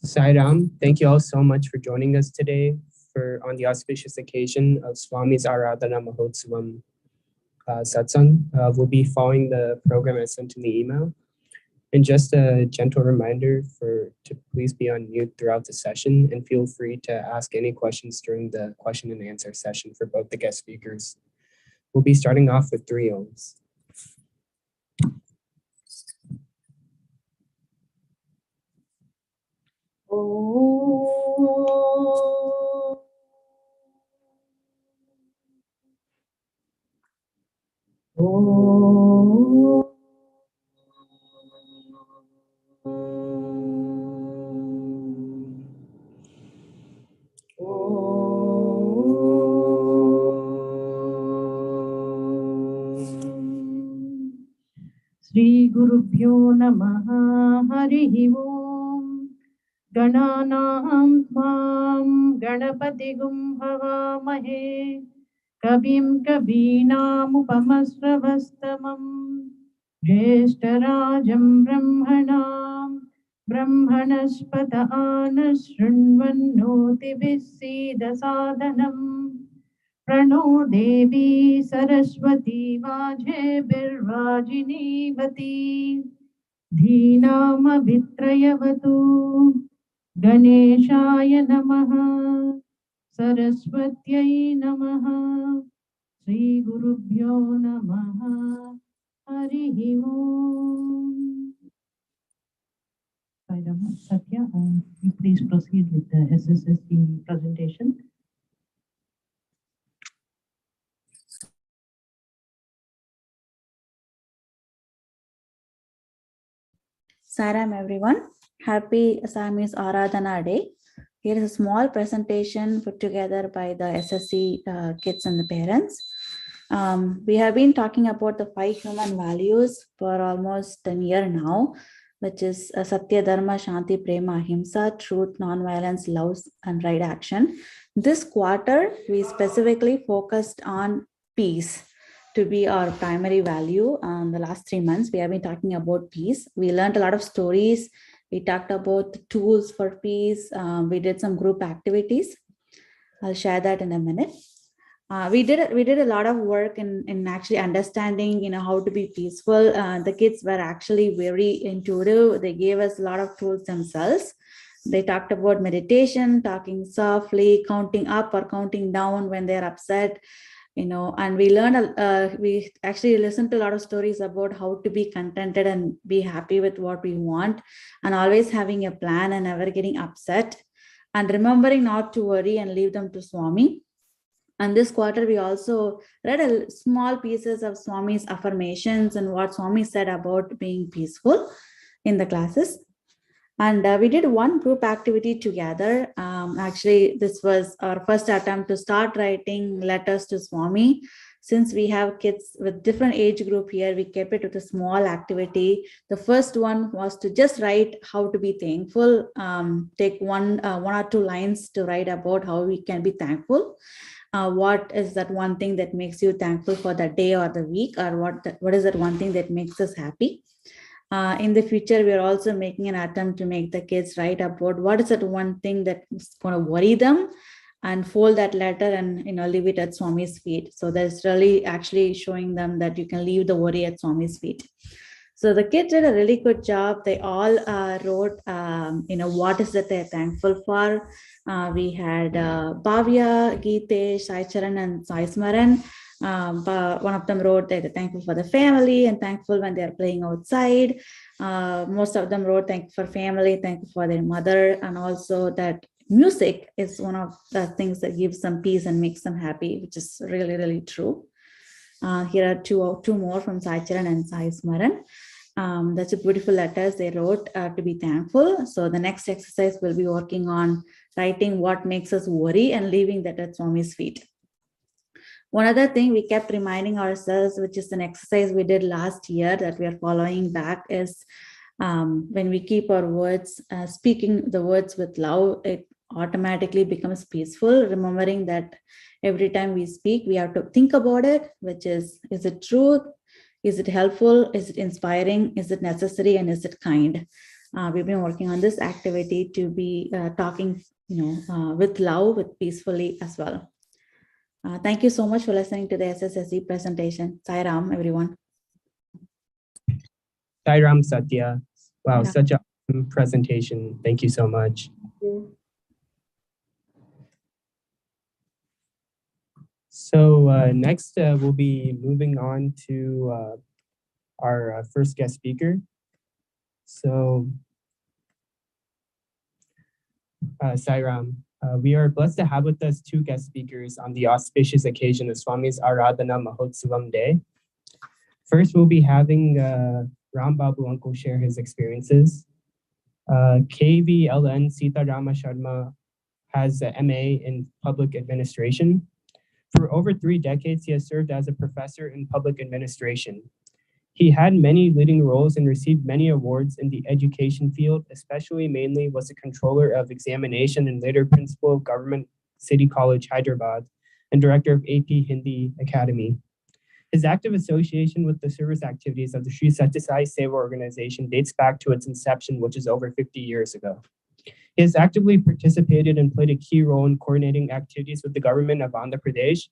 Sai Ram, thank you all so much for joining us today on the auspicious occasion of Swami's Aradhana Mahotsavam Satsang. We'll be following the program as sent in the email. And just a gentle reminder to please be on mute throughout the session, and feel free to ask any questions during the question and answer session for both the guest speakers. We'll be starting off with 3 Oms. Shri Gurubhyo Namaha Harihi Om Gananam Tvam Ganapati Gum Bhavamahe Kabim Kabinam Upamasravastamam Jyeshtarajam Brahmanam Brahmanaspata Anashrunvannoti Visida Sadhanam Prano Devi Saraswati Vaje Birvajinivati Dhinama Vitrayavatu Ganeshaya Namaha Saraswatyai Namaha Sri Gurubhyo Namaha Harihi Om. Satya, please proceed with the SSSG presentation. Saram everyone, happy Assamese Aradhana Day. Here is a small presentation put together by the SSC kids and the parents. We have been talking about the 5 human values for almost a year now, which is Satya, Dharma, Shanti, Prema, Ahimsa, truth, non-violence, love, and right action. This quarter, we specifically focused on peace to be our primary value. The last 3 months, we have been talking about peace. We learned a lot of stories. We talked about the tools for peace. We did some group activities. I'll share that in a minute. We did a lot of work in actually understanding, how to be peaceful. The kids were actually very intuitive. They gave us a lot of tools themselves. They talked about meditation, talking softly, counting up or counting down when they're upset. And we learned, we actually listened to a lot of stories about how to be contented and be happy with what we want, and always having a plan and never getting upset, and remembering not to worry and leave them to Swami. And this quarter, we also read a small pieces of Swami's affirmations and what Swami said about being peaceful in the classes. And we did one group activity together. Actually, this was our first attempt to start writing letters to Swami. Since we have kids with different age group here, we kept it with a small activity. The first one was to just write how to be thankful. Take one or two lines to write about how we can be thankful. What is that one thing that makes you thankful for the day or the week, or what is that one thing that makes us happy? In the future, we are also making an attempt to make the kids write about what is that one thing that's going to worry them, and fold that letter and leave it at Swami's feet. So that's really actually showing them that you can leave the worry at Swami's feet. So the kids did a really good job. They all wrote, what is that they're thankful for. We had Bhavya, Geetesh, Sai Charan, and Sai Smaran. One of them wrote that they're thankful for the family and thankful when they're playing outside. Most of them wrote thankful for family, thankful for their mother, and also that music is one of the things that gives them peace and makes them happy, which is really, really true. Here are two more from Sai Charan and Sai Smaran. That's a beautiful letters they wrote to be thankful. So the next exercise will be working on writing what makes us worry and leaving that at Swami's feet. One other thing we kept reminding ourselves, which is an exercise we did last year that we are following back, is when we keep our words, speaking the words with love, it automatically becomes peaceful. Remembering that every time we speak, we have to think about it, which is it truth? Is it helpful? Is it inspiring? Is it necessary? And is it kind? We've been working on this activity to be talking, with love, with peacefully as well. Thank you so much for listening to the SSSG presentation. Sai Ram, everyone. Sai Ram Satya. Wow, Yeah. such a awesome presentation. Thank you so much. So next, we'll be moving on to our first guest speaker. So, Sai Ram, we are blessed to have with us two guest speakers on the auspicious occasion of Swami's Aradhana Mahotsavam Day. First, we'll be having Ram Babu Uncle share his experiences. KVLN Sita Rama Sharma has a MA in public administration. For over 3 decades, he has served as a professor in public administration. He had many leading roles and received many awards in the education field, especially mainly was the controller of examination and later principal of Government City College, Hyderabad, and director of AP Hindi Academy. His active association with the service activities of the Sri Sathya Sai Seva organization dates back to its inception, which is over 50 years ago. He has actively participated and played a key role in coordinating activities with the government of Andhra Pradesh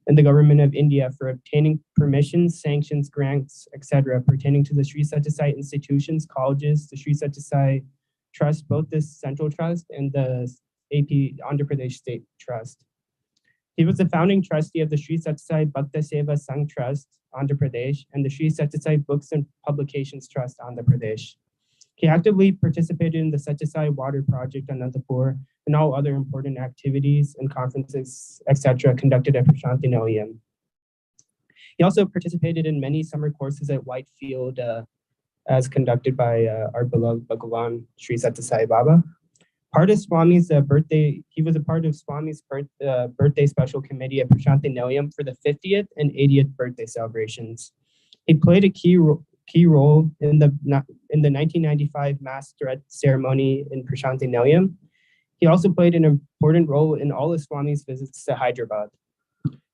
and the government of India for obtaining permissions, sanctions, grants, etc., pertaining to the Sri Sathya Sai institutions, colleges, the Sri Sathya Sai Trust, both the Central Trust and the AP Andhra Pradesh State Trust. He was the founding trustee of the Sri Sathya Sai Bhakta Seva Sangh Trust, Andhra Pradesh, and the Sri Sathya Sai Books and Publications Trust, Andhra Pradesh. He actively participated in the Sathya Sai Water Project on Anantapur and all other important activities and conferences, etc., conducted at Prashanthi Nilayam. He also participated in many summer courses at Whitefield as conducted by our beloved Bhagavan Sri Sathya Sai Baba. Part of Swami's birthday, he was a part of Swami's birthday special committee at Prashanthi Nilayam for the 50th and 80th birthday celebrations. He played a key role in the 1995 Mass Threat ceremony in Prashanthi Nilayam. He also played an important role in all of Swami's visits to Hyderabad.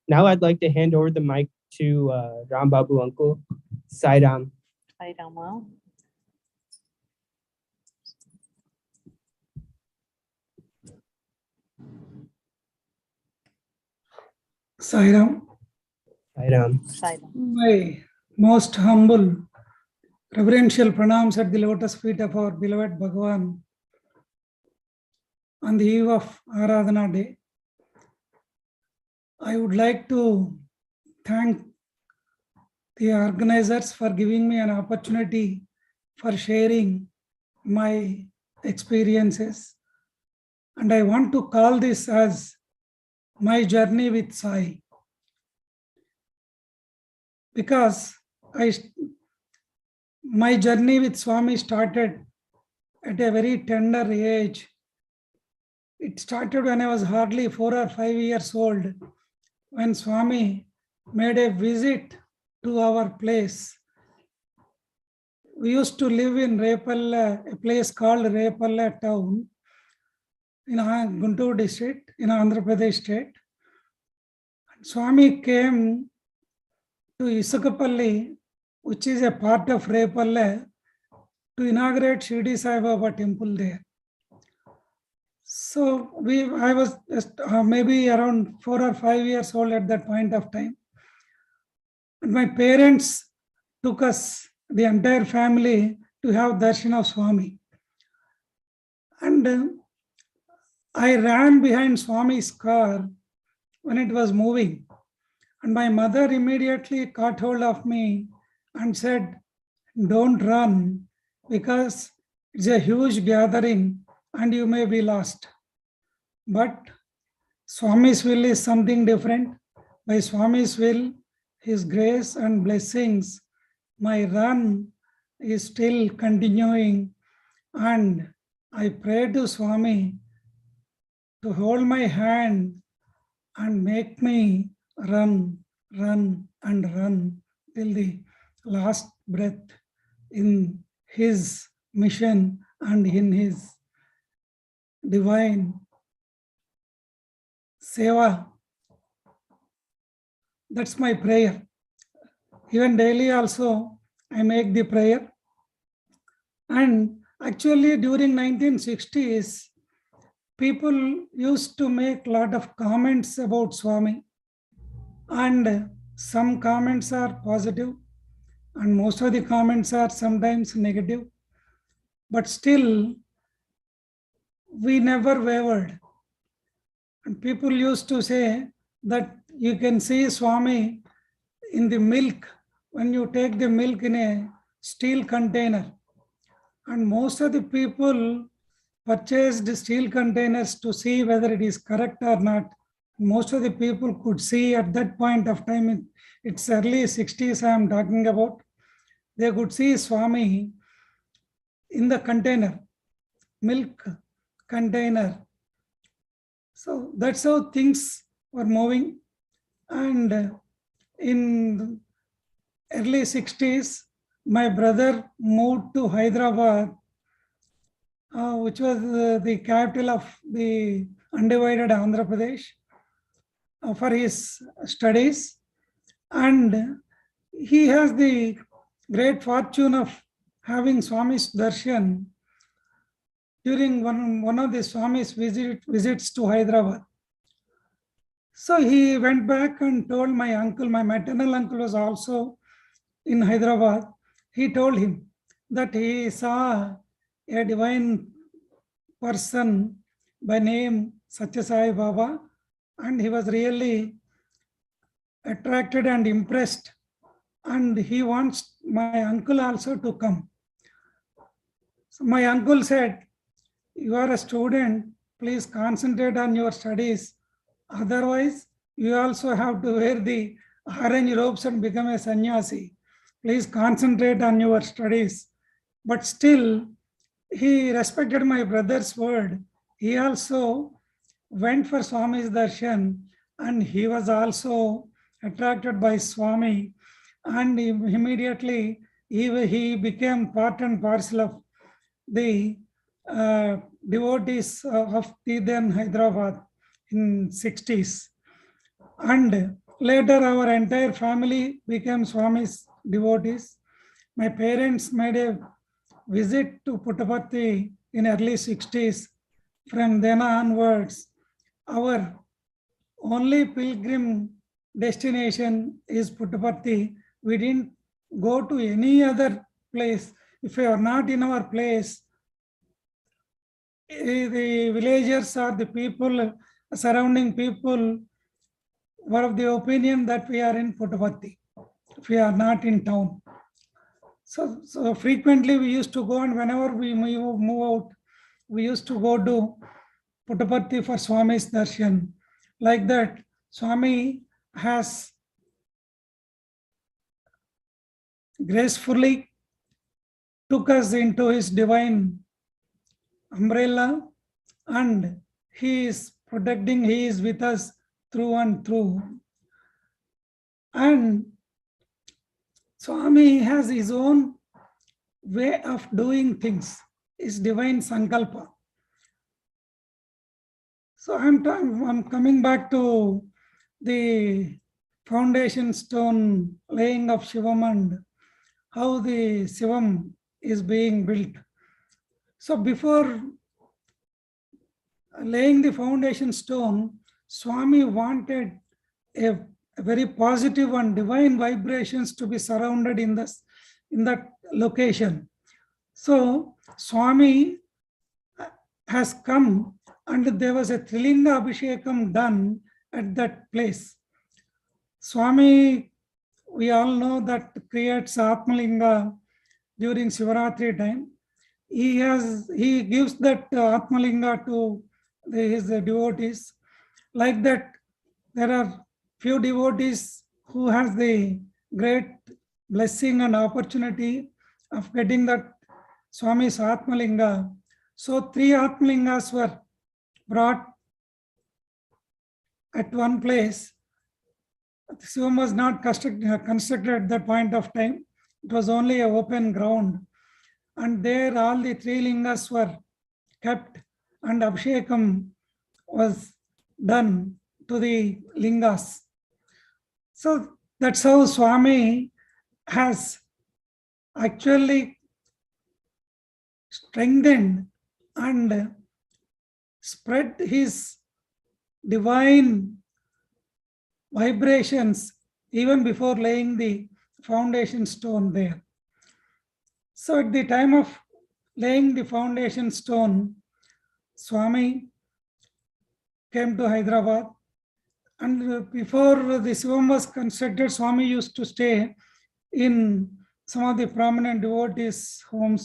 Now I'd like to hand over the mic to Ram Babu Uncle. Sai Ram. Sai Rama. Sai Ram. Sai Ram. Sai Ram. My most humble reverential pranams at the lotus feet of our beloved Bhagavan on the eve of Aradhana Day. I would like to thank the organizers for giving me an opportunity for sharing my experiences. And I want to call this as my journey with Sai. Because my journey with Swami started at a very tender age. It started when I was hardly 4 or 5 years old, when Swami made a visit to our place. We used to live in Repalla, a place called Repalla town in Guntur district in Andhra Pradesh state. Swami came to Isukapalli, which is a part of Repalla, to inaugurate Shirdi Sai Baba temple there. So I was just maybe around 4 or 5 years old at that point of time. And my parents took us, the entire family, to have darshan of Swami. And I ran behind Swami's car when it was moving. And my mother immediately caught hold of me and said, "Don't run, because it's a huge gathering and you may be lost." But Swami's will is something different. By Swami's will, His grace and blessings, my run is still continuing. And I pray to Swami to hold my hand and make me run, run, and run till the last breath in His mission and in His divine seva. That's my prayer. Even daily also, I make the prayer. And Actually, during 1960s, people used to make a lot of comments about Swami, and some comments are positive and most of the comments are sometimes negative, but still we never wavered. And people used to say that you can see Swami in the milk when you take the milk in a steel container. And most of the people purchased steel containers to see whether it is correct or not. Most of the people could see at that point of time, it's early 60s I am talking about, they could see Swami in the container, milk container. So that's how things were moving. And in early 60s, my brother moved to Hyderabad, which was the capital of the undivided Andhra Pradesh, for his studies. And he has the great fortune of having Swami's darshan during one of the Swami's visits to Hyderabad. So he went back and told my uncle, my maternal uncle was also in Hyderabad. He told him that he saw a divine person by name Satya Sai Baba, and he was really attracted and impressed, and he wants my uncle also to come. So my uncle said, you are a student, please concentrate on your studies. Otherwise, you also have to wear the orange robes and become a sannyasi. Please concentrate on your studies. But still, he respected my brother's word. He also went for Swami's darshan, and he was also attracted by Swami, and immediately he became part and parcel of the devotees of the then Hyderabad in 60s. And later our entire family became Swami's devotees. My parents made a visit to Puttaparthi in early 60s. From then onwards, our only pilgrim destination is Puttaparthi. We didn't go to any other place. If we are not in our place, the villagers or the people, surrounding people, were of the opinion that we are in Puttaparthi, if we are not in town. So frequently we used to go, and whenever we move out, we used to go to Puttaparthi for Swami's darshan. Like that, Swami has gracefully took us into his divine umbrella, and he is protecting, he is with us through and through. And Swami has his own way of doing things, his divine sankalpa. So I'm coming back to the foundation stone laying of Shivam and how the Shivam is being built. So before laying the foundation stone, Swami wanted a very positive and divine vibrations to be surrounded in that location. So Swami has come, and there was a Trilinga Abhishekam done at that place. Swami, we all know that creates Atmalinga during Shivaratri time. He gives that Atmalinga to his devotees. Like that, there are few devotees who has the great blessing and opportunity of getting that Swami's Atmalinga. So 3 Atmalingas were brought at one place. The Shivam was not constructed at that point of time. It was only an open ground. And there all the 3 lingas were kept, and Abhishekam was done to the lingas. So that's how Swami has actually strengthened and spread his divine vibrations even before laying the foundation stone there. So at the time of laying the foundation stone, Swami came to Hyderabad, and before the Shivam was constructed, Swami used to stay in some of the prominent devotees' homes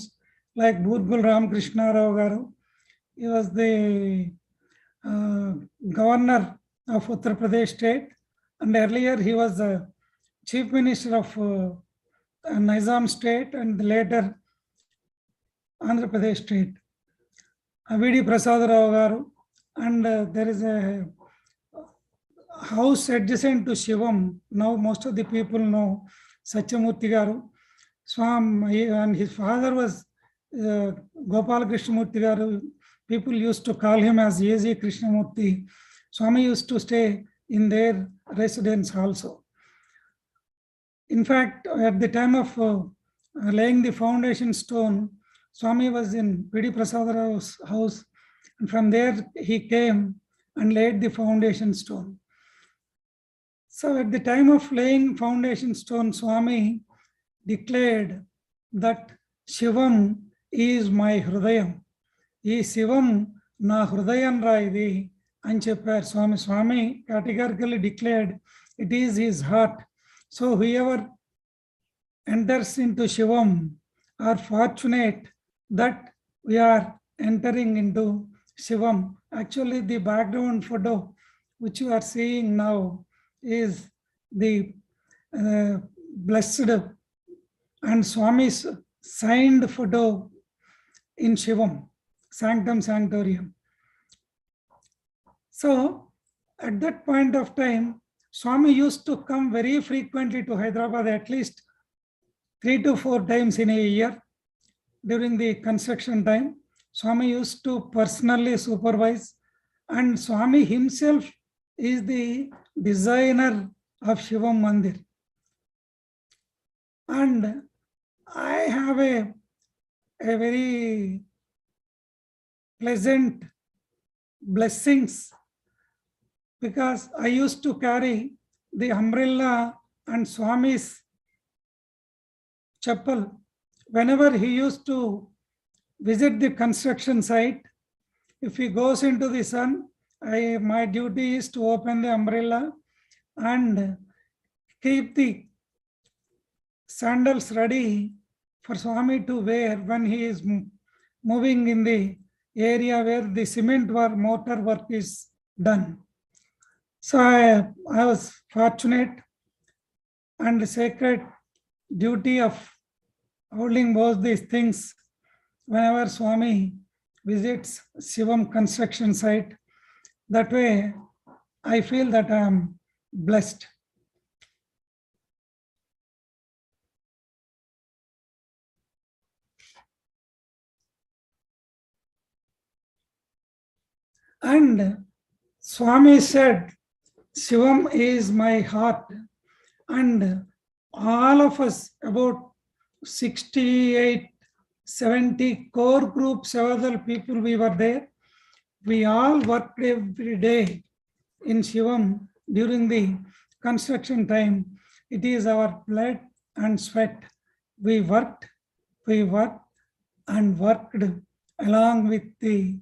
like Burgul Ramakrishna Rao Garu. He was the governor of Uttar Pradesh state, and earlier he was the chief minister of Nizam state and later Andhra Pradesh state. V.D. Prasad Rao Garu, and there is a house adjacent to Shivam. Now most of the people know Satyamurti Garu. Swami and his father was Gopal Krishnamurti Garu. People used to call him as A.G. Krishnamurti. Swami used to stay in their residence also. In fact, at the time of laying the foundation stone, Swami was in V.D. Prasad Rao's house, and from there he came and laid the foundation stone. So at the time of laying foundation stone, Swami declared that Shivam is my Hrudayam. Ee Shivam na Hrudayan Raidi అని చెప్పారు Swami. Swami categorically declared it is his heart. So whoever enters into Shivam are fortunate that we are entering into Shivam. Actually, the background photo which you are seeing now is the blessed and Swami's signed photo in Shivam, Sanctum Sanctorium. So at that point of time, Swami used to come very frequently to Hyderabad, at least 3 to 4 times in a year. During the construction time, Swami used to personally supervise, and Swami himself is the designer of Shivam Mandir. And I have a very pleasant blessings, because I used to carry the umbrella and Swami's chapel. Whenever he used to visit the construction site, if he goes into the sun, my duty is to open the umbrella and keep the sandals ready for Swami to wear when he is moving in the area where the cement or mortar work is done. So I was fortunate, and the sacred duty of holding both these things whenever Swami visits Shivam construction site. That way, I feel that I am blessed. And Swami said, Shivam is my heart. And all of us, about 68, 70 core group, several people we were there. We all worked every day in Shivam during the construction time. It is our blood and sweat. We worked and worked along with the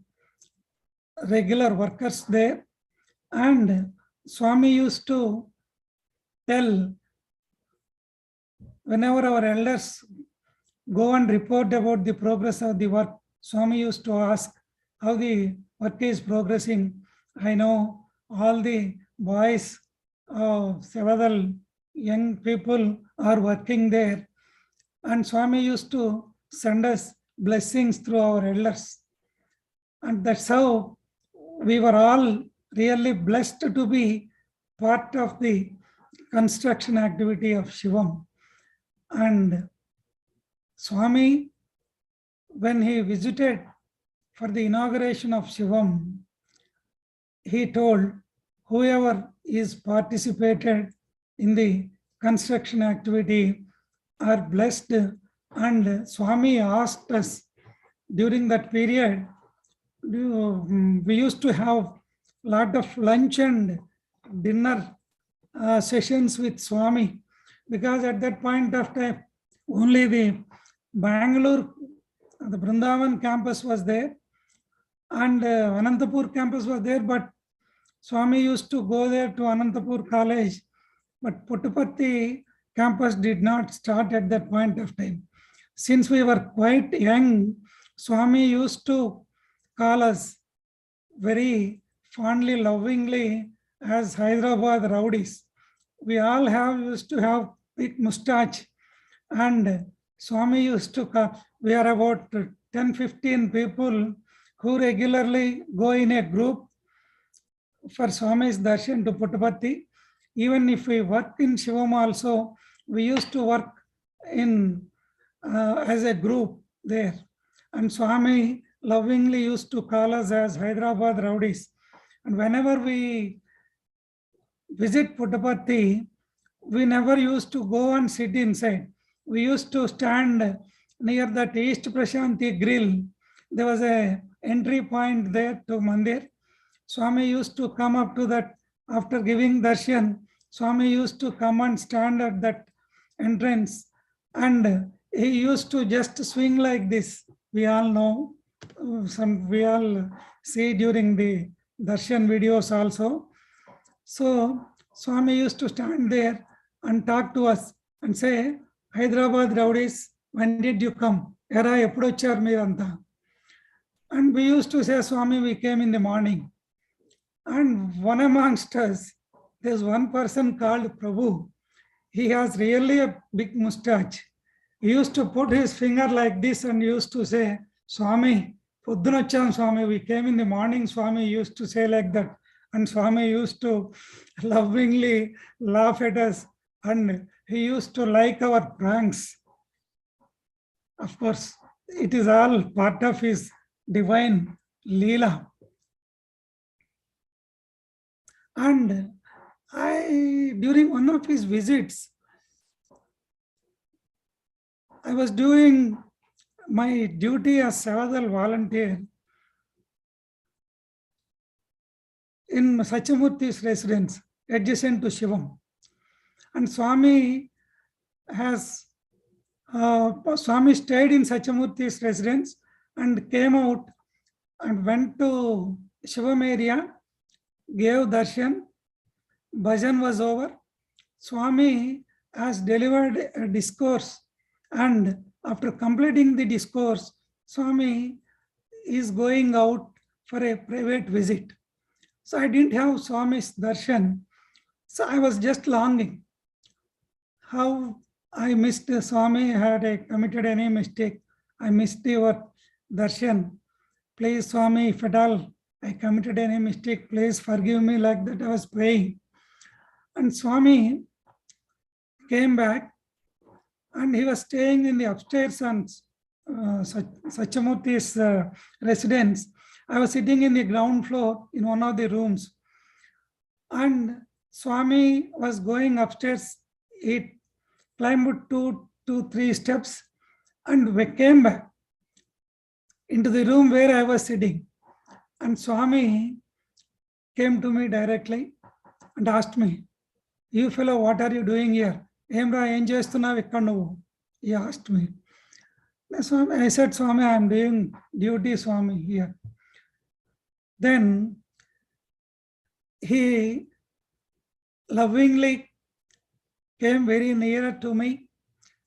regular workers there. And Swami used to tell, whenever our elders go and report about the progress of the work, Swami used to ask how the work is progressing. I know all the boys, several young people are working there. And Swami used to send us blessings through our elders. And that's how we were all really blessed to be part of the construction activity of Shivam. And Swami, when he visited for the inauguration of Shivam, he told whoever is participated in the construction activity are blessed. And Swami asked us during that period, we used to have lot of lunch and dinner sessions with Swami, because at that point of time, only the Bangalore, the Vrindavan campus was there, and Anantapur campus was there, but Swami used to go there to Anantapur College, but Puttaparthi campus did not start at that point of time. Since we were quite young, Swami used to call us very fondly, lovingly as Hyderabad rowdies. We all used to have big mustache, and Swami used to call, we are about 10-15 people who regularly go in a group for Swami's darshan to Puttaparthi. Even if we work in Shivam also, we used to work in as a group there. And Swami lovingly used to call us as Hyderabad rowdies. And whenever we visit Puttaparthi, we never used to go and sit inside. We used to stand near that East Prashanti grill. There was a entry point there to Mandir. Swami used to come up to that after giving darshan. Swami used to come and stand at that entrance, and he used to just swing like this. We all know, we all see during the darshan videos also. So Swami used to stand there and talk to us and say, Hyderabad rowdies, when did you come? Era eppudu vachar meeranta? And we used to say, Swami, we came in the morning. And one amongst us, there's one person called Prabhu. He has really a big mustache. He used to put his finger like this and used to say, Swami, Puddunacham Swami, we came in the morning. Swami used to say like that. And Swami used to lovingly laugh at us. And he used to like our pranks. Of course, it is all part of his divine Leela. And during one of his visits, I was doing my duty as Sevadal volunteer in Satchamurti's residence adjacent to Shivam. And Swami stayed in Satchamurti's residence and came out and went to Shivam area, gave darshan, bhajan was over. Swami has delivered a discourse, and after completing the discourse, Swami is going out for a private visit. So I didn't have Swami's darshan. So I was just longing. How I missed Swami, had committed any mistake. I missed your darshan. Please, Swami, if at all I committed any mistake, please forgive me, like that I was praying. And Swami came back, and he was staying in the upstairs on Satchamurti's residence. I was sitting in the ground floor in one of the rooms, and Swami was going upstairs. He climbed 2-3 steps and we came back into the room where I was sitting. And Swami came to me directly and asked me, you fellow, what are you doing here? Emra, em chestunavu ikkada nuvu? He asked me. I said, Swami, I am doing duty, Swami, here. Then he lovingly came very near to me.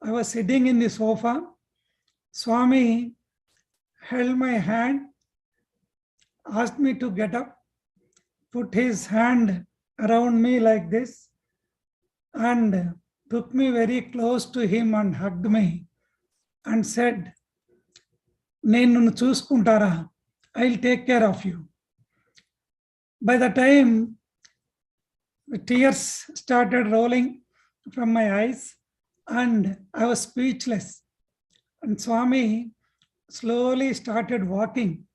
I was sitting in the sofa. Swami held my hand, asked me to get up, put his hand around me like this, and took me very close to him and hugged me and said, Nenu chuskuntara, I'll take care of you. By the time the tears started rolling from my eyes and I was speechless, and Swami slowly started walking,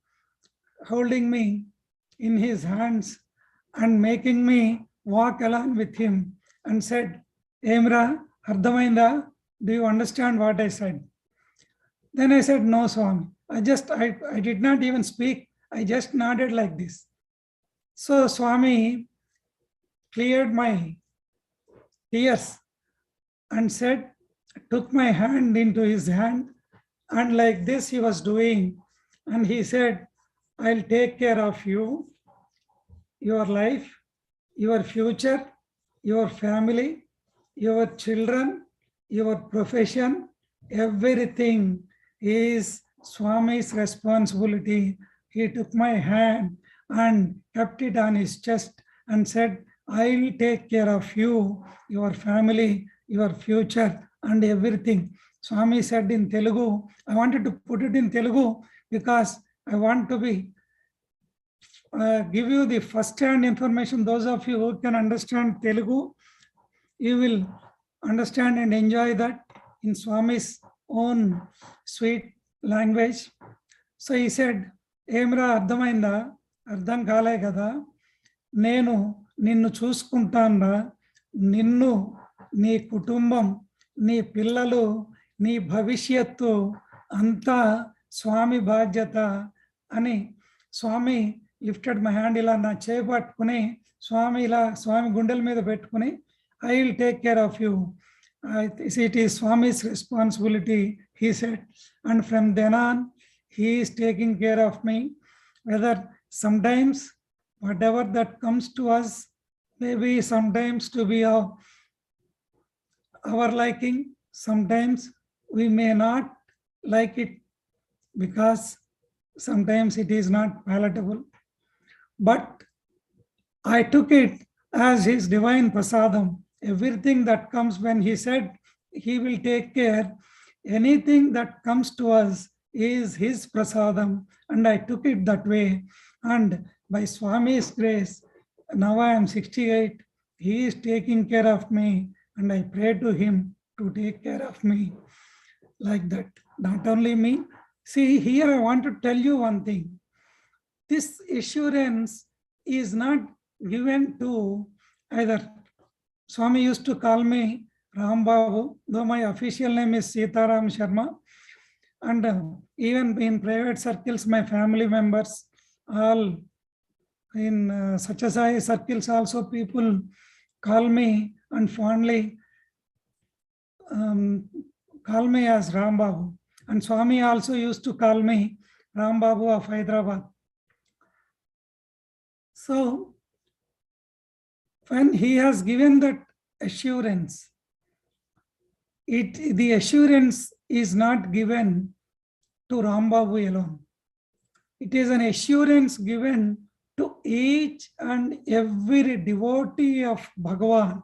holding me in his hands and making me walk along with him, and said, Emra, Ardhamainda, do you understand what I said? Then I said, no, Swami. I did not even speak. I just nodded like this. So Swami cleared my tears and said, took my hand into his hand, and like this he was doing. And he said, I'll take care of you, your life, your future, your family, your children, your profession, everything is Swami's responsibility. He took my hand and kept it on his chest and said, I will take care of you, your family, your future, and everything. Swami said in Telugu. I wanted to put it in Telugu because I want to give you the first-hand information. Those of you who can understand Telugu, you will understand and enjoy that in Swami's own sweet language. So he said, Emra Ardhamainda, Ardham Kale Kada, Nenu Ninnu Chuskuntanda, Ninnu, Ni Kutumbam, Ni Pillalu, Ni Bhavishyattu, Anta Swami Bhajyata, Ani Swami lifted my hand ila na chepatkuni, Swami gundal meeda pettukuni, I will take care of you. It is Swami's responsibility, he said. And from then on, he is taking care of me. Whether sometimes whatever that comes to us, maybe sometimes to be our liking, sometimes we may not like it because sometimes it is not palatable. But I took it as his divine prasadam. Everything that comes, when he said he will take care, anything that comes to us is his prasadam, and I took it that way. And by Swami's grace, now I am 68, he is taking care of me, and I pray to him to take care of me like that. Not only me. See, here I want to tell you one thing. This assurance is not given to either. Swami used to call me Ram Babu, though my official name is Sitaram Sharma. And even in private circles, my family members, all in Satsang circles also, people call me and fondly call me as Ram Babu. And Swami also used to call me Ram Babu of Hyderabad. So when he has given that assurance, the assurance is not given to Ram Babu alone. It is an assurance given to each and every devotee of Bhagavan.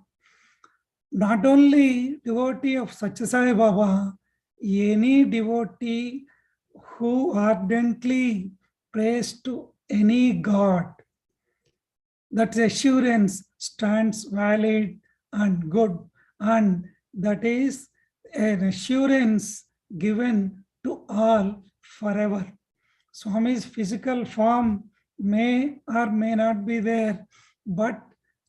Not only devotee of Satsang Baba, any devotee who ardently prays to any God, that assurance stands valid and good, and that is an assurance given to all forever. Swami's physical form may or may not be there, but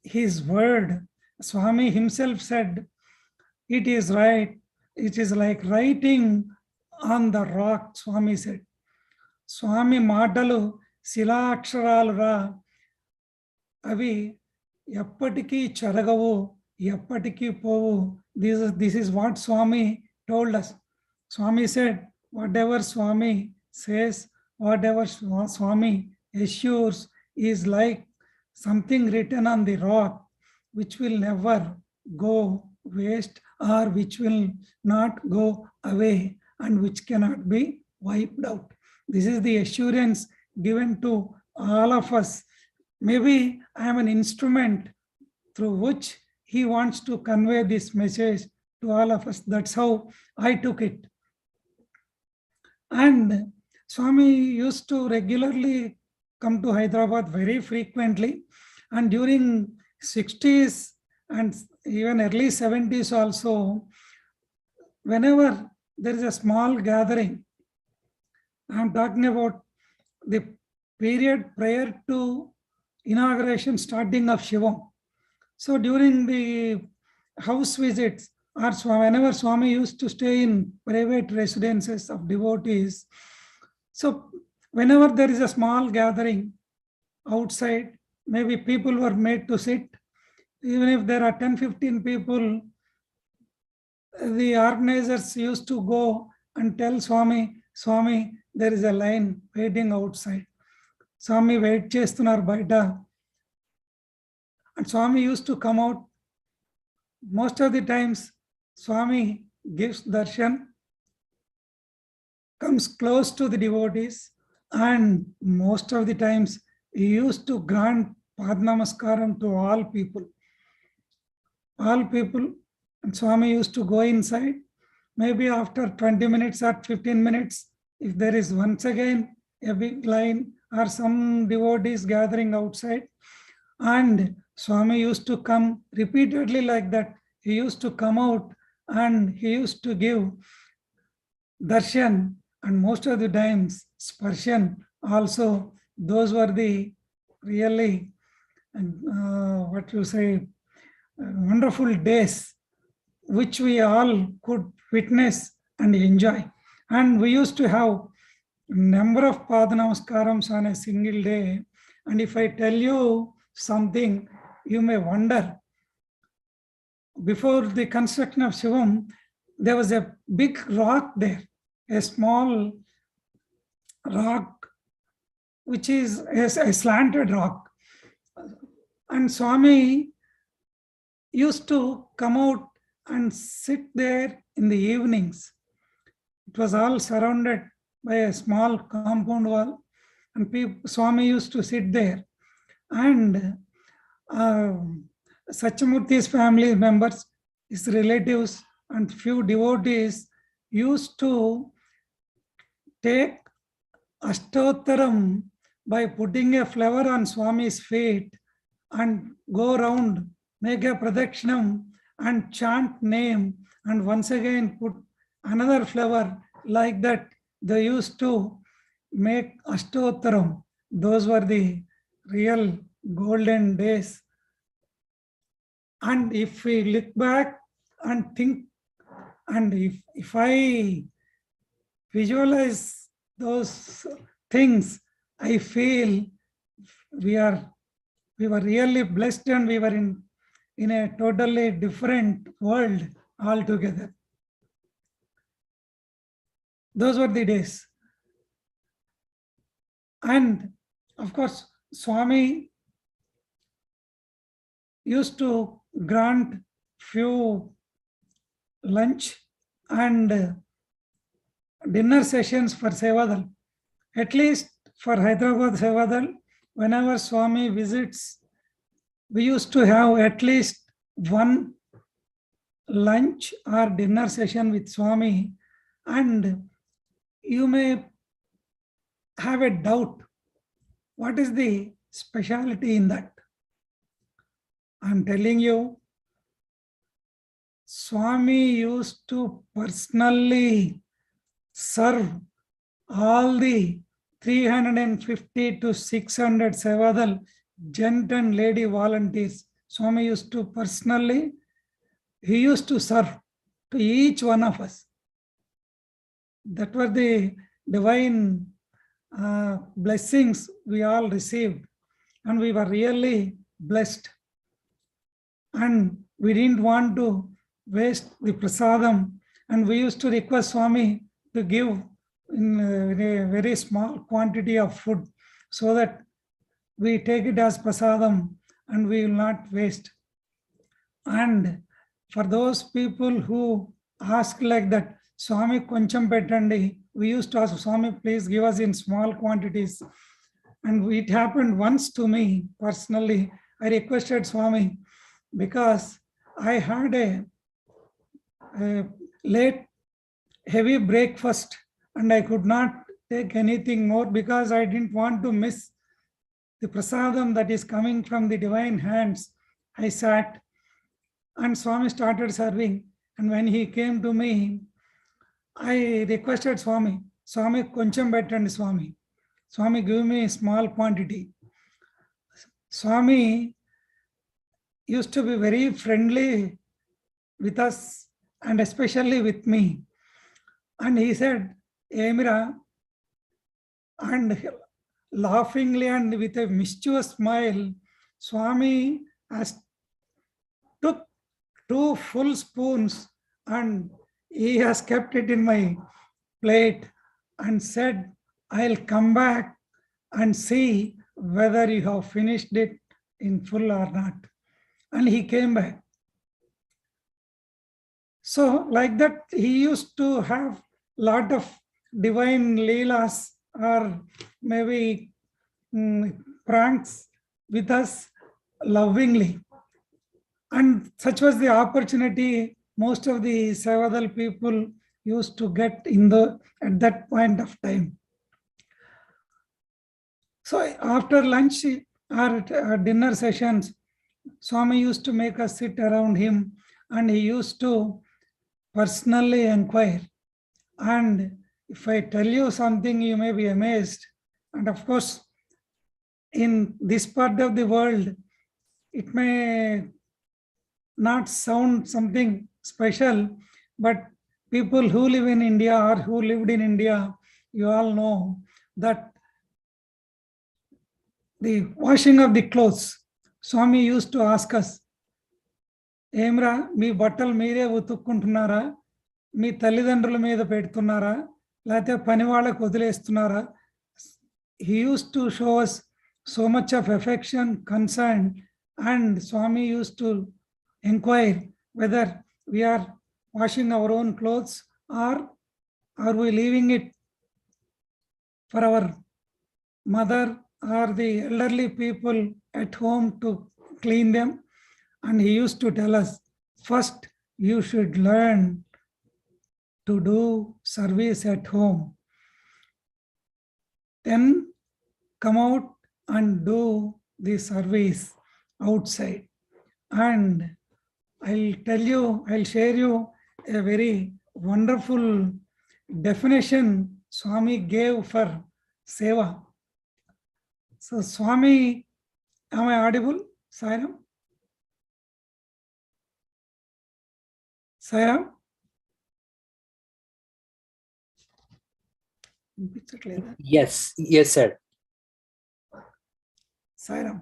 his word, Swami himself said, it is right. It is like writing on the rock, Swami said. Swami Matalu Silaksharalu ra avi eppatiki charagavu, eppatiki povu. This is what Swami told us. Swami said, whatever Swami says, whatever Swami assures is like something written on the rock, which will never go waste or which will not go away and which cannot be wiped out. This is the assurance given to all of us. Maybe I am an instrument through which he wants to convey this message to all of us. That's how I took it. And Swami used to regularly come to Hyderabad very frequently, and during 60s and even early 70s also, whenever there is a small gathering, I'm talking about the period prior to inauguration starting of Shivam. So during the house visits, or whenever Swami used to stay in private residences of devotees, So whenever there is a small gathering outside, maybe people were made to sit. Even if there are 10-15 people, the organizers used to go and tell Swami, Swami, there is a line waiting outside. Swami wait chestunar baita. And Swami used to come out. Most of the times, Swami gives darshan, comes close to the devotees, and most of the times he used to grant Padnamaskaram to all people. All people, and Swami used to go inside. Maybe after 20 minutes or 15 minutes, if there is once again a big line or some devotees gathering outside, and Swami used to come repeatedly like that. He used to come out and he used to give darshan, and most of the times sparshan also. Those were the really, what you say, wonderful days which we all could witness and enjoy. And we used to have number of Padanamaskarams on a single day. And if I tell you something, you may wonder. Before the construction of Shivam, there was a big rock there, a small rock, which is a slanted rock. And Swami used to come out and sit there in the evenings. It was all surrounded by a small compound wall, and Swami used to sit there. And Satchamurti's family members, his relatives, and few devotees used to take Ashtottaram by putting a flower on Swami's feet and go around, make a pradakshinam and chant name, and once again put another flower. Like that, they used to make Ashtottaram. Those were the real golden days. And if we look back and think, and if I visualize those things, I feel we were really blessed, and we were in a totally different world altogether. Those were the days. And of course, Swami used to grant few lunch and dinner sessions for Sevadal. At least for Hyderabad Sevadal, whenever Swami visits, we used to have at least one lunch or dinner session with Swami. And you may have a doubt, what is the speciality in that? I'm telling you, Swami used to personally serve all the 350 to 600 Sevadal gent and lady volunteers. Swami used to personally, he used to serve to each one of us. That were the divine blessings we all received, and we were really blessed. And we didn't want to waste the prasadam, and we used to request Swami to give in a very small quantity of food, so that we take it as prasadam and we will not waste. And for those people who ask like that, Swami koncham pettandi, we used to ask Swami, please give us in small quantities. And it happened once to me personally. I requested Swami, because I had a late heavy breakfast and I could not take anything more, because I didn't want to miss the prasadam that is coming from the divine hands. I sat and Swami started serving. And when he came to me, I requested Swami, Swami koncham pettandi Swami. Swami, give me a small quantity. Swami used to be very friendly with us, and especially with me. And he said, Emira, and laughingly and with a mischievous smile, Swami has took 2 full spoons and he has kept it in my plate and said, I'll come back and see whether you have finished it in full or not. And he came back. So like that, he used to have lot of divine leelas or maybe pranks with us lovingly. And such was the opportunity most of the Sevadal people used to get at that point of time. So after lunch or dinner sessions, Swami used to make us sit around him and he used to personally inquire. And if I tell you something, you may be amazed. And of course, in this part of the world, it may not sound something special, but people who live in India or who lived in India, you all know that the washing of the clothes, Swami used to ask us, Emra, మీ బట్టలు మీరే ఉతుక్కుంటున్నారా, మీ తల్లిదండ్రుల మీద పెడుతున్నారా, లేకపోతే పని వాళ్ళకు వదిలేస్తున్నారా? He used to show us so much of affection, concern, and Swami used to inquire whether we are washing our own clothes or are we leaving it for our mother or the elderly people at home to clean them. And he used to tell us, first you should learn to do service at home, then come out and do the service outside. And I'll share you a very wonderful definition Swami gave for seva. So Swami, am I audible? Sairam? Sairam? Yes, sir. Sairam.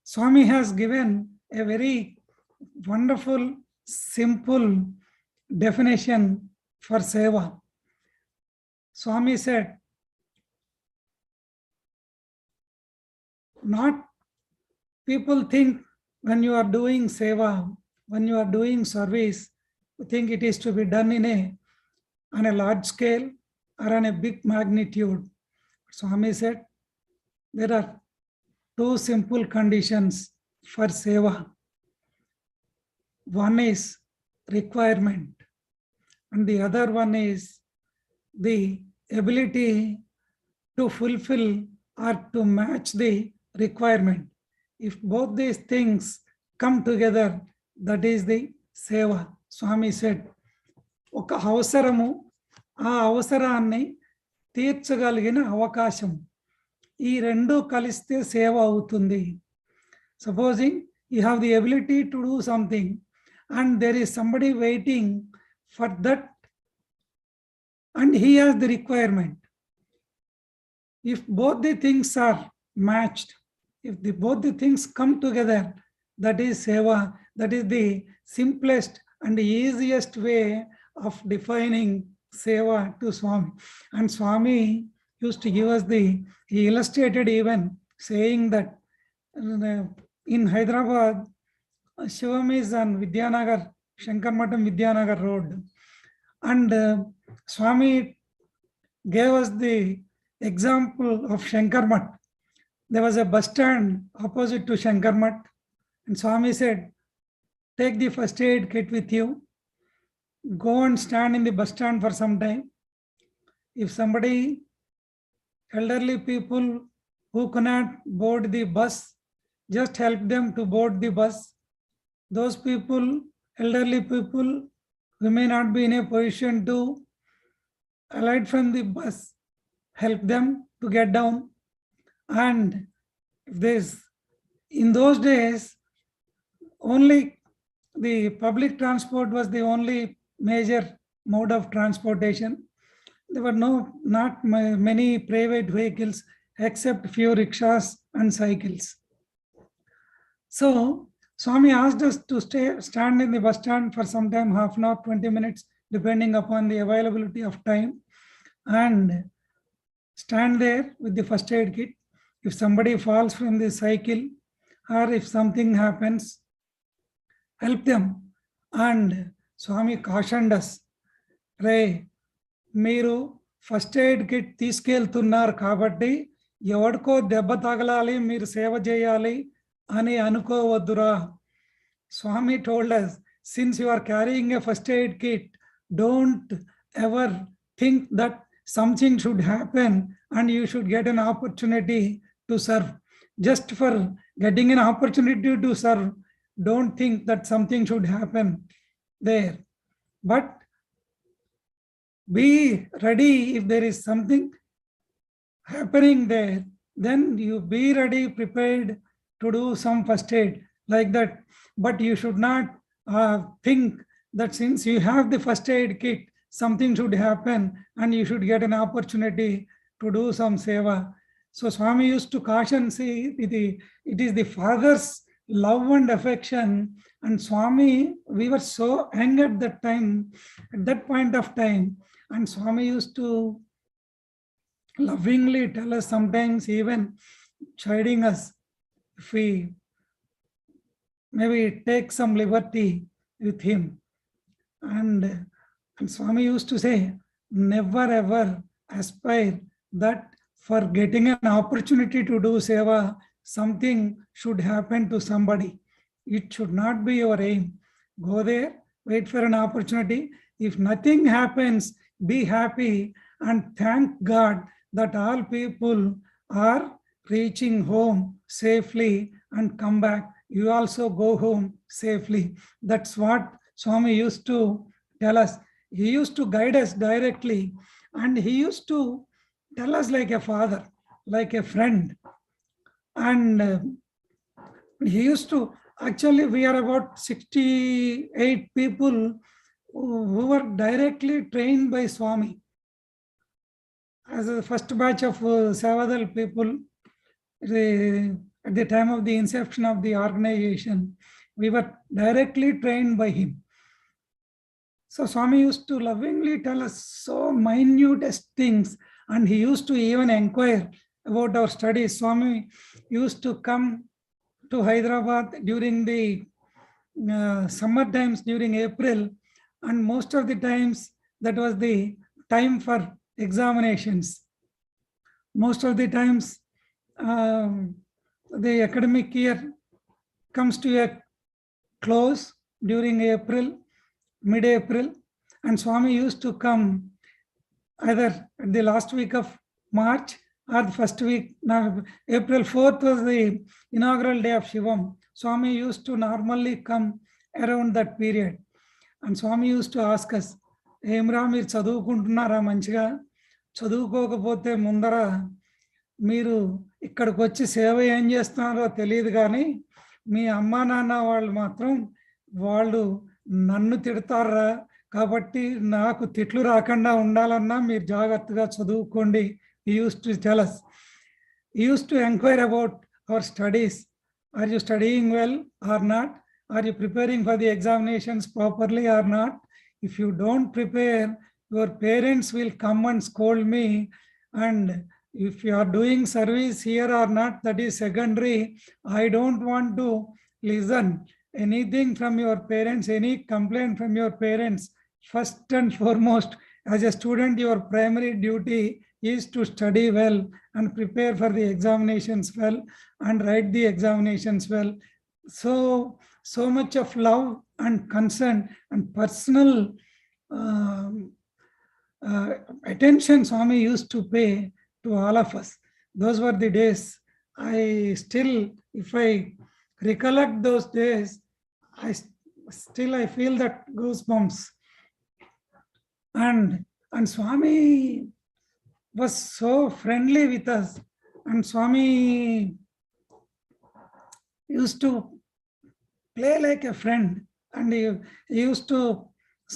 Swami has given a very wonderful, simple definition for seva. Swami said, not people think when you are doing seva, when you are doing service, you think it is to be done on a large scale or on a big magnitude. Swami said, there are 2 simple conditions for seva. One is requirement, and the other one is the ability to fulfill or to match the requirement. If both these things come together, that is the seva. Swami said, oka avasaramu, aa avasaraanni తీర్చగలిగిన అవకాశం, ఈ రెండు కలిస్తే సేవ అవుతుంది. Supposing you have the ability to do something and there is somebody waiting for that and he has the requirement. If both the things are matched, if both the things come together, that is seva. That is the simplest and the easiest way of defining seva to Swami. And Swami used to give us he illustrated even saying that in Hyderabad, Shivam is on Vidyanagar, Shankarmatam Vidyanagar Road. And Swami gave us the example of Shankarmat. There was a bus stand opposite to Shankarmat. And Swami said, take the first aid kit with you. Go and stand in the bus stand for some time. If somebody, elderly people who cannot board the bus, just help them to board the bus. Those people, elderly people, who may not be in a position to alight from the bus, help them to get down. And if in those days, only the public transport was the only major mode of transportation. there were not many private vehicles except few rickshaws and cycles. So Swami asked us to stand in the bus stand for some time, half an hour, 20 minutes, depending upon the availability of time, and stand there with the first aid kit. If somebody falls from the cycle or if something happens, help them. And Swami cautioned us, Ray, మీరు first aid kit తీసుకెళ్తున్నారు కాబట్టి ఎవరికో దెబ్బ తగలాలి, మీరు సేవ చేయాలి అని అనుకోవద్దురా. Swami told us, since you are carrying a first aid kit, don't ever think that something should happen and you should get an opportunity to serve. Just for getting an opportunity to serve, don't think that something should happen there. But be ready if there is something happening there, then you be ready, prepared to do some first aid like that. But you should not think that since you have the first aid kit, something should happen and you should get an opportunity to do some seva. So Swami used to caution, see, it is the father's love and affection. And Swami, we were so young at that time, at that point of time, and Swami used to lovingly tell us, sometimes even chiding us if we maybe take some liberty with him. And Swami used to say, never ever aspire that for getting an opportunity to do seva, something should happen to somebody. It should not be your aim. Go there, wait for an opportunity. If nothing happens, be happy and thank God that all people are reaching home safely and come back. You also go home safely. That's what Swami used to tell us. He used to guide us directly, and he used to tell us like a father, like a friend. And he used to, actually we are about 68 people who were directly trained by Swami. As the first batch of Sevadal people, at the time of the inception of the organization, we were directly trained by him. So Swami used to lovingly tell us so minutest things, and he used to even inquire about our studies. Swami used to come to Hyderabad during the summer times, during April, and most of the times that was the time for examinations. Most of the times the academic year comes to a close during April, mid-April, and Swami used to come either at the last week of March or the first week. Now, April 4th was the inaugural day of Shivam. Swami used to normally come around that period. And Swami used to ask us, ఏమ్రా మీరు చదువుకుంటున్నారా మంచిగా? చదువుకోకపోతే ముందర మీరు ఇక్కడికి వచ్చి సేవ ఏం చేస్తున్నారో తెలియదు, కానీ మీ అమ్మా నాన్న వాళ్ళు మాత్రం వాళ్ళు నన్ను తిడతారా, కాబట్టి నాకు తిట్లు రాకుండా ఉండాలన్నా మీరు జాగ్రత్తగా చదువుకోండి. He used to tell us. He used to inquire about our studies. Are you studying well or not? Are you preparing for the examinations properly or not? If you don't prepare, your parents will come and scold me. And if you are doing service here or not, that is secondary. I don't want to listen anything from your parents, any complaint from your parents. First and foremost, as a student, your primary duty is to study well and prepare for the examinations well and write the examinations well. So much of love and concern and personal attention Swami used to pay to all of us. Those were the days. I still, if I recollect those days, I feel that goosebumps. And Swami was so friendly with us, and Swami used to play like a friend, and he used to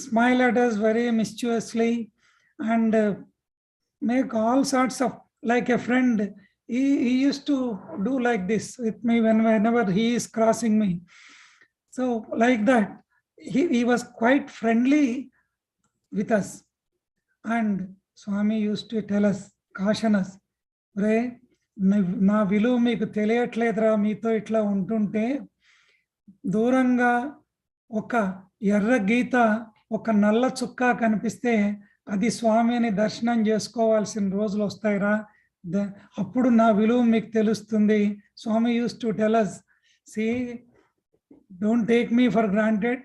smile at us very mischievously, and make all sorts of, like a friend, he used to do like this with me whenever he is crossing me. So like that, he was quite friendly with us. And Swami used to tell us, caution us, రే నా విలువ మీకు తెలియట్లేదురా, మీతో ఇట్లా ఉంటుంటే దూరంగా ఒక ఎర్ర గీత, ఒక నల్ల చుక్క కనిపిస్తే అది స్వామిని దర్శనం చేసుకోవాల్సిన రోజులు వస్తాయిరా, అప్పుడు నా విలువ మీకు తెలుస్తుంది. Swami used to tell us, see, don't take me for granted,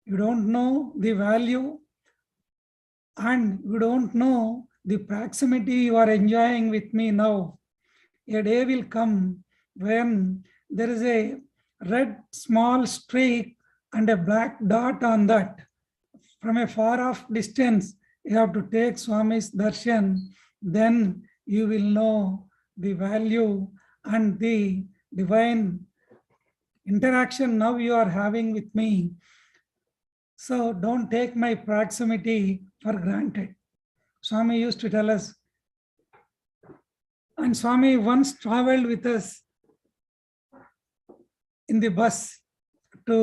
you don't know the value and you don't know the proximity you are enjoying with me now. A day will come when there is a red small streak and a black dot on that. From a far off distance, you have to take Swami's darshan, then you will know the value and the divine interaction now you are having with me. So don't take my proximity for granted. Swami used to tell us. And Swami once traveled with us in the bus to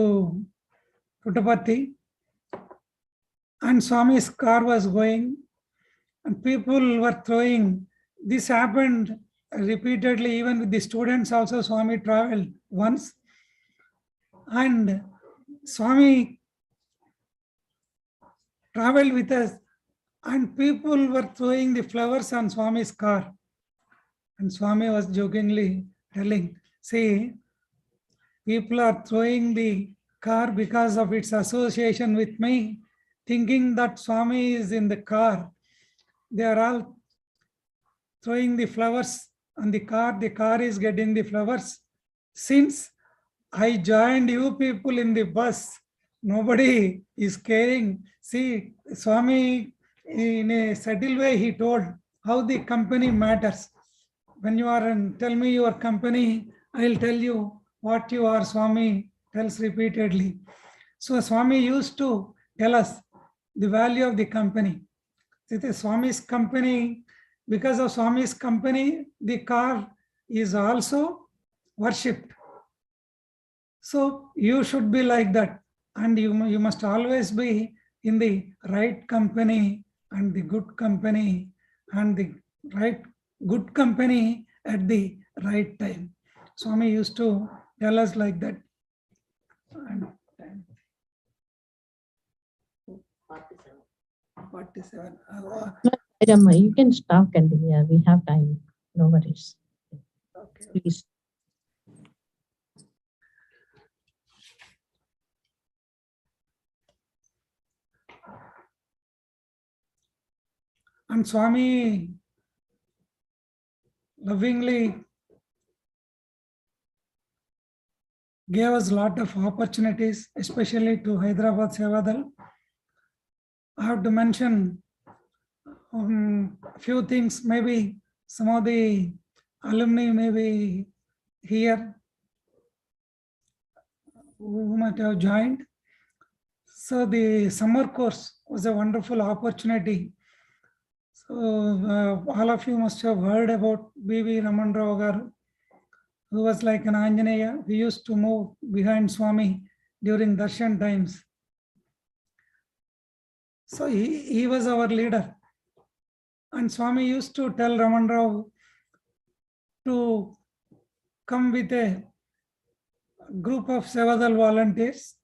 Puttaparthi, and Swami's car was going and people were throwing. This happened repeatedly, even with the students also. Swami traveled once and Swami traveled with us, and people were throwing the flowers on Swami's car. And Swami was jokingly telling, see, people are throwing the car because of its association with me, thinking that Swami is in the car. They are all throwing the flowers on the car is getting the flowers. Since I joined you people in the bus, nobody is caring. See, Swami, in a subtle way, he told how the company matters. When you are in, tell me your company, I'll tell you what you are, Swami tells repeatedly. So Swami used to tell us the value of the company. It is Swami's company. Because of Swami's company, the car is also worshipped. So you should be like that. And you must always be in the right company and the good company and the right good company at the right time. Swami used to tell us like that. And 47. Rama, you can stop, continue. We have time. No worries. Okay. Please. And Swami lovingly gave us a lot of opportunities, especially to Hyderabad Sevadal. I have to mention a few things. Maybe some of the alumni may be here who might have joined. So the summer course was a wonderful opportunity. So all of you must have heard about B.V. Raman Rao garu, who was like an Anjaneya. We used to move behind Swami during darshan times. So he was our leader. And Swami used to tell Raman Rao to come with a group of Sevadal volunteers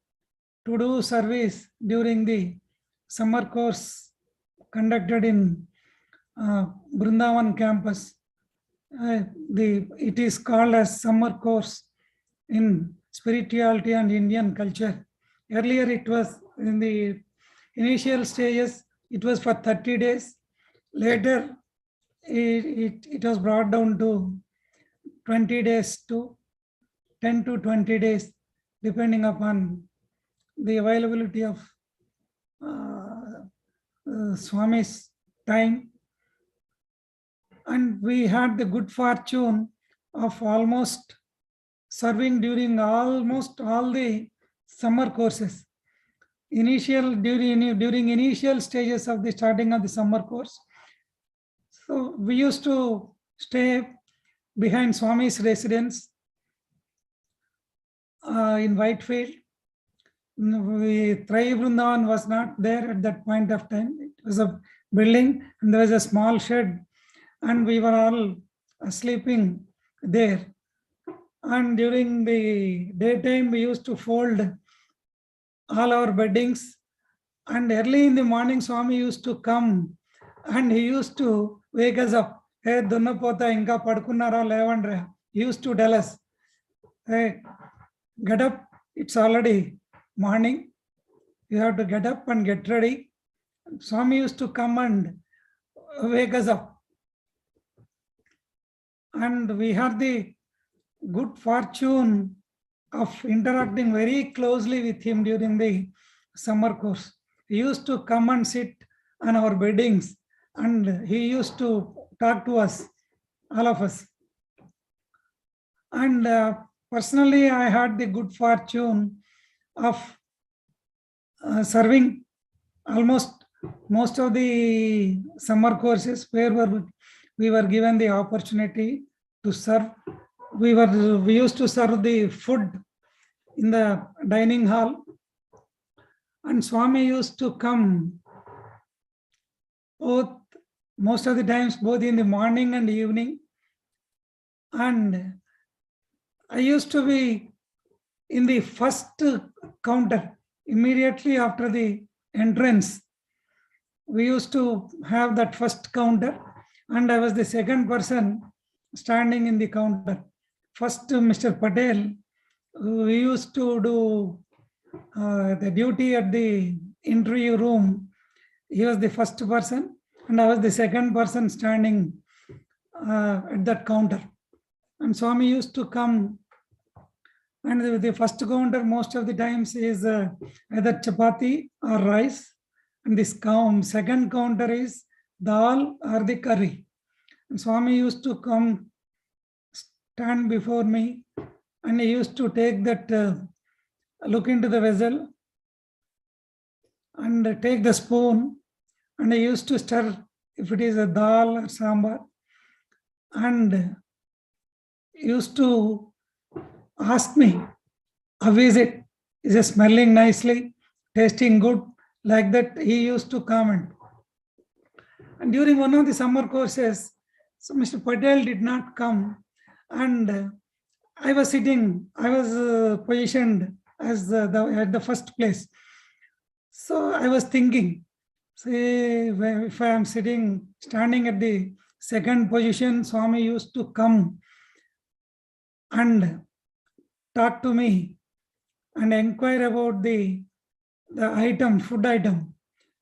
to do service during the summer course conducted in Brindavan campus. It is called as summer course in spirituality and Indian culture. Earlier it was in the initial stages, it was for 30 days. Later it was brought down to 20 days to 10 to 20 days, depending upon the availability of Swami's time. And we had the good fortune of almost serving during almost all the summer courses. During initial stages of the starting of the summer course, So we used to stay behind Swami's residence in Whitefield. Trai Vrindavan was not there at that point of time. It was a building and there was a small shed and we were all sleeping there. And during the daytime, we used to fold all our beddings. And early in the morning, Swami used to come and he used to wake us up. Hey, Dunnapota inka padukunnara levandra. He used to tell us, hey, get up, it's already morning. You have to get up and get ready. Swami used to come and wake us up. And we had the good fortune of interacting very closely with him during the summer course. He used to come and sit on our beddings and he used to talk to us, all of us. And personally, I had the good fortune of serving almost most of the summer courses where we were given the opportunity to serve. We used to serve the food in the dining hall, and Swami used to come most of the times both in the morning and evening. And I used to be in the first counter immediately after the entrance. We used to have that first counter and I was the second person standing in the counter. First, Mr. Patel, we used to do the duty at the interview room. He was the first person and I was the second person standing at that counter. And Swami used to come, and the first counter most of the times is either chapati or rice, and this second counter is dal or the curry. And Swami used to come stand before me and he used to take that look into the vessel and take the spoon and he used to stir if it is a dal or sambar, and used to ask me, how is it? Is it smelling nicely, tasting good? Like that he used to comment. And during one of the summer courses, so Mr. Patel did not come and I was sitting, I was positioned as at the first place. So I was thinking, say, if I am standing at the second position, Swami used to come and talk to me and inquire about the item, food item.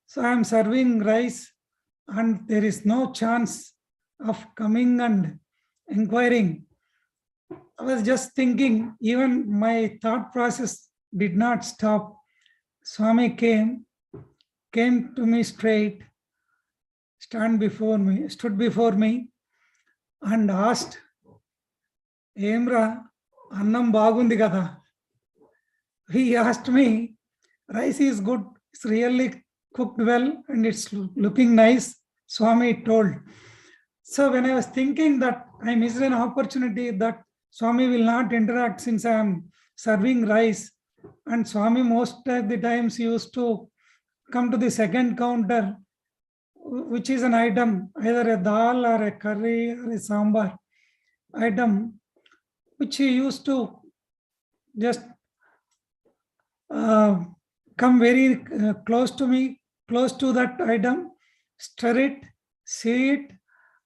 So I am serving rice and there is no chance of coming and inquiring. I was just thinking, even my thought process did not stop. Swami came to me straight, stood before me and asked, Emra, annam bagundi kada. He asked me, rice is good, it's really cooked well and it's looking nice, Swami told. So when I was thinking that I missed an opportunity that Swami will not interact since I am serving rice, and Swami most of the times used to come to the second counter, which is an item, either a dal or a curry or a sambar item, which he used to just come very close to me, close to that item, stir it, see it,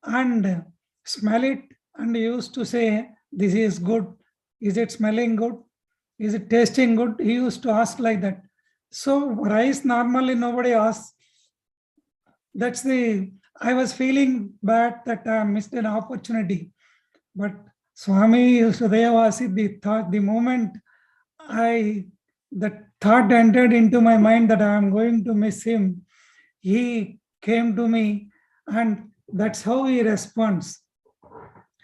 and smell it, and he used to say, this is good. Is it smelling good? Is it tasting good? He used to ask like that. So rice normally nobody asks. I was feeling bad that I missed an opportunity. But Swami Sudayavasi, the moment the thought entered into my mind that I am going to miss him, he came to me and that's how he responds.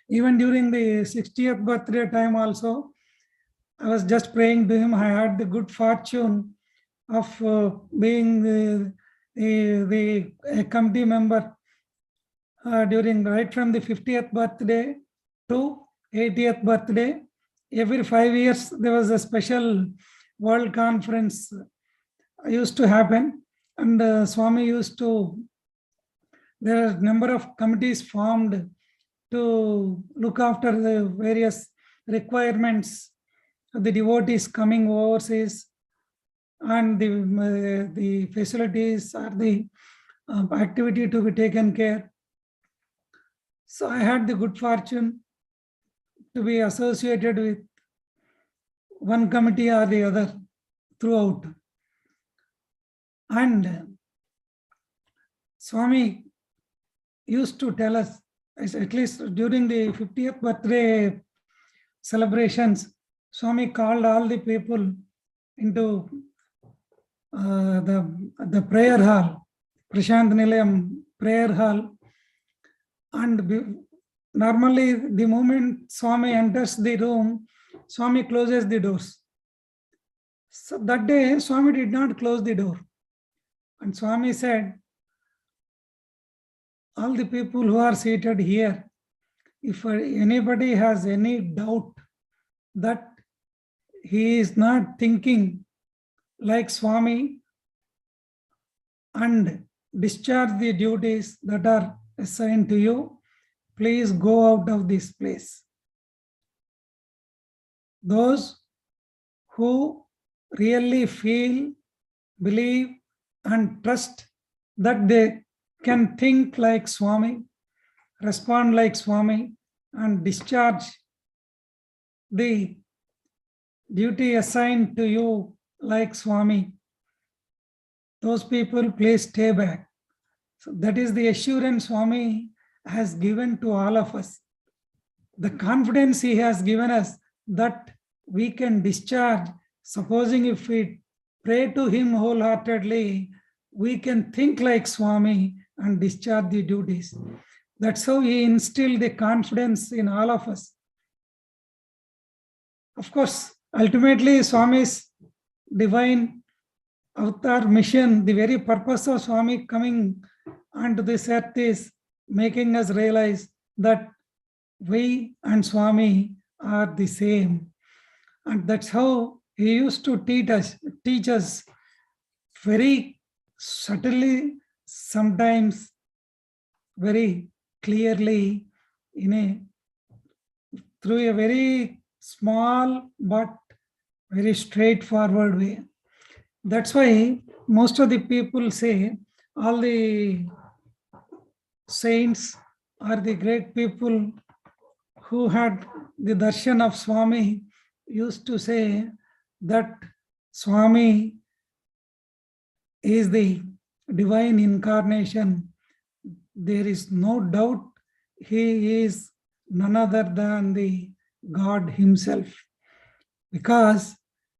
Even during the 60th birthday time also, I was just praying to him. I had the good fortune of being the committee member during right from the 50th birthday to 80th birthday. Every 5 years, there was a special world conference used to happen. And Swami used to, there are a number of committees formed to look after the various requirements of the devotees coming overseas, and the facilities or the activity to be taken care. So I had the good fortune to be associated with one committee or the other throughout. And Swami used to tell us, at least during the 50th birthday celebrations, Swami called all the people into the prayer hall, Prashant Nilayam prayer hall. And normally, the moment Swami enters the room, Swami closes the doors. So that day, Swami did not close the door. And Swami said, all the people who are seated here, if anybody has any doubt that he is not thinking like Swami and discharge the duties that are assigned to you, please go out of this place. Those who really feel, believe, and trust that they can think like Swami, respond like Swami, and discharge the duty assigned to you like Swami, those people, please stay back. So that is the assurance Swami has given to all of us. The confidence he has given us that we can discharge, supposing if we pray to him wholeheartedly, we can think like Swami and discharge the duties. That's how he instilled the confidence in all of us. Of course, ultimately, Swami's divine avatar mission, the very purpose of Swami coming onto this earth is making us realize that we and Swami are the same. And that's how he used to teach us very subtly, sometimes very clearly, through a very small but very straightforward way. That's why most of the people say all the saints or the great people who had the darshan of Swami used to say that Swami is the divine incarnation. There is no doubt he is none other than the God himself, because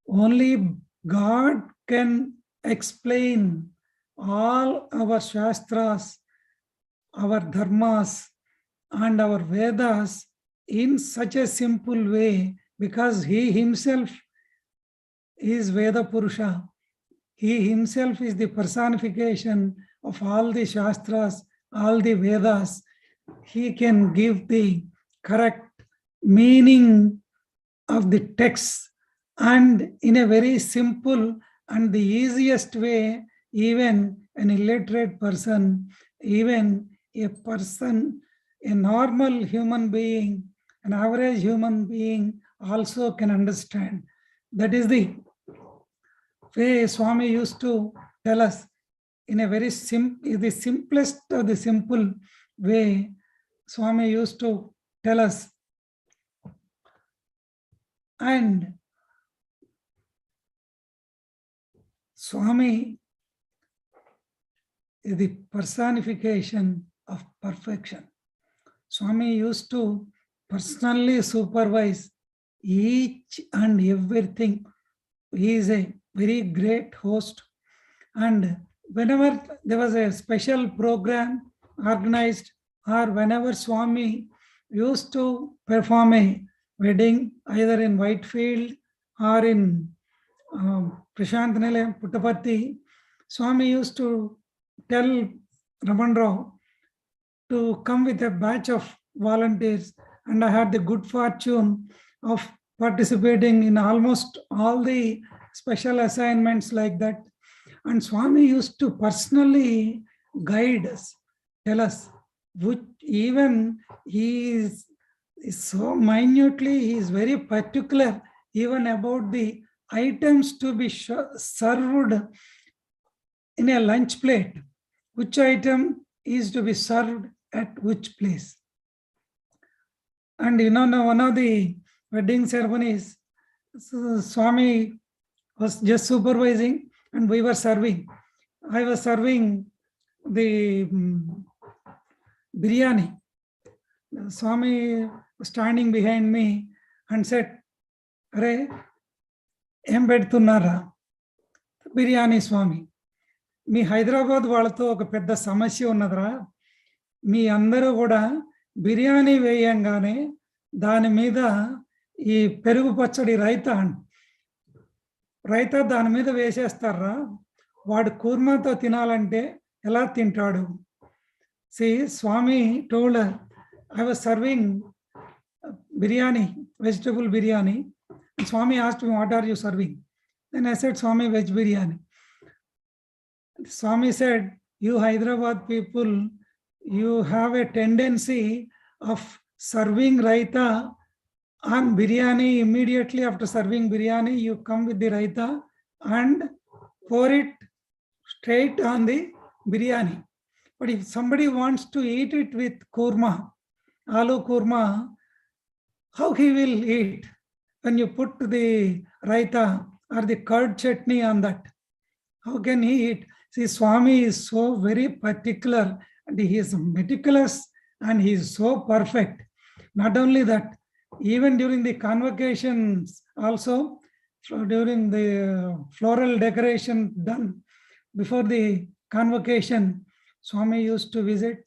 only God can explain all our Shastras, our Dharmas, and our Vedas in such a simple way, because he himself is Veda Purusha. He himself is the personification of all the Shastras, all the Vedas. He can give the correct meaning of the text, and in a very simple and the easiest way, even an illiterate person, even a person, a normal human being, an average human being also can understand. That is the way Swami used to tell us in a very the simplest of the simple way. Swami used to tell us. And Swami is the personification of perfection. Swami used to personally supervise each and everything. He is a very great host. And whenever there was a special program organized, or whenever Swami used to perform a wedding, either in Whitefield or in Prashant Nilayam, Puttaparthi, Swami used to tell Raman Rao to come with a batch of volunteers, and I had the good fortune of participating in almost all the special assignments like that. And Swami used to personally guide us, tell us, which even he is so minutely, he is very particular even about the items to be served in a lunch plate, which item is to be served at which place. And one of the wedding ceremonies, Swami was just supervising and we were serving. I was serving the biryani. Swami was standing behind me and said, "Are, em pedutunnara?" Biryani, Swami. మీ హైదరాబాద్ వాళ్ళతో ఒక పెద్ద సమస్య ఉన్నదిరా, మీ అందరూ కూడా బిర్యానీ వేయంగానే దాని మీద ఈ పెరుగు పచ్చడి రైతా దాని మీద వేసేస్తారా, వాడు కూర్మాతో తినాలంటే ఎలా తింటాడు? See, Swami told her, I was serving biryani, vegetable biryani, and Swami asked me, what are you serving? Then I said, Swami, veg biryani. Swami said, you Hyderabad people, you have a tendency of serving raita on biryani. Immediately after serving biryani, you come with the raita and pour it straight on the biryani. But if somebody wants to eat it with kurma, aloo kurma, how he will eat when you put the raita or the curd chutney on that? How can he eat? See, Swami is so very particular and he is meticulous and he is so perfect. Not only that, even during the convocations also, during the floral decoration done before the convocation, Swami used to visit,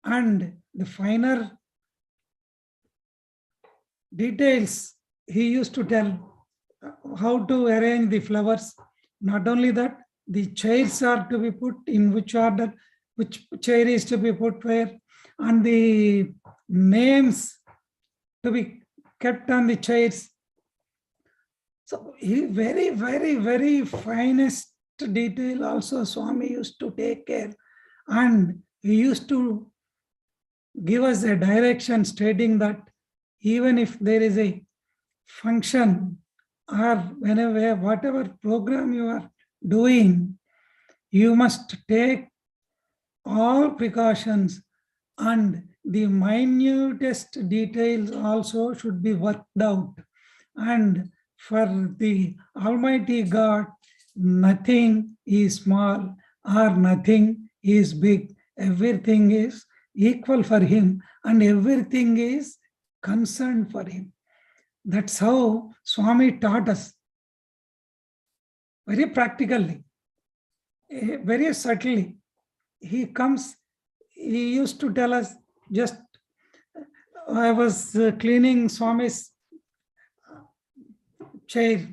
and the finer details he used to tell how to arrange the flowers. Not only that, the chairs are to be put in which order, which chair is to be put where, and the names to be kept on the chairs. So he very, very, very finest detail also Swami used to take care. And he used to give us a direction stating that even if there is a function or whenever, whatever program you are doing, you must take all precautions and the minutest details also should be worked out. And for the Almighty God, nothing is small or nothing is big. Everything is equal for him and everything is concerned for him. That's how Swami taught us. Very practically, very subtly. He comes, he used to tell us, just I was cleaning Swami's chair,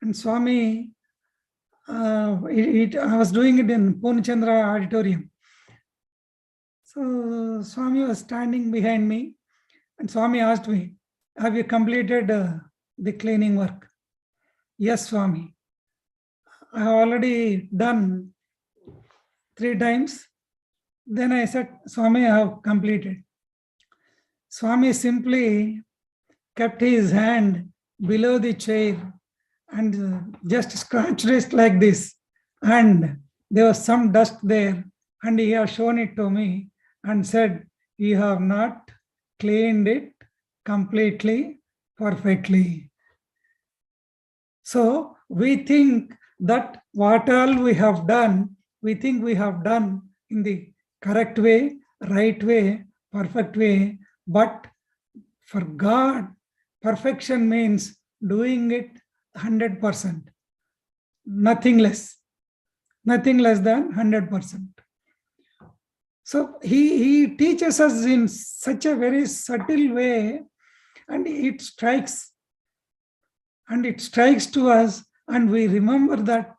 and Swami, I was doing it in Purnachandra auditorium. So Swami was standing behind me and Swami asked me, have you completed the cleaning work? Yes, Swami. I have already done 3 times. Then I said, Swami, I have completed. Swami simply kept his hand below the chair and just scratched it like this. And there was some dust there. And he has shown it to me and said, you have not cleaned it completely, perfectly. So we think that what all we have done, we think we have done in the correct way, right way, perfect way. But for God, perfection means doing it 100%, nothing less than 100%. So he teaches us in such a very subtle way, and it strikes to us, and we remember that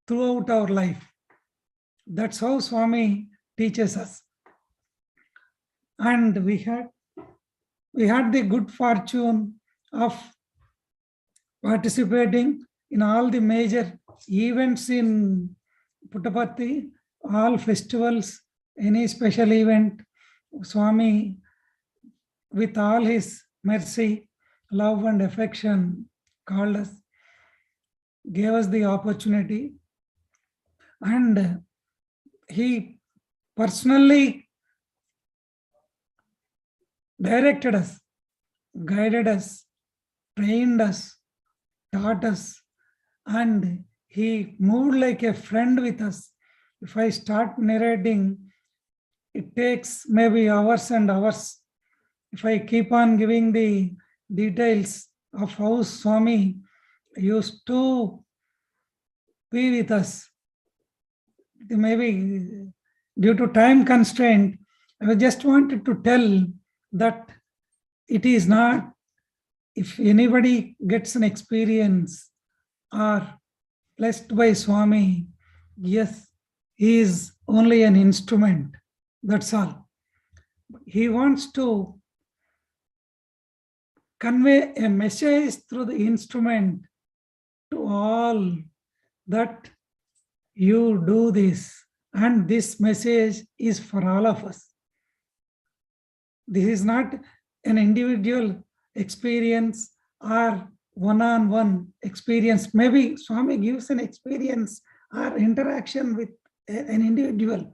throughout our life. That's how Swami teaches us. and we had the good fortune of participating in all the major events in Puttaparthi, all festivals, any special event. Swami, with all his mercy, love and affection, called us, gave us the opportunity, and he personally directed us, guided us, trained us, taught us, and he moved like a friend with us. If I start narrating, it takes maybe hours and hours. If I keep on giving the details of how Swami used to be with us, maybe due to time constraint, I just wanted to tell that it is not, if anybody gets an experience or blessed by Swami, yes, he is only an instrument, that's all. He wants to convey a message through the instrument to all, that you do this, and this message is for all of us. This is not an individual experience or one-on-one experience. Maybe Swami gives an experience or interaction with an individual,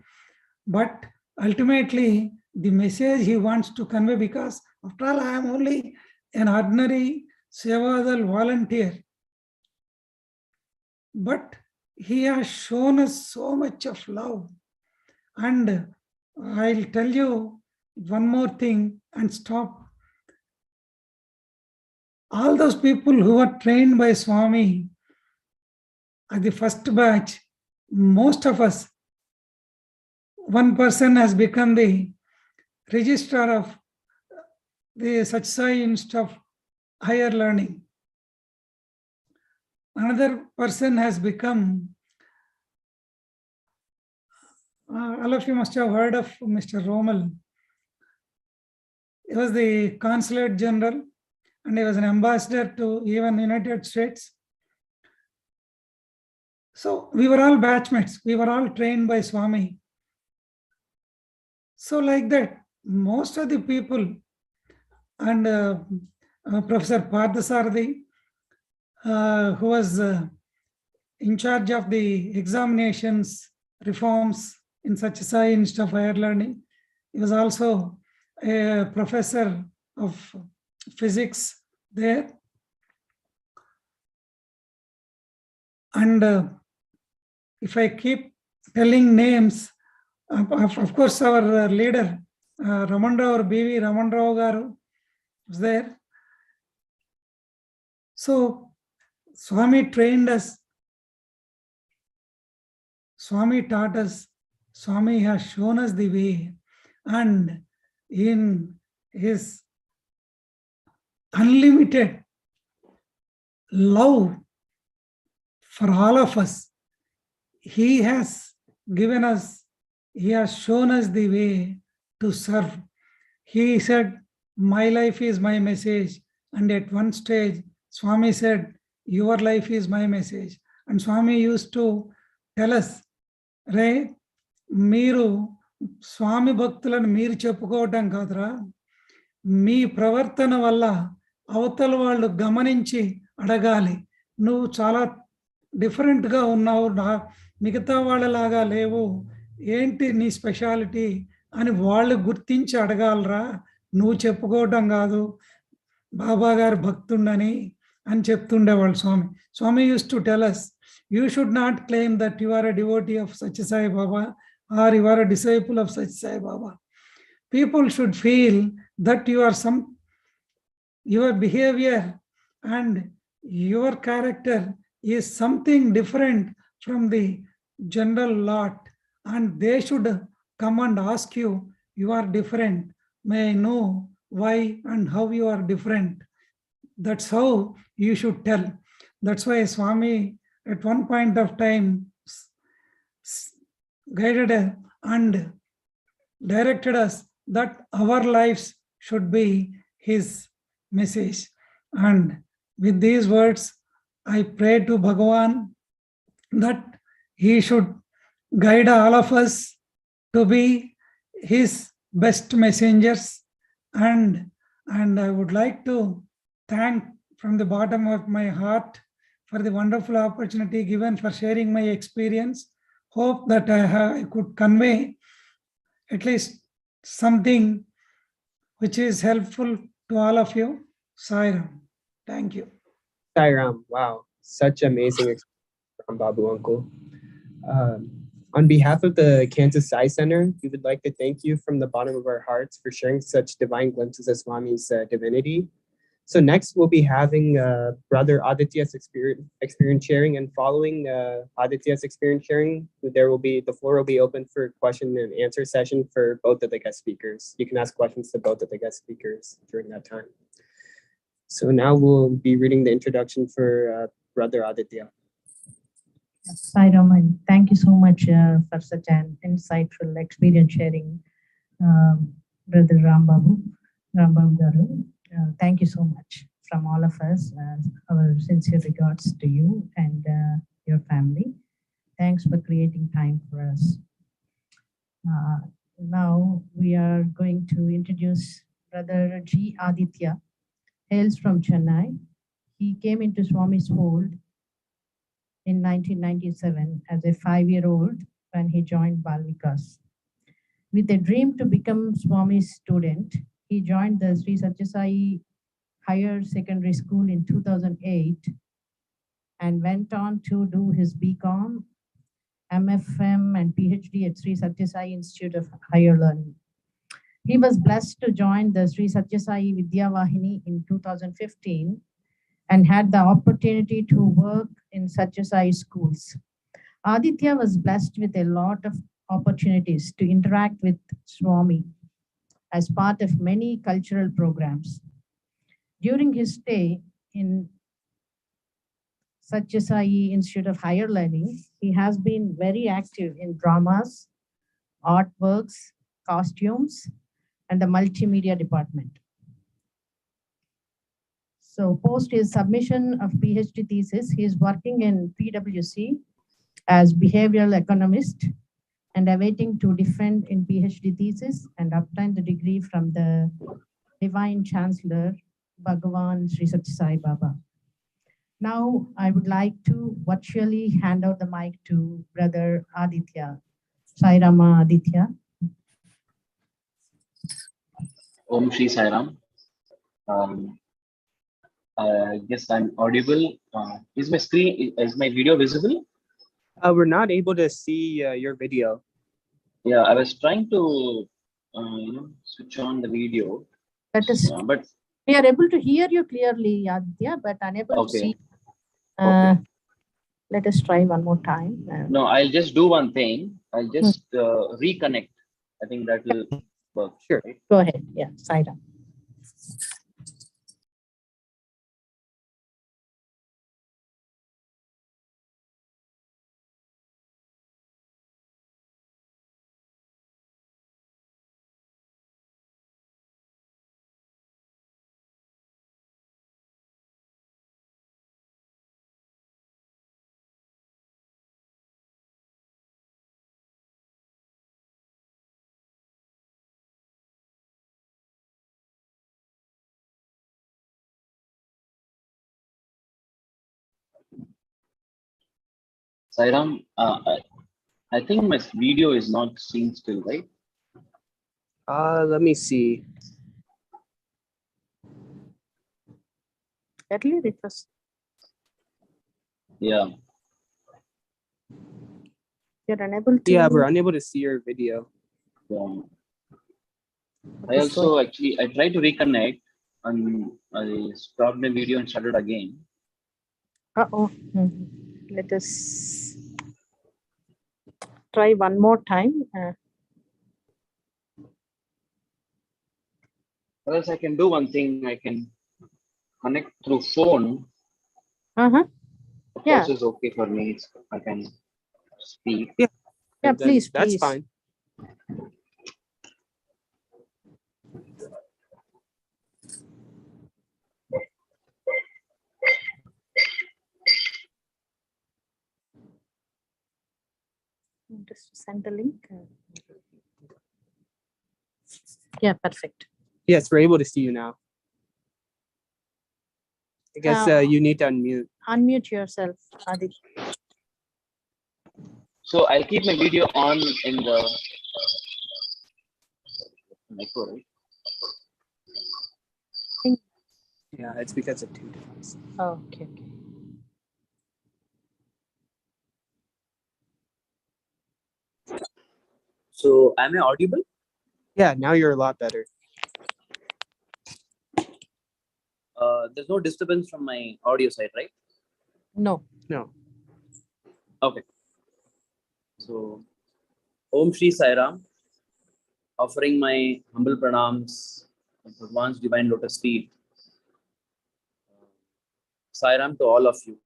but ultimately the message he wants to convey, because after all, I am only an ordinary Sevadal volunteer, but he has shown us so much of love. And I'll tell you one more thing and stop. All those people who were trained by Swami at the first batch, most of us, one person has become the registrar of the Satsang Institute of Higher Learning. Another person has become, all of you must have heard of Mr. Rommel. He was the Consulate General and he was an ambassador to even United States. So we were all batchmates. We were all trained by Swami. So like that, most of the people, and Professor Pardasarthi, who was in charge of the examinations reforms in Satsang Institute of Higher Learning. He was also a professor of physics there. And if I keep telling names, of course, our leader, Ramanrao or B.V. Ramanrao Garu was there. So Swami trained us, Swami taught us, Swami has shown us the way, and in his unlimited love for all of us, he has given us, he has shown us the way to serve. He said, my life is my message. And at one stage, Swami said, your life is my message. And Swami used to tell us, Ray, Miru, Swami Bhaktulan Mir Chepukotam Kadra, మీ ప్రవర్తన వల్ల అవతల వాళ్ళు గమనించి అడగాలి, నువ్వు చాలా డిఫరెంట్గా ఉన్నావు, మిగతా వాళ్ళలాగా లేవు, ఏంటి నీ స్పెషాలిటీ అని వాళ్ళు గుర్తించి అడగాలరా, నువ్వు చెప్పుకోవటం కాదు బాబా గారు భక్తుండని అని చెప్తుండేవాళ్ళు Swami. Swami used to tell us, you should not claim that you are a devotee of Sathya Sai Baba or you are a disciple of Sathya Sai Baba. People should feel that you are your behavior and your character is something different from the general lot, and they should come and ask you, you are different, may I know why and how you are different. That's how you should tell. That's why Swami at one point of time guided and directed us that our lives should be his message. And with these words, I pray to Bhagavan that he should guide all of us to be his best messengers. And I would like to thank from the bottom of my heart for the wonderful opportunity given for sharing my experience. Hope that I could convey at least something which is helpful to all of you. Sai Ram. Thank you. Sai Ram, wow, such amazing experience from Babu Uncle. On behalf of the Kansas Sai Center, we would like to thank you from the bottom of our hearts for sharing such divine glimpses of Swami's divinity. So next we'll be having Brother Aditya's experience sharing, and following Aditya's experience sharing, the floor will be open for question and answer session for both of the guest speakers. You can ask questions to both of the guest speakers during that time. So now we'll be reading the introduction for Brother Aditya. Sai Ram, and thank you so much for such an insightful experience sharing, Brother Rambabu Garu. Thank you so much from all of us. Our sincere regards to you and your family. Thanks for creating time for us. Now we are going to introduce Brother G. Aditya, hails from Chennai. He came into Swami's fold in 1997 as a 5-year-old when he joined Balvikas. With a dream to become Swami's student, he joined the Sri Satya Sai Higher Secondary School in 2008 and went on to do his BCom, MFM and PhD at Sri Satya Sai Institute of Higher Learning. He was blessed to join the Sri Satya Sai Vidya Vahini in 2015 and had the opportunity to work in Satya Sai schools. Aditya was blessed with a lot of opportunities to interact with Swami as part of many cultural programs. During his stay in Satya Sai Institute of Higher Learning, he has been very active in dramas, artworks, costumes, and the multimedia department. So post his submission of PhD thesis, he is working in PwC as behavioral economist and awaiting to defend in PhD thesis and obtain the degree from the Divine Chancellor, Bhagavan Sri Satya Sai Baba. Now I would like to virtually hand out the mic to Brother Aditya. Sai Rama Aditya. Om Shri Sai Ram. I guess I'm audible. Is my video visible? We're not able to see your video. Yeah, I was trying to switch on the video. But we are able to hear you clearly, Aditya, but unable to see. Okay. Let us try one more time. No, I'll just do one thing. I'll just reconnect. I think that will work. Sure. Right? Go ahead. Yeah, Sai Ram. Sai Ram, I think my video is not seen still, right? Let me see. Earlier it was. Yeah. You're unable to. Yeah, we're unable to see your video. Yeah. I also I tried to reconnect and I stopped my video and started again. Let us try one more time. Else I can do one thing. I can connect through phone. Yeah. This is okay for me. I can speak. Yeah, please. That's fine. Just send the link. Yeah, perfect. Yes, we're able to see you now. I guess you need to unmute. Unmute yourself, Adi. So I'll keep my video on in the micro, right? Yeah, it's because of two devices. Oh, okay. So am I audible? Yeah, now you're a lot better. There's no disturbance from my audio side, right? No. No. Okay. So Om Shri Sai Ram, offering my humble pranams at Bhagwan's divine lotus feet. Sai Ram to all of you.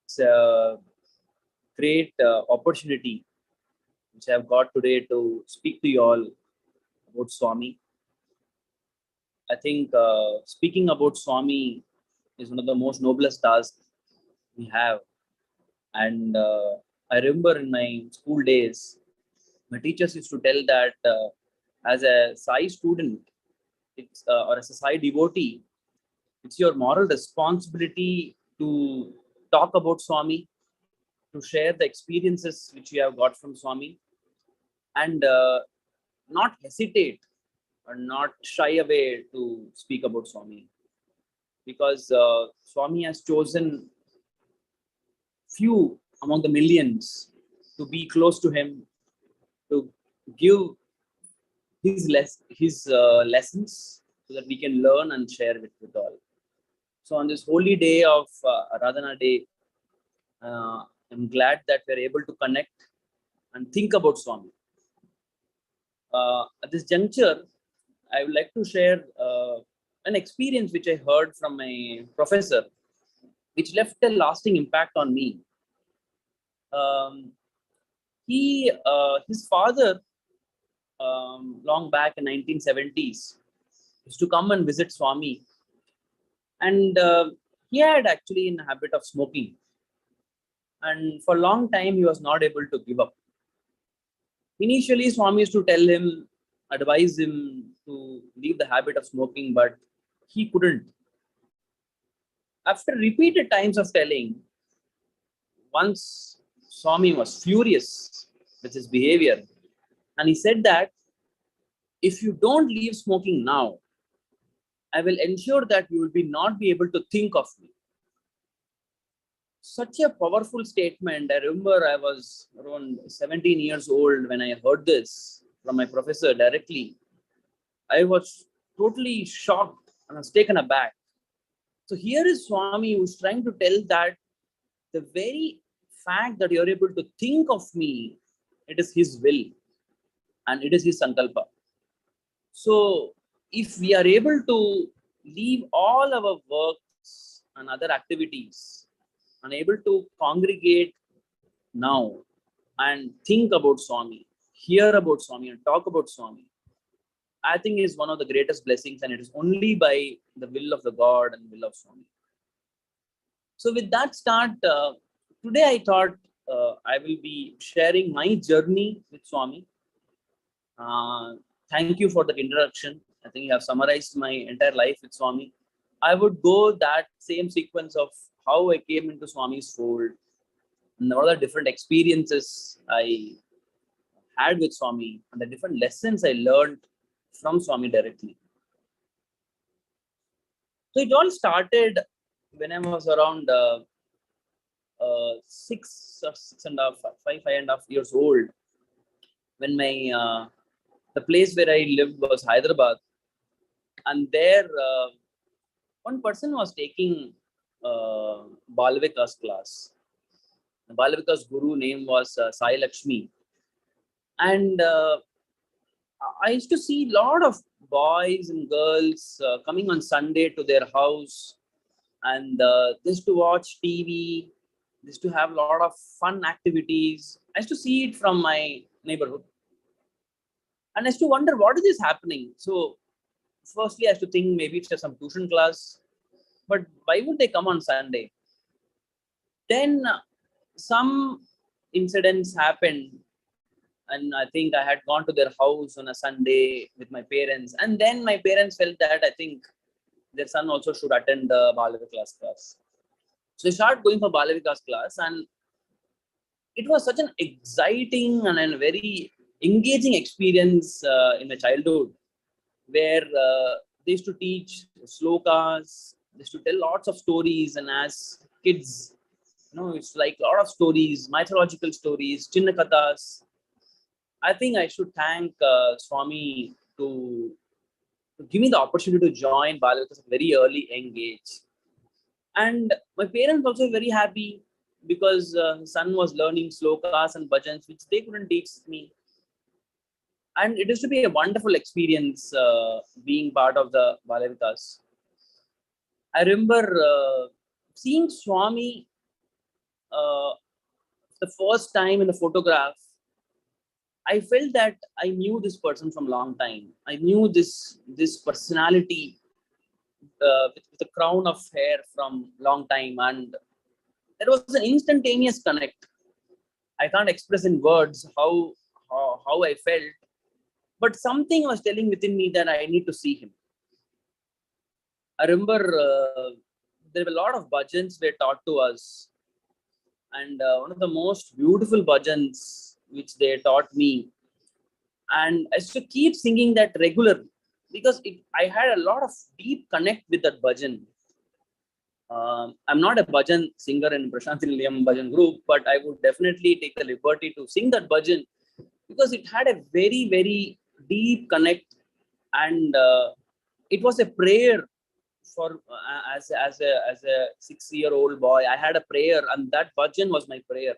It's a great opportunity which I have got today to speak to you all about Swami. I think speaking about Swami is one of the most noblest tasks we have. And I remember in my school days, my teachers used to tell that as a Sai student, it's or as a Sai devotee, it's your moral responsibility to talk about Swami, to share the experiences which you have got from Swami, and not hesitate or not shy away to speak about Swami, because Swami has chosen few among the millions to be close to him, to give his lessons so that we can learn and share it with all. So on this holy day of Aradhana day, I'm glad that we're able to connect and think about Swami. At this juncture, I would like to share an experience which I heard from my professor, which left a lasting impact on me. His father, long back in 1970s, used to come and visit Swami, and he had actually in habit of smoking, and for a long time he was not able to give up. Initially, Swami used to tell him, advise him to leave the habit of smoking, but he couldn't. After repeated times of telling, once Swami was furious with his behavior, and he said that if you don't leave smoking now, I will ensure that you will not be able to think of me. Such a powerful statement. I remember I was around 17 years old when I heard this from my professor directly. I was totally shocked and I was taken aback. So here is Swami who's trying to tell that the very fact that you're able to think of me, it is his will and it is his sankalpa. So if we are able to leave all our works and other activities and able to congregate now and think about Swami, hear about Swami and talk about Swami, I think is one of the greatest blessings, and it is only by the will of the God and will of Swami. So with that start, today I thought I will be sharing my journey with Swami. Thank you for the introduction. I think you have summarized my entire life with Swami. I would go that same sequence of how I came into Swami's fold and all the different experiences I had with Swami and the different lessons I learned from Swami directly. So it all started when I was around 5 and a half years old, when my the place where I lived was Hyderabad, and there one person was taking Balvika's class. Balvika's guru name was Sai Lakshmi, and I used to see a lot of boys and girls coming on Sunday to their house, and they used to watch TV. They used to have a lot of fun activities. I used to see it from my neighborhood, and I used to wonder what is this happening. So firstly, I used to think maybe it's just some tuition class, but why would they come on Sunday? Then some incidents happened. And I think I had gone to their house on a Sunday with my parents. And then my parents felt that I think their son also should attend the Bala Vikas class. So they started going for Bala Vikas class, and it was such an exciting and a very engaging experience in my childhood, where they used to teach slokas, they used to tell lots of stories, and as kids, it's like a lot of stories, mythological stories, Chinnakathas. I think I should thank Swami to give me the opportunity to join Bala Vikas at a very early young age. And my parents also were very happy because his son was learning slokas and bhajans, which they couldn't teach me. And it used to be a wonderful experience being part of the Bala Vikas. I remember seeing Swami the first time in the photograph. I felt that I knew this person from a long time. I knew this personality with a crown of hair from long time, and there was an instantaneous connect. I can't express in words how I felt, but something was telling within me that I need to see him. I remember there were a lot of bhajans were taught to us, and one of the most beautiful bhajans which they taught me, and I used to keep singing that regularly because I had a lot of deep connect with that bhajan. I'm not a bhajan singer in Prashant Nilayam bhajan group, but I would definitely take the liberty to sing that bhajan because it had a very, very deep connect, and it was a prayer for as a 6-year-old boy. I had a prayer, and that bhajan was my prayer.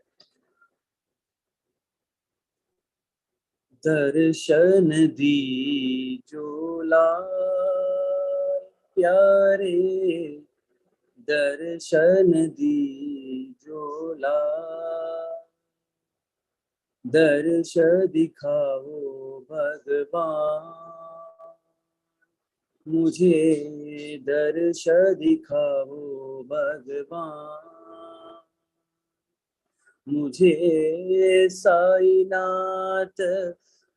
Darshan dijo laal pyare, darshan dijo laal, darsh dikhao Bhagwan, mujhe darsh dikhao Bhagwan, mujhe Sainath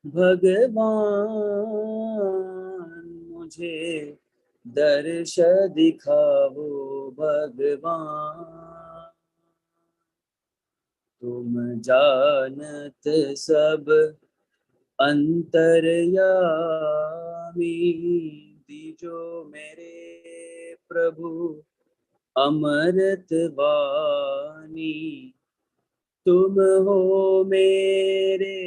भगवान, मुझे दर्श दिखाओ भगवान, तुम जानत सब अंतर्यामी, दीजो मेरे प्रभु अमृत वाणी, तुम हो मेरे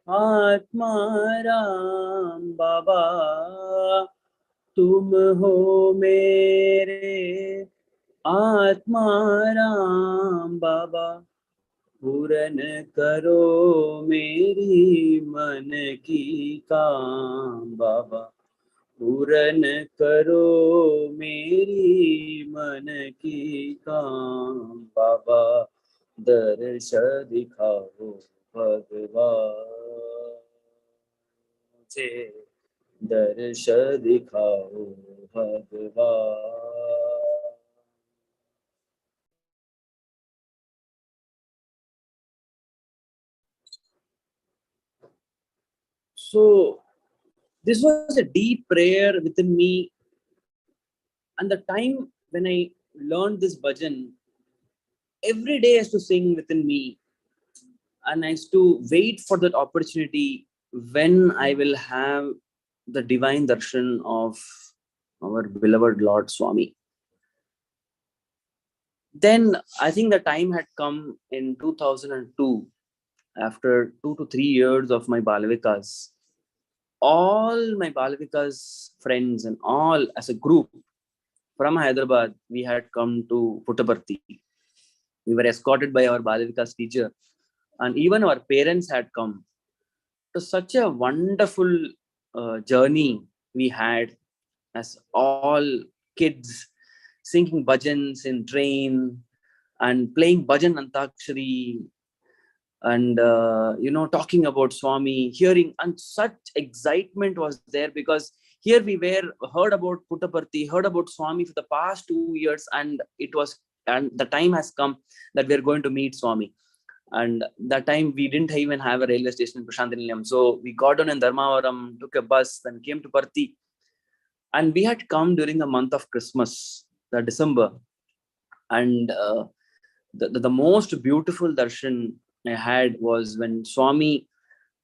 आत्मा राम बाबा, तुम हो मेरे आत्मा राम बाबा, पूरन करो मेरी मन की काम बाबा, पूरन करो मेरी मन की काम बाबा, दर्श दिखाओ भगवान, मुझे दर्श दिखाओ भगवान. So this was a deep prayer within me, and the time when I learned this bhajan, every day I used to sing within me, and I used to wait for that opportunity when I will have the divine darshan of our beloved Lord Swami. Then I think the time had come in 2002, after 2 to 3 years of my Bala Vikas. All my Bala Vikas friends and all as a group from Hyderabad, we had come to Puttaparthi. We were escorted by our Bala Vikas teacher, and even our parents had come. It was such a wonderful journey we had as all kids, singing bhajans in train and playing bhajan antakshari, and talking about Swami, hearing, and such excitement was there because here we were heard about Puttaparthi, heard about Swami for the past 2 years, and the time has come that we're going to meet Swami. And that time we didn't even have a railway station in Prashantinilayam. So we got on in Dharmavaram, took a bus, then came to Parthi. And we had come during the month of Christmas, the December. And the most beautiful darshan I had was when Swami,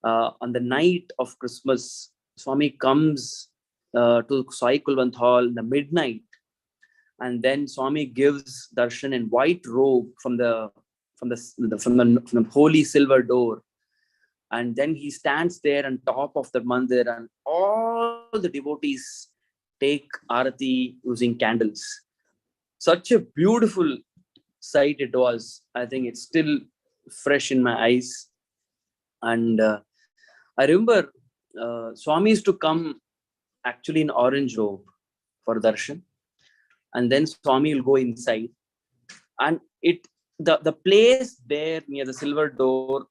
on the night of Christmas, Swami comes to Sai Kulwant Hall in the midnight. And then Swami gives darshan in white robe from the holy silver door. And then he stands there on top of the mandir, and all the devotees take arati using candles. Such a beautiful sight it was. I think it's still fresh in my eyes. And I remember Swami used to come actually in orange robe for darshan. And then Swami will go inside. And the place there near the silver door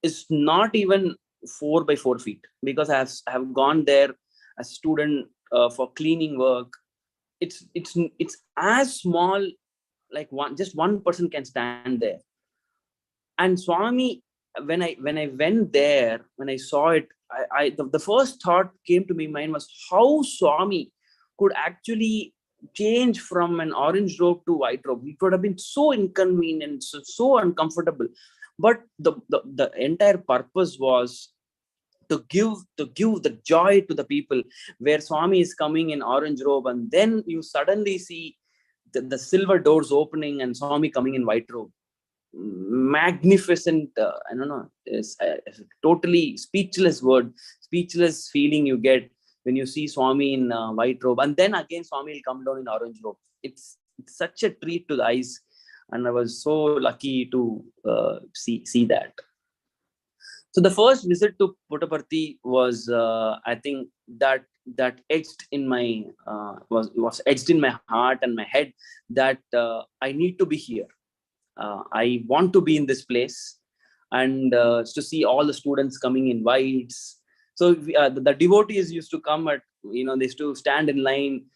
is not even 4 by 4 feet, because I have gone there as a student for cleaning work. It's as small, like just one person can stand there. And Swami, when I went there, when I saw it, the first thought came to my mind was how Swami could actually change from an orange robe to white robe. It would have been so inconvenient, so uncomfortable. But the entire purpose was to give the joy to the people, where Swami is coming in orange robe, and then you suddenly see the silver doors opening and Swami coming in white robe. Magnificent. I don't know, it's a totally speechless feeling you get when you see Swami in white robe, and then again Swami will come down in orange robe. It's such a treat to the eyes, and I was so lucky to see that. So the first visit to Puttaparthi was, I think that etched in my was etched in my heart and my head, that I need to be here. I want to be in this place, and to see all the students coming in whites. So the devotees used to come at, they used to stand in line,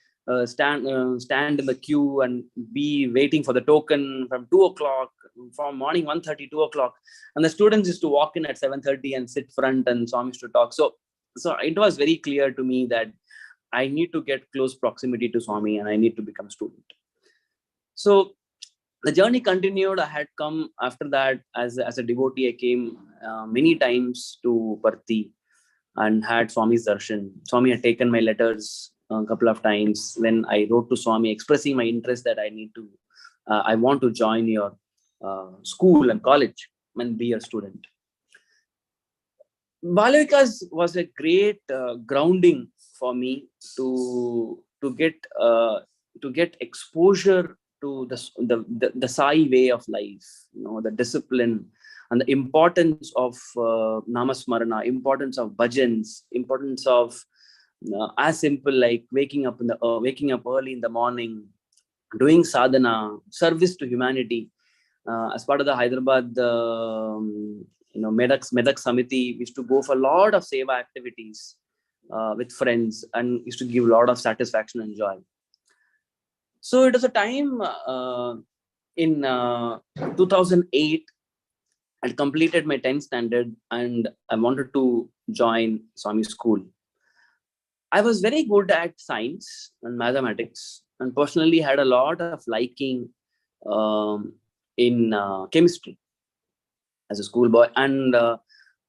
stand in the queue and be waiting for the token from 2 o'clock, from morning 1:30, 2 o'clock. And the students used to walk in at 7:30 and sit front, and Swami used to talk. So it was very clear to me that I need to get close proximity to Swami and I need to become a student. So the journey continued. I had come after that as a devotee. I came many times to Parthi and had Swami's darshan. Swami had taken my letters a couple of times when I wrote to Swami expressing my interest that I want to join your school and college and be a student. Balavikas was a great grounding for me to get exposure to the Sai way of life, the discipline and the importance of namasmarana, importance of bhajans, importance of as simple like waking up early in the morning, doing sadhana, service to humanity. As part of the Hyderabad Medak Samiti, we used to go for a lot of seva activities with friends, and used to give a lot of satisfaction and joy. So it was a time in 2008, I completed my 10th standard and I wanted to join Swami's school. I was very good at science and mathematics, and personally had a lot of liking in chemistry as a schoolboy. And a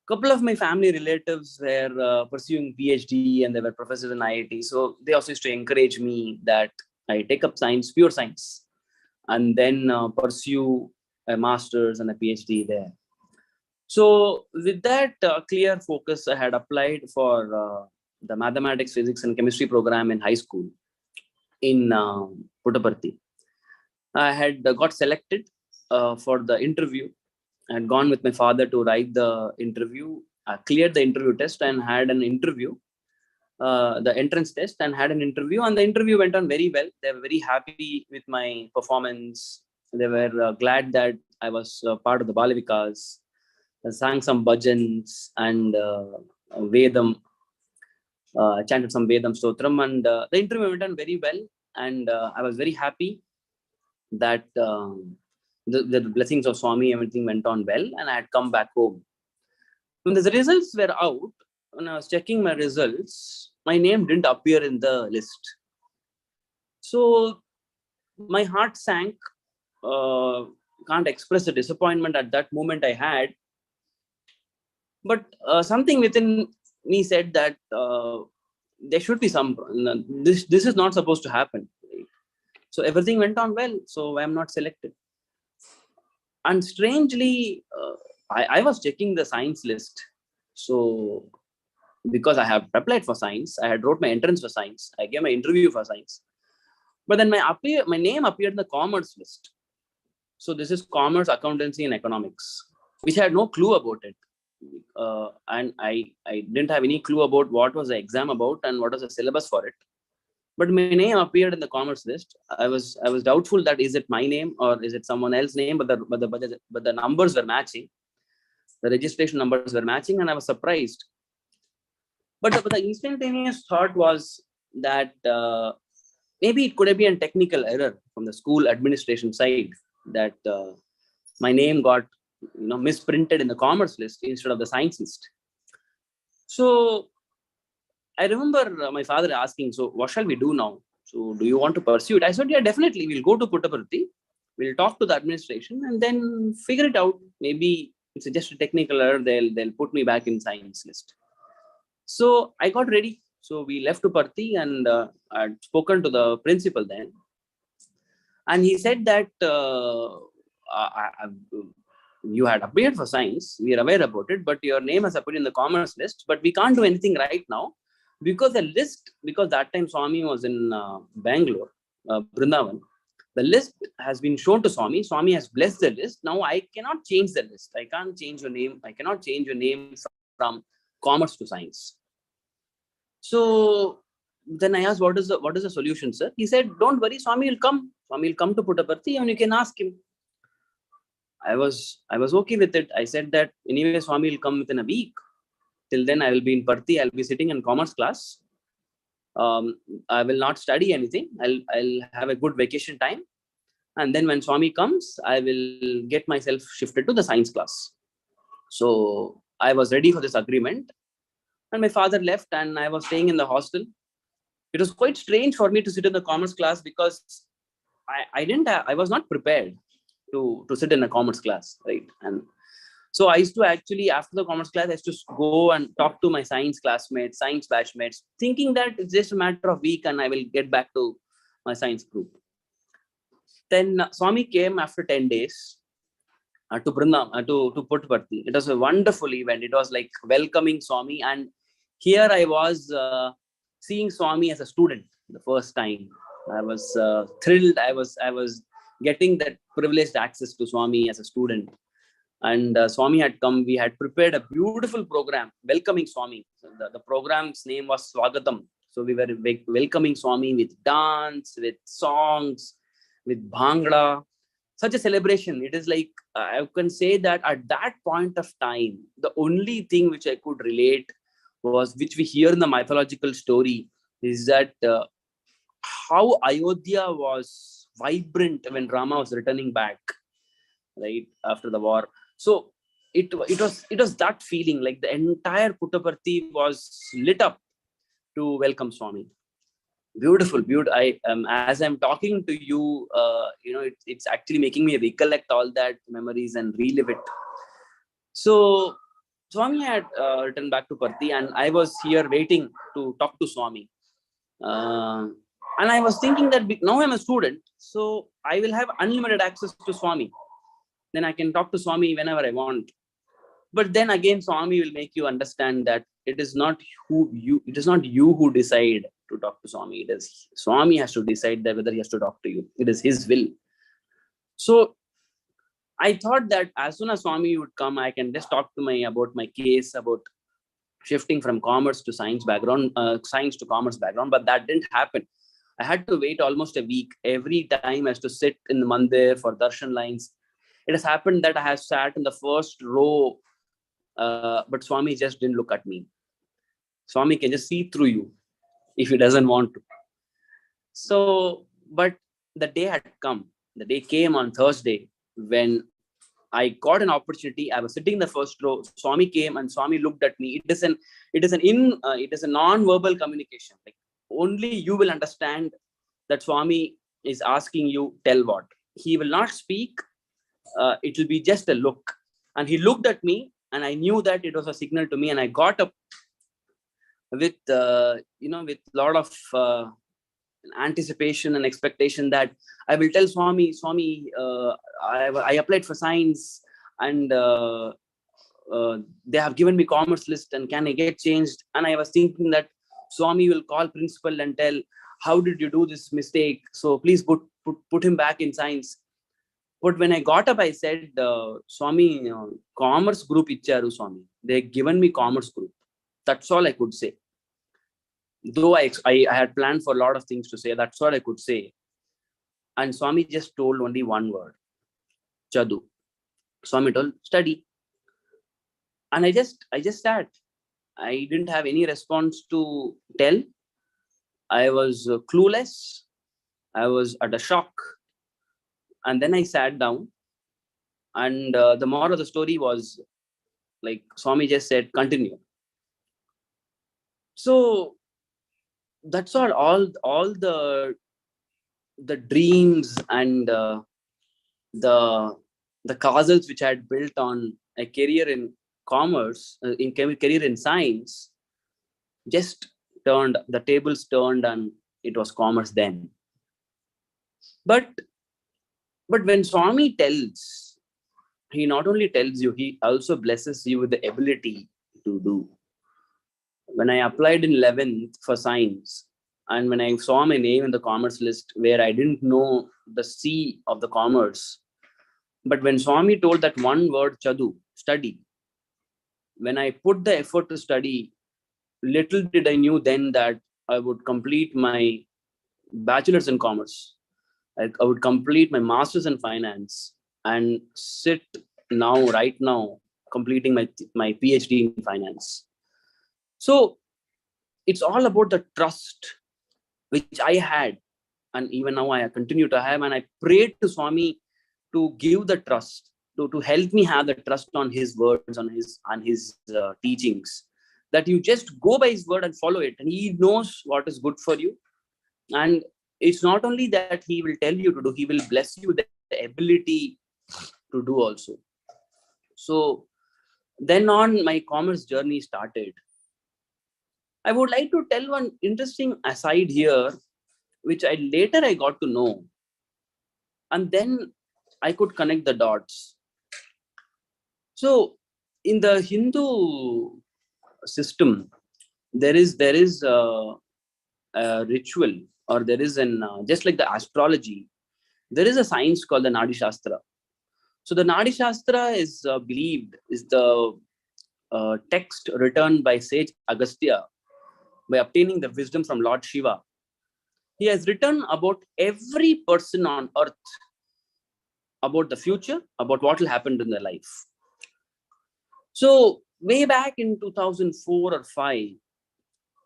couple of my family relatives were pursuing PhD, and they were professors in IIT. So they also used to encourage me that I take up science, pure science, and then pursue a master's and a PhD there. So with that clear focus, I had applied for the mathematics, physics and chemistry program in high school in Puttaparthi. I had got selected for the interview. I had gone with my father to write the interview, cleared the interview test and had an interview, the entrance test, and had an interview. And the interview went on very well. They were very happy with my performance. They were glad that I was part of the Balavikas. I sang some bhajans and Vedam, chanted some Vedam Stotram, and the interview went on very well. And I was very happy that the blessings of Swami, everything went on well, and I had come back home. When the results were out, when I was checking my results, my name didn't appear in the list. So my heart sank. Can't express the disappointment at that moment I had. But something within me said that there should be some, this is not supposed to happen. Right? So everything went on well. So I'm not selected. And strangely, I was checking the science list. So because I have applied for science, I had wrote my entrance for science. I gave my interview for science. But then my name appeared in the commerce list. So this is commerce, accountancy, and economics, which I had no clue about it. And I didn't have any clue about what was the exam about and what was the syllabus for it. But my name appeared in the commerce list. I was doubtful that is it my name or is it someone else's name, but the numbers were matching. The registration numbers were matching, and I was surprised. But the instantaneous thought was that maybe it could have been a technical error from the school administration side, that my name got misprinted in the commerce list instead of the science list. So I remember my father asking, so what shall we do now? So do you want to pursue it? I said, yeah, definitely. We'll go to Puttaparthi. We'll talk to the administration and then figure it out. Maybe it's just a technical error. They'll put me back in science list. So I got ready. So we left to Parthi, and I'd spoken to the principal then. And he said that you had appeared for science. We are aware about it, but your name has appeared in the commerce list. But we can't do anything right now because because that time Swami was in Bangalore, Vrindavan. The list has been shown to Swami. Swami has blessed the list. Now I cannot change the list. I can't change your name. I cannot change your name from commerce to science. So then I asked, what is the solution, sir? He said, don't worry, Swami will come. Swami will come to Puttaparthi and you can ask him. I was okay with it. I said that anyway, Swami will come within a week. Till then, I will be in Parthi. I'll be sitting in commerce class. I will not study anything. I'll have a good vacation time. And then when Swami comes, I will get myself shifted to the science class. So I was ready for this agreement. And my father left and I was staying in the hostel. It was quite strange for me to sit in the commerce class because I was not prepared to sit in a commerce class, right? And so I used to actually, after the commerce class, I used to go and talk to my science classmates, science batchmates, thinking that it's just a matter of a week and I will get back to my science group. Then Swami came after 10 days to Brindam, to Puttaparthi. It was a wonderful event. It was like welcoming Swami. And here I was seeing Swami as a student the first time. I was thrilled. I was getting that privileged access to Swami as a student. And Swami had come. We had prepared a beautiful program welcoming Swami. So the program's name was Swagatam. So we were welcoming Swami with dance, with songs, with Bhangra. Such a celebration. It is like, I can say that at that point of time, the only thing which I could relate was, which we hear in the mythological story, is that how Ayodhya was vibrant when Rama was returning back, right, after the war. So it was that feeling, like the entire Puttaparthi was lit up to welcome Swami. Beautiful. As I'm talking to you, it's actually making me recollect all that memories and relive it. So Swami had returned back to Parthi, and I was here waiting to talk to Swami. And I was thinking that now I'm a student, so I will have unlimited access to Swami. Then I can talk to Swami whenever I want. But then again, Swami will make you understand that it is not you who decide to talk to Swami. It is Swami has to decide that whether he has to talk to you. It is his will. So I thought that as soon as Swami would come, I can just talk to about my case, about shifting from commerce to science background, science to commerce background. But that didn't happen. I had to wait almost a week. Every time I had to sit in the mandir for darshan lines. It has happened that I have sat in the first row, but Swami just didn't look at me. Swami can just see through you if he doesn't want to. So, but the day had come. The day came on Thursday when I got an opportunity, I was sitting in the first row. Swami came and Swami looked at me. It is a non-verbal communication. Like only you will understand that Swami is asking you, tell what. He will not speak. It will be just a look. And he looked at me, and I knew that it was a signal to me. And I got up with with a lot of anticipation and expectation that I will tell Swami, I applied for science, and they have given me commerce list, and can I get changed? And I was thinking that Swami will call principal and tell, how did you do this mistake? So please put him back in science. But when I got up, I said, Swami, commerce group icharu Swami. They given me commerce group. That's all I could say. Though I had planned for a lot of things to say, that's all I could say. And Swami just told only one word, Chadu. Swami told, study. And I just sat. I didn't have any response to tell. I was clueless. I was at a shock. And then I sat down. And the moral of the story was, like Swami just said, continue. So that's all the dreams and the castles which I had built on a career in commerce, career in science, just turned, the tables turned, and it was commerce then. But when Swami tells, he not only tells you, he also blesses you with the ability to do. When I applied in 11th for science, and when I saw my name in the commerce list where I didn't know the C of the commerce, but when Swami told that one word, Chadu, study, when I put the effort to study, little did I knew then that I would complete my bachelor's in commerce. I would complete my master's in finance and sit right now, completing my PhD in finance. So it's all about the trust which I had, and even now I continue to have. And I prayed to Swami to give the trust, to help me have the trust on his words, on his teachings, that you just go by his word and follow it. And he knows what is good for you. And it's not only that he will tell you to do, he will bless you with the ability to do also. So then on, my commerce journey started. I would like to tell one interesting aside here, which I got to know. And then I could connect the dots. So in the Hindu system, there is a ritual, or there is just like the astrology, there is a science called the Nadi Shastra. So the Nadi Shastra is believed is the text written by sage Agastya by obtaining the wisdom from Lord Shiva. He has written about every person on earth, about the future, about what will happen in their life. So way back in 2004 or 5,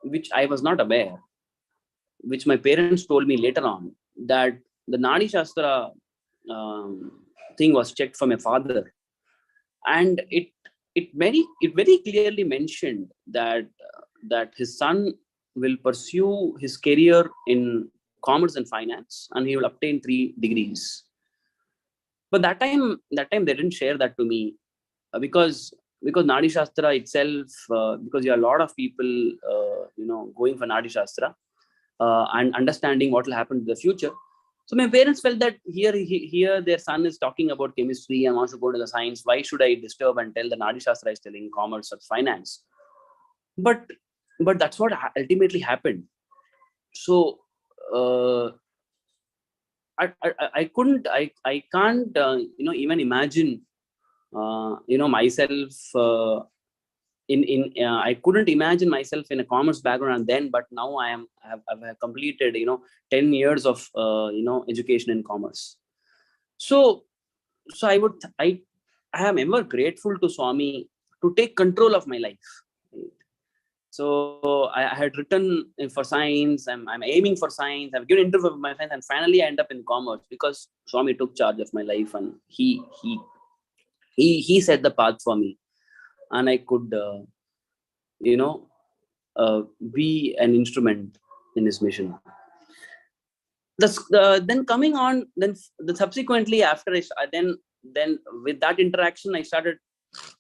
which I was not aware, which my parents told me later on, that the Nadi Shastra thing was checked for my father, and it very clearly mentioned that his son will pursue his career in commerce and finance, and he will obtain 3 degrees. But that time they didn't share that to me, because Nadi Shastra itself, because there are a lot of people going for Nadi Shastra and understanding what will happen in the future. So my parents felt that here their son is talking about chemistry and wants to go to the science. Why should I disturb and tell the Nadi Shastra is telling commerce or finance? But that's what ultimately happened. So I can't even imagine myself I couldn't imagine myself in a commerce background then, but now I have completed 10 years of education in commerce. So I am ever grateful to Swami to take control of my life. So I had written for science. I'm aiming for science. I've given interview for my science, and finally I end up in commerce because Swami took charge of my life, and he set the path for me, and I could be an instrument in his mission. Then coming on, then subsequently after then with that interaction, I started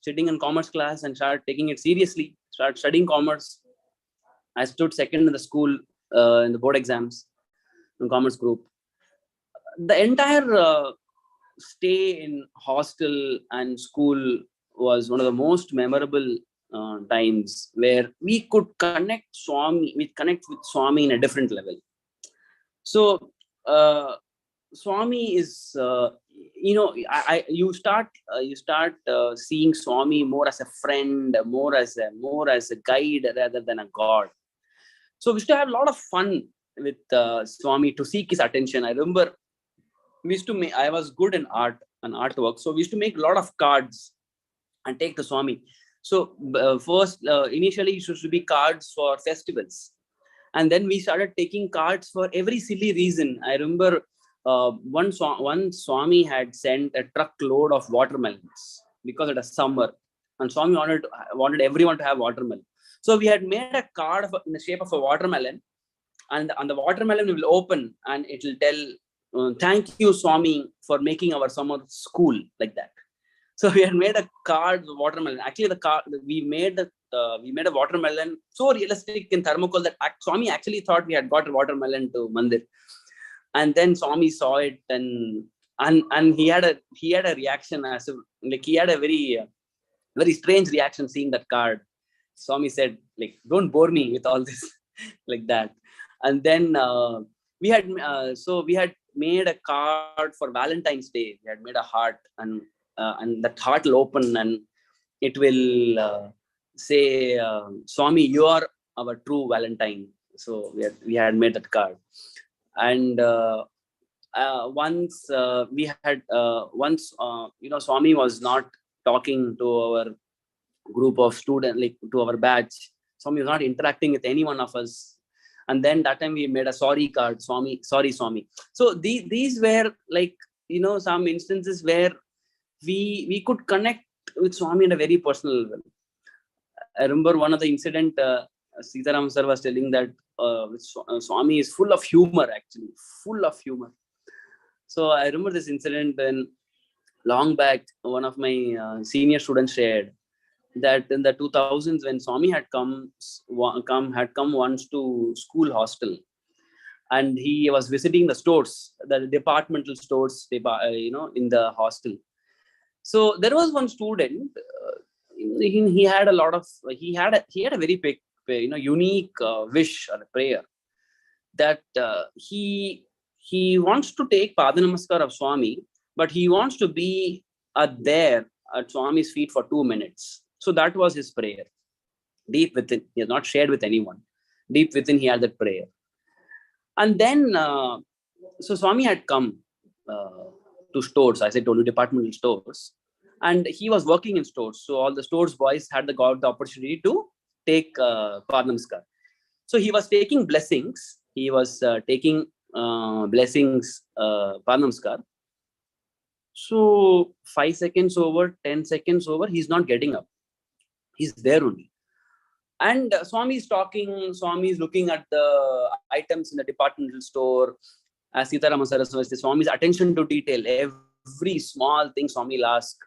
sitting in commerce class and started taking it seriously. Started studying commerce. I stood second in the school in the board exams in commerce group. The entire stay in hostel and school was one of the most memorable times where we could connect with Swami in a different level. So Swami is, you start seeing Swami more as a friend, more as a guide rather than a god. So we used to have a lot of fun with Swami to seek his attention. I remember I was good in art and artwork, so we used to make a lot of cards and take to Swami. So first, initially, it used to be cards for festivals. And then we started taking cards for every silly reason. I remember one Swami had sent a truckload of watermelons because it was summer, and Swami wanted everyone to have watermelon. So we had made a card in the shape of a watermelon, and on the watermelon we will open, and it will tell, "Thank you, Swami, for making our summer school," like that. So we had made a card watermelon. Actually, the card we made a watermelon so realistic in thermocol that Swami actually thought we had got a watermelon to Mandir. And then Swami saw it, and he had a reaction as if, like, he had a very strange reaction seeing that card. Swami said, like, "Don't bore me with all this," like that. And then we had made a card for Valentine's Day. We had made a heart, and that heart will open, and it will say, "Swami, you are our true Valentine." So we had made that card. And once Swami was not talking to our group of students, like to our batch. Swami was not interacting with any one of us. And then that time we made a sorry card, "Swami, sorry, Swami." So these were, like, some instances where we could connect with Swami in a very personal level. I remember one of the incident, Sitaram sir was telling that Swami is full of humor, actually, full of humor. So I remember this incident when long back, one of my senior students shared that in the 2000s, when Swami had come once to school hostel, and he was visiting the stores, the departmental stores, in the hostel. So there was one student. He had a very big, unique wish or a prayer that he wants to take Pada Namaskar of Swami, but he wants to be there at Swami's feet for 2 minutes. So that was his prayer. Deep within, he has not shared with anyone. Deep within, he had that prayer. And then, so Swami had come to stores, as I told you, departmental stores. And he was working in stores. So all the stores boys had got the opportunity to take Pada Namaskar. So he was taking blessings. He was taking blessings, Pada Namaskar. So 5 seconds over, 10 seconds over, he's not getting up. He's there only. And Swami is talking, Swami is looking at the items in the departmental store. As Sitaram Saraswati, Swami's attention to detail, every small thing Swami will ask.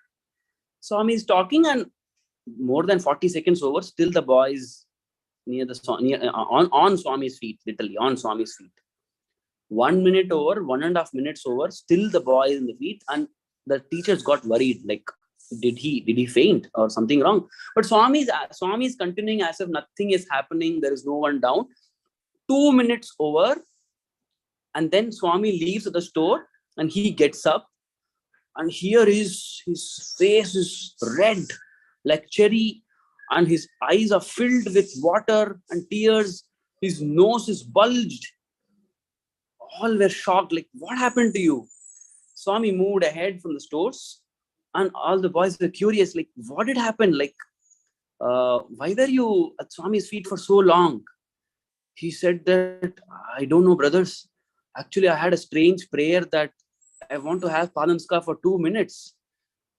Swami is talking, and more than 40 seconds over, still the boy is on Swami's feet, literally on Swami's feet. 1 minute over, 1.5 minutes over, still the boy is in the feet, and the teachers got worried, like, did he faint or something wrong? But Swami is continuing as if nothing is happening. There is no one down. 2 minutes over, and then Swami leaves the store, and he gets up, and here his face is red like cherry, and his eyes are filled with water and tears. His nose is bulged. All were shocked, like, what happened to you? Swami moved ahead from the stores, and all the boys were curious, like, what did happen? Like, why were you at Swami's feet for so long? He said that, I don't know, brothers. Actually, I had a strange prayer that I want to have Padamskar for 2 minutes.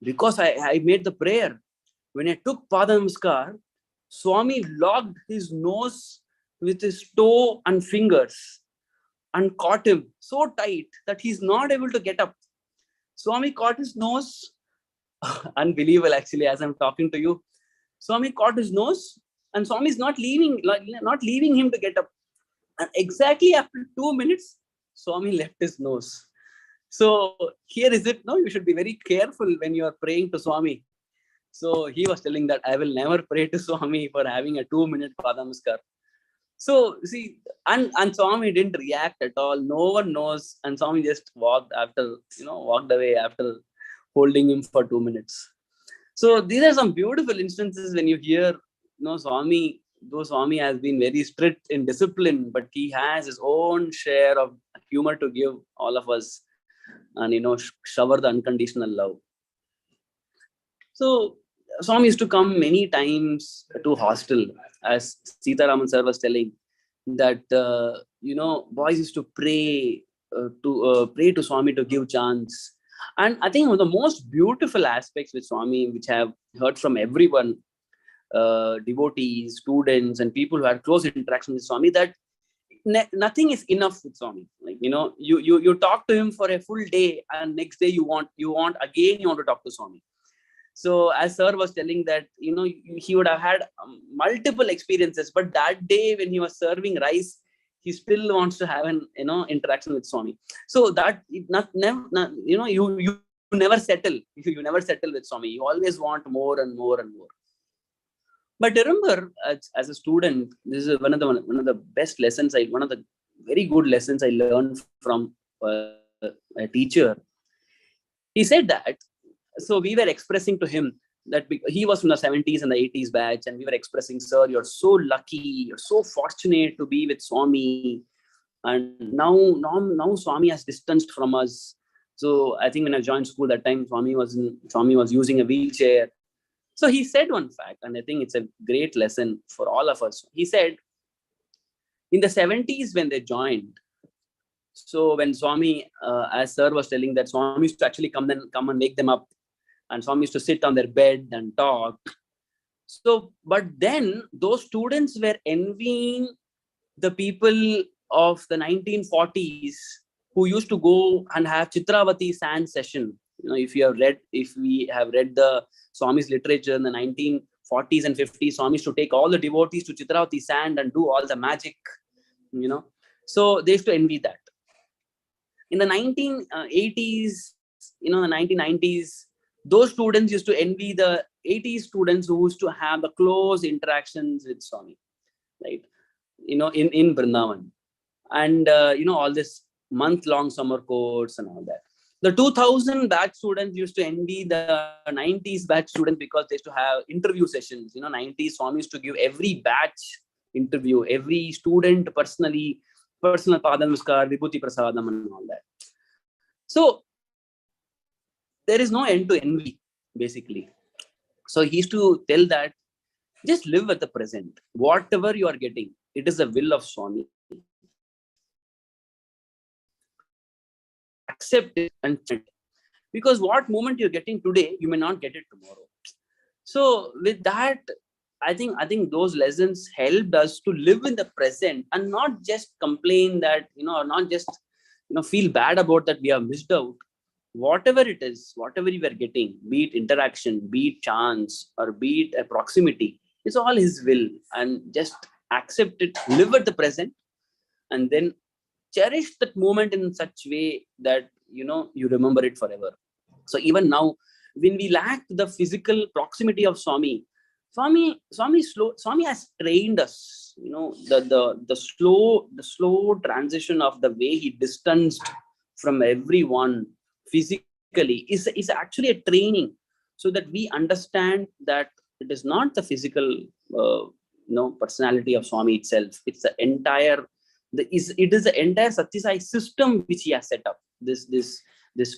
Because I made the prayer. When I took Padamskar, Swami locked his nose with his toe and fingers and caught him so tight that he's not able to get up. Swami caught his nose. Unbelievable, actually, as I'm talking to you. Swami caught his nose and Swami is not leaving him to get up. And exactly after 2 minutes, Swami left his nose. So here is it, no? You should be very careful when you are praying to Swami. So he was telling that I will never pray to Swami for having a 2-minute Padamaskar. So see, and Swami didn't react at all. No one knows. And Swami just walked away after holding him for 2 minutes. So these are some beautiful instances when you hear, Swami, though Swami has been very strict in discipline, but he has his own share of humor to give all of us and, shower the unconditional love. So Swami used to come many times to hostel, as Sitaraman sir was telling, that, boys used to pray to Swami to give chance. And I think one of the most beautiful aspects with Swami, which I have heard from everyone, devotees, students, and people who had close interaction with Swami, that nothing is enough with Swami. Like, you talk to him for a full day, and next day you want to talk to Swami. So as sir was telling that, he would have had multiple experiences, but that day when he was serving rice, he still wants to have an interaction with Swami. So that you never settle. You never settle with Swami. You always want more and more and more. But remember, as a student, this is one of the best lessons. One of the very good lessons I learned from a teacher. He said that. So we were expressing to him that he was from the 70s and the 80s batch, and we were expressing, sir, you're so lucky, you're so fortunate to be with Swami, and now Swami has distanced from us. So I think when I joined school that time, Swami was using a wheelchair. So he said one fact, and I think it's a great lesson for all of us. He said, in the 70s when they joined, so when Swami, as sir was telling, that Swami used to actually come and wake them up, and Swami used to sit on their bed and talk. So, but then those students were envying the people of the 1940s who used to go and have Chitravati sand session. If we have read the Swami's literature in the 1940s and 50s, Swami used to take all the devotees to Chitravati sand and do all the magic, So they used to envy that. In the 1980s, the 1990s, those students used to envy the 80s students who used to have the close interactions with Swami, right? In Vrindavan. And, all this month-long summer course and all that. The 2000 batch students used to envy the 90s batch students because they used to have interview sessions. 90s Swami used to give every batch interview, every student personal Padamaskar, Vibhuti Prasadam and all that. So there is no end to envy, basically. So he used to tell that, just live with the present. Whatever you are getting, it is the will of Swami. Accept it and change it. Because what moment you're getting today, you may not get it tomorrow. So with that, I think those lessons helped us to live in the present and not just complain that, or not just, feel bad about that we have missed out. Whatever it is, whatever you are getting, be it interaction, be it chance, or be it a proximity, it's all his will. And just accept it, live at the present, and then cherish that moment in such way that, you remember it forever. So even now, when we lack the physical proximity of Swami has trained us, the slow transition of the way he distanced from everyone physically is actually a training, so that we understand that it is not the physical personality of Swami itself. It's the entire Satya Sai system which he has set up. This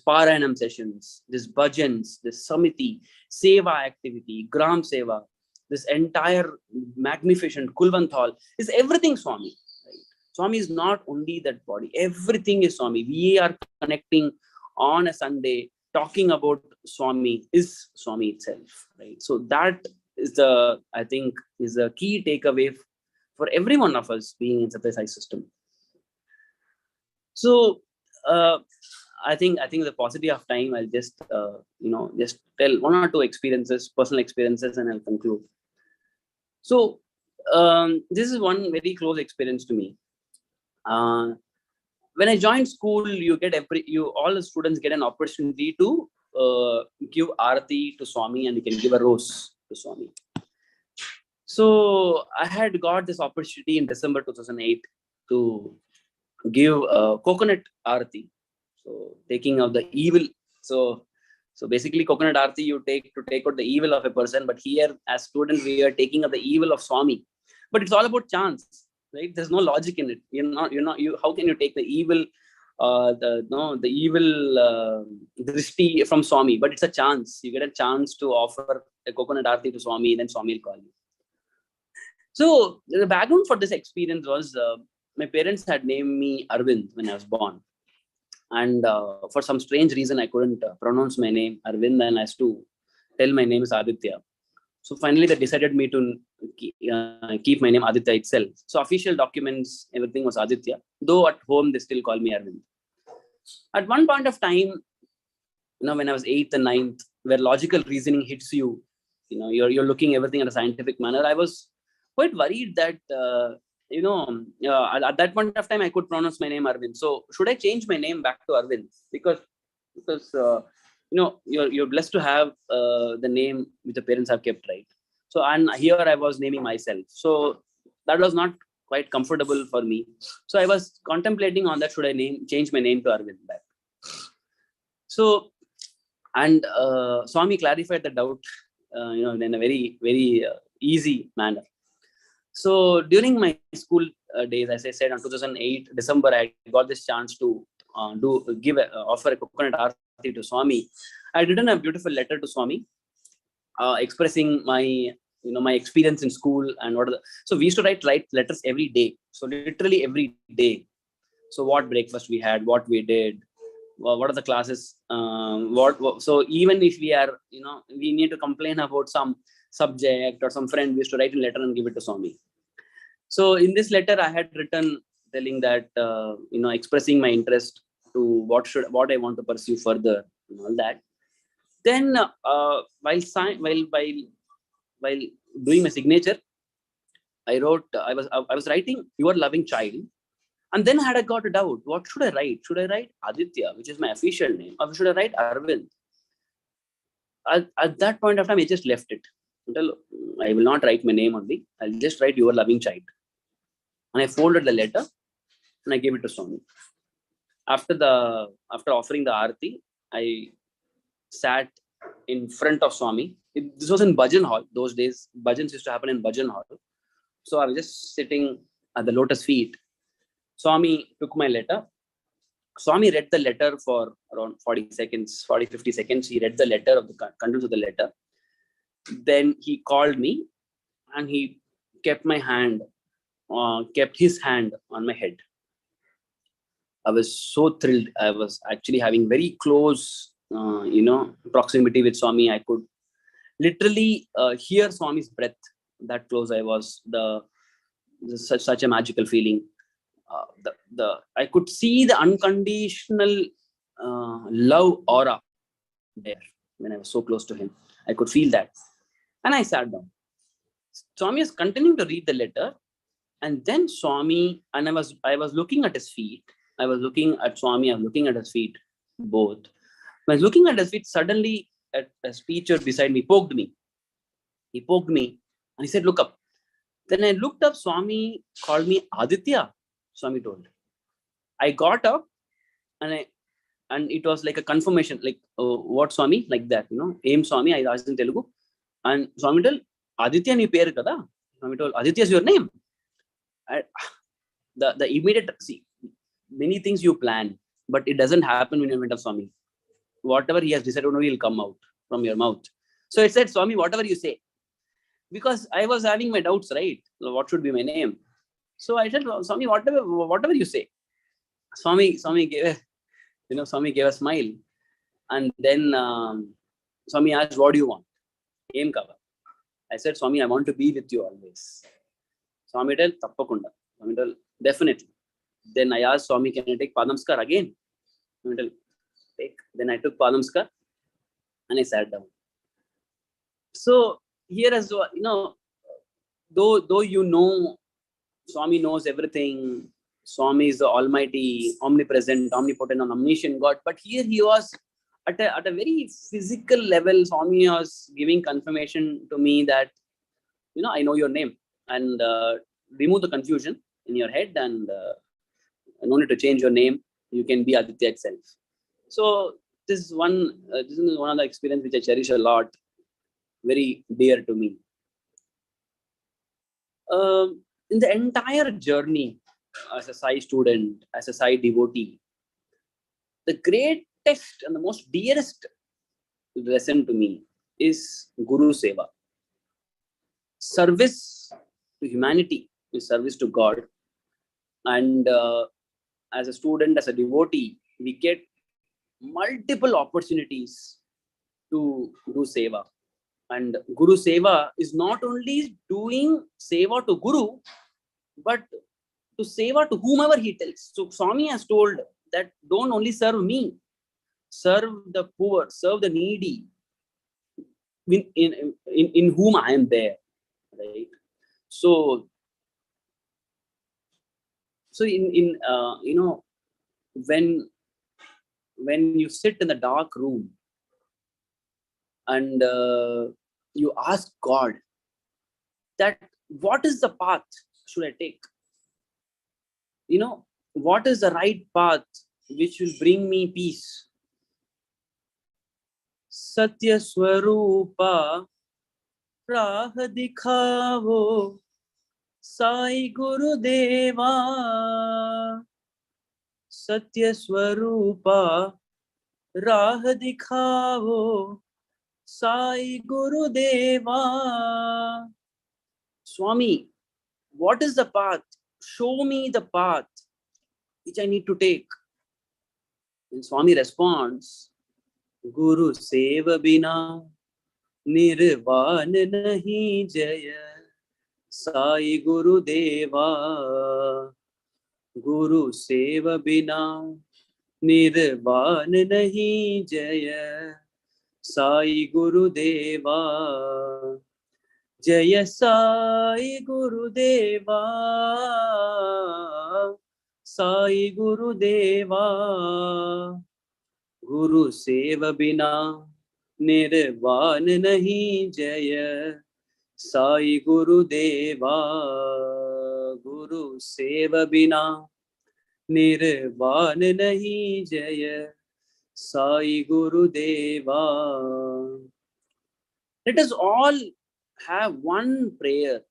Parayanam sessions, this bhajans, this samiti, seva activity, gram seva, this entire magnificent Kulwant Hall is everything Swami. Right? Swami is not only that body. Everything is Swami. We are connecting on a Sunday, talking about Swami is Swami itself. Right? So that is I think, is a key takeaway for every one of us being in Satyasai system. So I think the paucity of time, I'll just just tell one or two experiences, personal experiences, and I'll conclude. So this is one very close experience to me. When I joined school, all the students get an opportunity to give Aarati to Swami, and you can give a rose to Swami. So I had got this opportunity in December 2008 to give coconut Aarati. So taking out the evil. So basically coconut Aarati you take to take out the evil of a person, but here as students we are taking out the evil of Swami. But it's all about chance, right? There's no logic in it. How can you take the evil, the evil drishti from Swami? But it's a chance. You get a chance to offer a coconut Aarati to Swami, then Swami will call you. So the background for this experience was my parents had named me Arvind when I was born. And for some strange reason, I couldn't pronounce my name Arvind, and I had to tell my name is Aditya. So finally, they decided me to keep my name Aditya itself. So official documents, everything was Aditya. Though at home, they still call me Arvind. At one point of time, when I was 8th and 9th, where logical reasoning hits you, you're looking everything in a scientific manner. I was quite worried that at that point of time I could pronounce my name Arvind. So should I change my name back to Arvind? Because you're blessed to have the name which the parents have kept, right? So and here I was naming myself. So that was not quite comfortable for me. So I was contemplating on that. Should I change my name to Arvind back? So and Swami clarified the doubt, in a very very easy manner. So during my school days, as I said, on 2008 December, I got this chance to offer a coconut Aarati to Swami. I had written a beautiful letter to Swami, expressing my experience in school and so we used to write letters every day. So literally every day. So what breakfast we had, what we did, what are the classes, so even if we are, we need to complain about some subject or some friend, we used to write a letter and give it to Swami. So in this letter, I had written telling that, expressing my interest to what I want to pursue further and all that. Then while doing my signature, I was writing your loving child. And then I got a doubt, what should I write? Should I write Aditya, which is my official name, or should I write Arvind? At that point of time, I just left it. I will not write my name only. I'll just write your loving child. And I folded the letter and I gave it to Swami. After offering the Aarati, I sat in front of Swami. This was in Bhajan Hall. Those days, bhajans used to happen in Bhajan Hall. So I was just sitting at the lotus feet. Swami took my letter. Swami read the letter for around 40 seconds, 50 seconds. He read the letter of the contents of the letter. Then he called me and he kept his hand on my head. I was so thrilled. I was actually having very close, proximity with Swami. I could literally hear Swami's breath. That close I was. Such a magical feeling. I could see the unconditional love aura there when I was so close to him. I could feel that. And I sat down. Swami was continuing to read the letter. And then Swami, and I was looking at his feet. I was looking at Swami, I was looking at his feet, both. When I was looking at his feet, suddenly a teacher beside me poked me. He poked me and he said, look up. Then I looked up, Swami called me Aditya, Swami told. I got up and it was like a confirmation, like, what Swami? Like that, aim Swami, I asked in Telugu. And Swami told, Aditya ni peru kada? Swami told, Aditya is your name. The immediate, see, many things you plan, but it doesn't happen when you're in front of Swami. Whatever he has decided will come out from your mouth. So it said, Swami, whatever you say. because I was having my doubts, right? What should be my name? So I said, Swami, whatever you say. Swami gave a smile. And then Swami asked, what do you want? Aim cover. I said, Swami, I want to be with you always. Swami told, Tappakunda. Swami told, definitely. Then I asked Swami, can I take Padamskar again? Swami told, take. Then I took Padamskar and I sat down. So here as well, though Swami knows everything, Swami is the almighty, omnipresent, omnipotent, and omniscient God. But here he was at a very physical level. Swami was giving confirmation to me that, I know your name, and remove the confusion in your head, and no need to change your name. You can be Aditya itself. So this is one of the experience which I cherish a lot, very dear to me. In the entire journey as a Sai student, as a Sai devotee, the greatest and the most dearest lesson to me is Guru Seva. Service to humanity is service to God. And as a student, as a devotee, we get multiple opportunities to do Seva. And Guru Seva is not only doing Seva to Guru, but to Seva to whomever he tells. So Swami has told that don't only serve me, serve the poor, serve the needy, in whom I am there. Right? So when you sit in the dark room and you ask God that what is the path should I take? What is the right path which will bring me peace? Satya Swarupa Rah Dikhavo Sai Guru Deva. Satya Swarupa Rah Dikhavo Sai Guru Deva. Swami, what is the path? Show me the path which I need to take. And Swami responds, Guru Seva Bina Nirvan Nahi Jaya Sai Guru Deva. Guru Seva Bina Nirvan Nahi Jaya Sai Guru Deva. Jaya Sai Guru Deva. Sai Guru Deva. Guru Seva Bina Nirvan Nahi Jaya Sai Guru Deva. Guru Seva Bina Nirvan Nahi Jaya Sai Guru Deva. Let us all have one prayer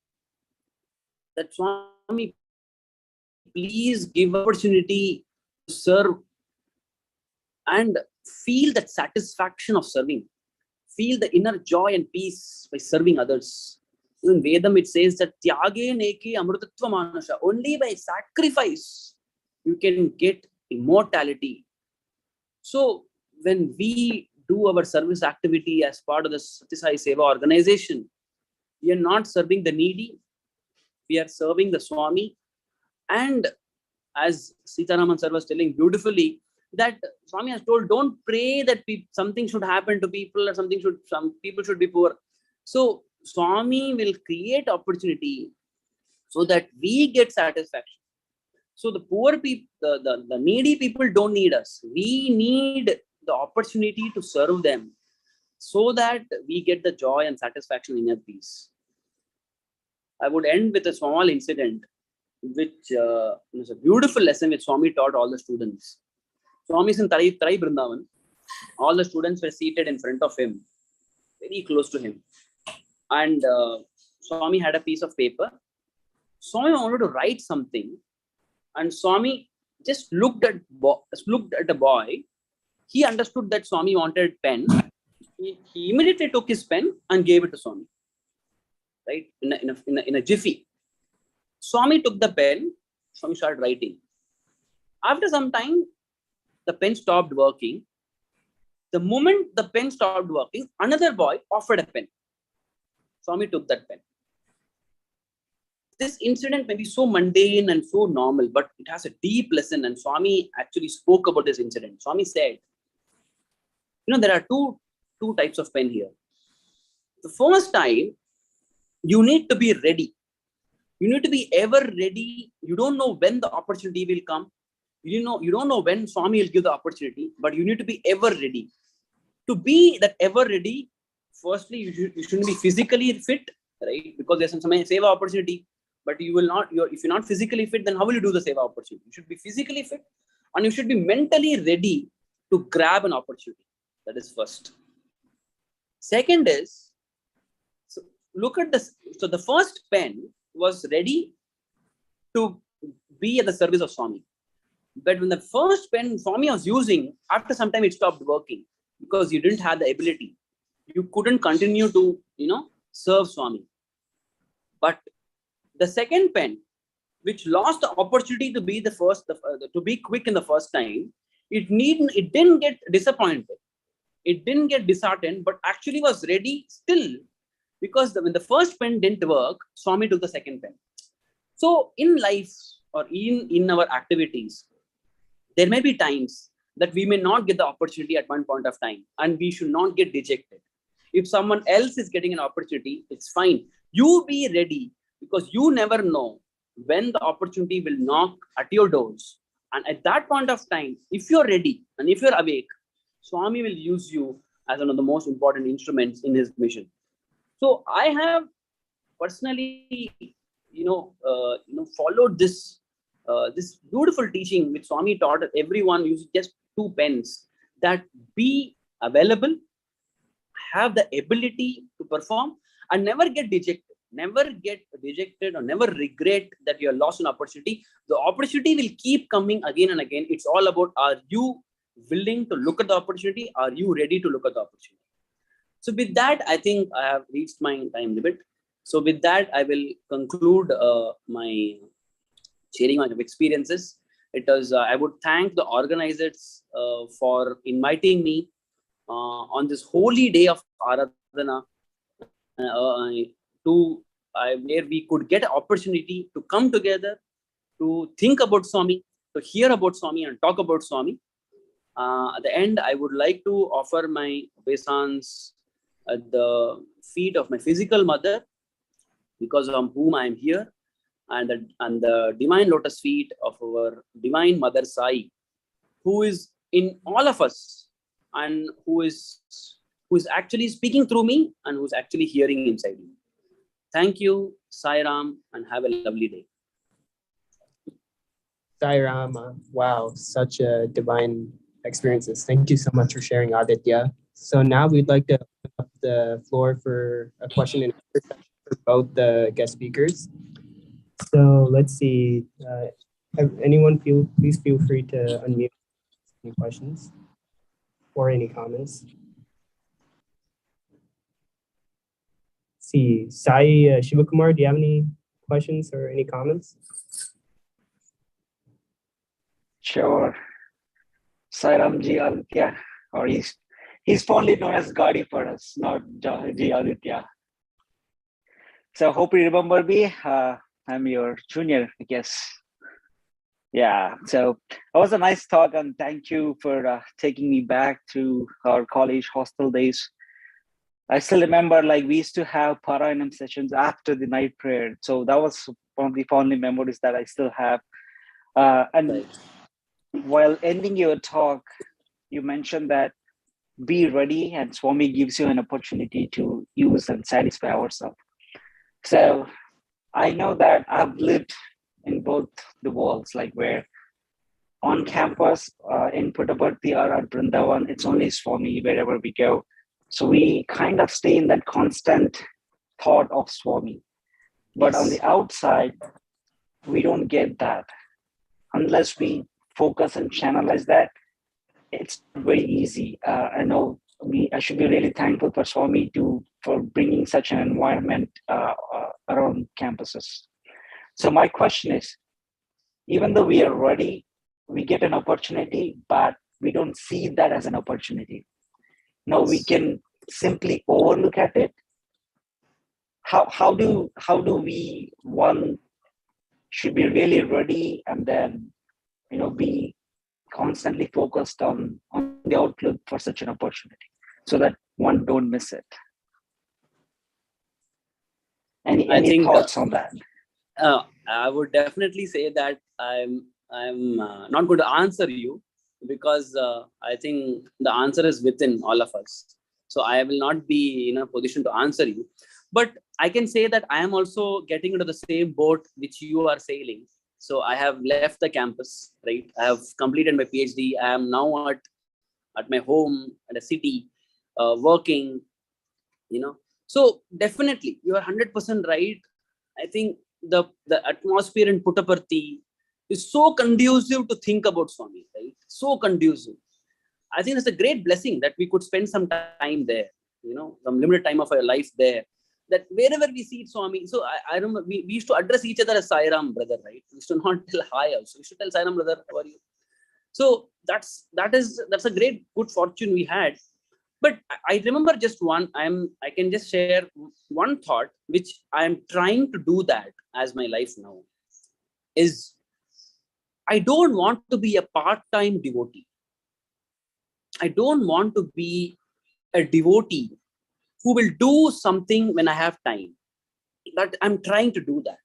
that Swami, please give opportunity to serve and feel that satisfaction of serving. Feel the inner joy and peace by serving others. In Vedam it says that Tyage Neke Amrutatva Manasha. Only by sacrifice you can get immortality. So when we do our service activity as part of the Satya Sai Seva organization, we are not serving the needy, we are serving the Swami. And as Sitaraman sir was telling beautifully, that Swami has told, don't pray that something should happen to people or some people should be poor. So Swami will create opportunity so that we get satisfaction. So the poor people, the needy people don't need us. We need the opportunity to serve them so that we get the joy and satisfaction in inner peace. I would end with a small incident, which is a beautiful lesson which Swami taught all the students. Swami is in Tarai Brindavan. All the students were seated in front of him, very close to him. And Swami had a piece of paper. Swami wanted to write something. And Swami just looked at a boy. He understood that Swami wanted pen. He immediately took his pen and gave it to Swami. right? In a jiffy. Swami took the pen, Swami started writing. After some time, the pen stopped working. The moment the pen stopped working, another boy offered a pen. Swami took that pen. This incident may be so mundane and so normal, but it has a deep lesson. And Swami actually spoke about this incident. Swami said, there are two types of pen here. The first time, you need to be ready. You need to be ever ready. You don't know when the opportunity will come. You don't know when Swami will give the opportunity, but you need to be ever ready. To be that ever ready, firstly, you shouldn't be physically fit, right? Because there's some seva opportunity, but you will not. If you're not physically fit, then how will you do the seva opportunity? You should be physically fit, and you should be mentally ready to grab an opportunity. That is first. Second is, so look at this. So the first pen was ready to be at the service of Swami. But when the first pen Swami was using, after some time it stopped working because you didn't have the ability. You couldn't continue to, serve Swami. But the second pen, which lost the opportunity to be the first, to be quick in the first time, it didn't get disappointed. It didn't get disheartened, but actually was ready still, because when the first pen didn't work, Swami took the second pen. So in life or in our activities, there may be times that we may not get the opportunity at one point of time, and we should not get dejected. If someone else is getting an opportunity, it's fine. You be ready, because you never know when the opportunity will knock at your doors. And at that point of time, if you're ready and if you're awake, Swami will use you as one of the most important instruments in his mission. So I have personally, followed this beautiful teaching which Swami taught everyone using just 2 pens, that be available, have the ability to perform, and never get dejected. Never get dejected or never regret that you have lost an opportunity. The opportunity will keep coming again and again. It's all about, are you willing to look at the opportunity? Are you ready to look at the opportunity? So with that, I think I have reached my time limit. So with that, I will conclude my sharing of experiences. I would thank the organizers for inviting me on this holy day of Aradhana, where we could get an opportunity to come together, to think about Swami, to hear about Swami and talk about Swami. At the end, I would like to offer my obeisance at the feet of my physical mother, because of whom I am here, and the divine lotus feet of our divine mother Sai, who is in all of us, and who is actually speaking through me, and who is actually hearing inside me. Thank you, Sai Ram, and have a lovely day. Sai Ram, wow, such a divine experiences. Thank you so much for sharing, Aditya. So now we'd like to open up the floor for a question and answer session for both the guest speakers. So let's see. Anyone please feel free to unmute any questions or any comments. See, Sai Shivakumar, do you have any questions or any comments? Sure. Sairam Ji Aditya, or he's fondly known as Gadi for us, not Ji Aditya. So hope you remember me. I'm your junior, I guess. Yeah, so it was a nice talk, and thank you for taking me back to our college hostel days. I still remember, we used to have Parayanam sessions after the night prayer. So that was one of the fondly memories that I still have. And while ending your talk, you mentioned that be ready, and Swami gives you an opportunity to use and satisfy ourselves. So I know that I've lived in both the worlds, where on campus in Puttaparthi or at Vrindavan, it's only Swami wherever we go. So we kind of stay in that constant thought of Swami. But on the outside, we don't get that. Unless we focus and channelize that, it's very easy. I know I should be really thankful for Swami for bringing such an environment around campuses. So my question is, even though we are ready, we get an opportunity, but we don't see that as an opportunity. No, we can simply overlook at it. How do we, one, should be really ready, and then be constantly focused on the outlook for such an opportunity, so that one don't miss it? Any thoughts on that? I would definitely say that I'm not going to answer you, because I think the answer is within all of us. So I will not be in a position to answer you. But I can say that I am also getting into the same boat which you are sailing. So I have left the campus, right? I have completed my PhD. I am now at my home, at a city, working, So definitely, you are 100% right. I think the atmosphere in Puttaparthi is so conducive to think about Swami, right? So conducive. I think it's a great blessing that we could spend some time there, some limited time of our life there. That wherever we see Swami, so I remember we used to address each other as Sai Ram, brother, right? We used to not tell hi also. We should tell Sai Ram, brother, how are you? So that's a great good fortune we had. But I remember just one. I can just share one thought which I am trying to do that as my life now. Is I don't want to be a part-time devotee. I don't want to be a devotee who will do something when I have time. That I'm trying to do that.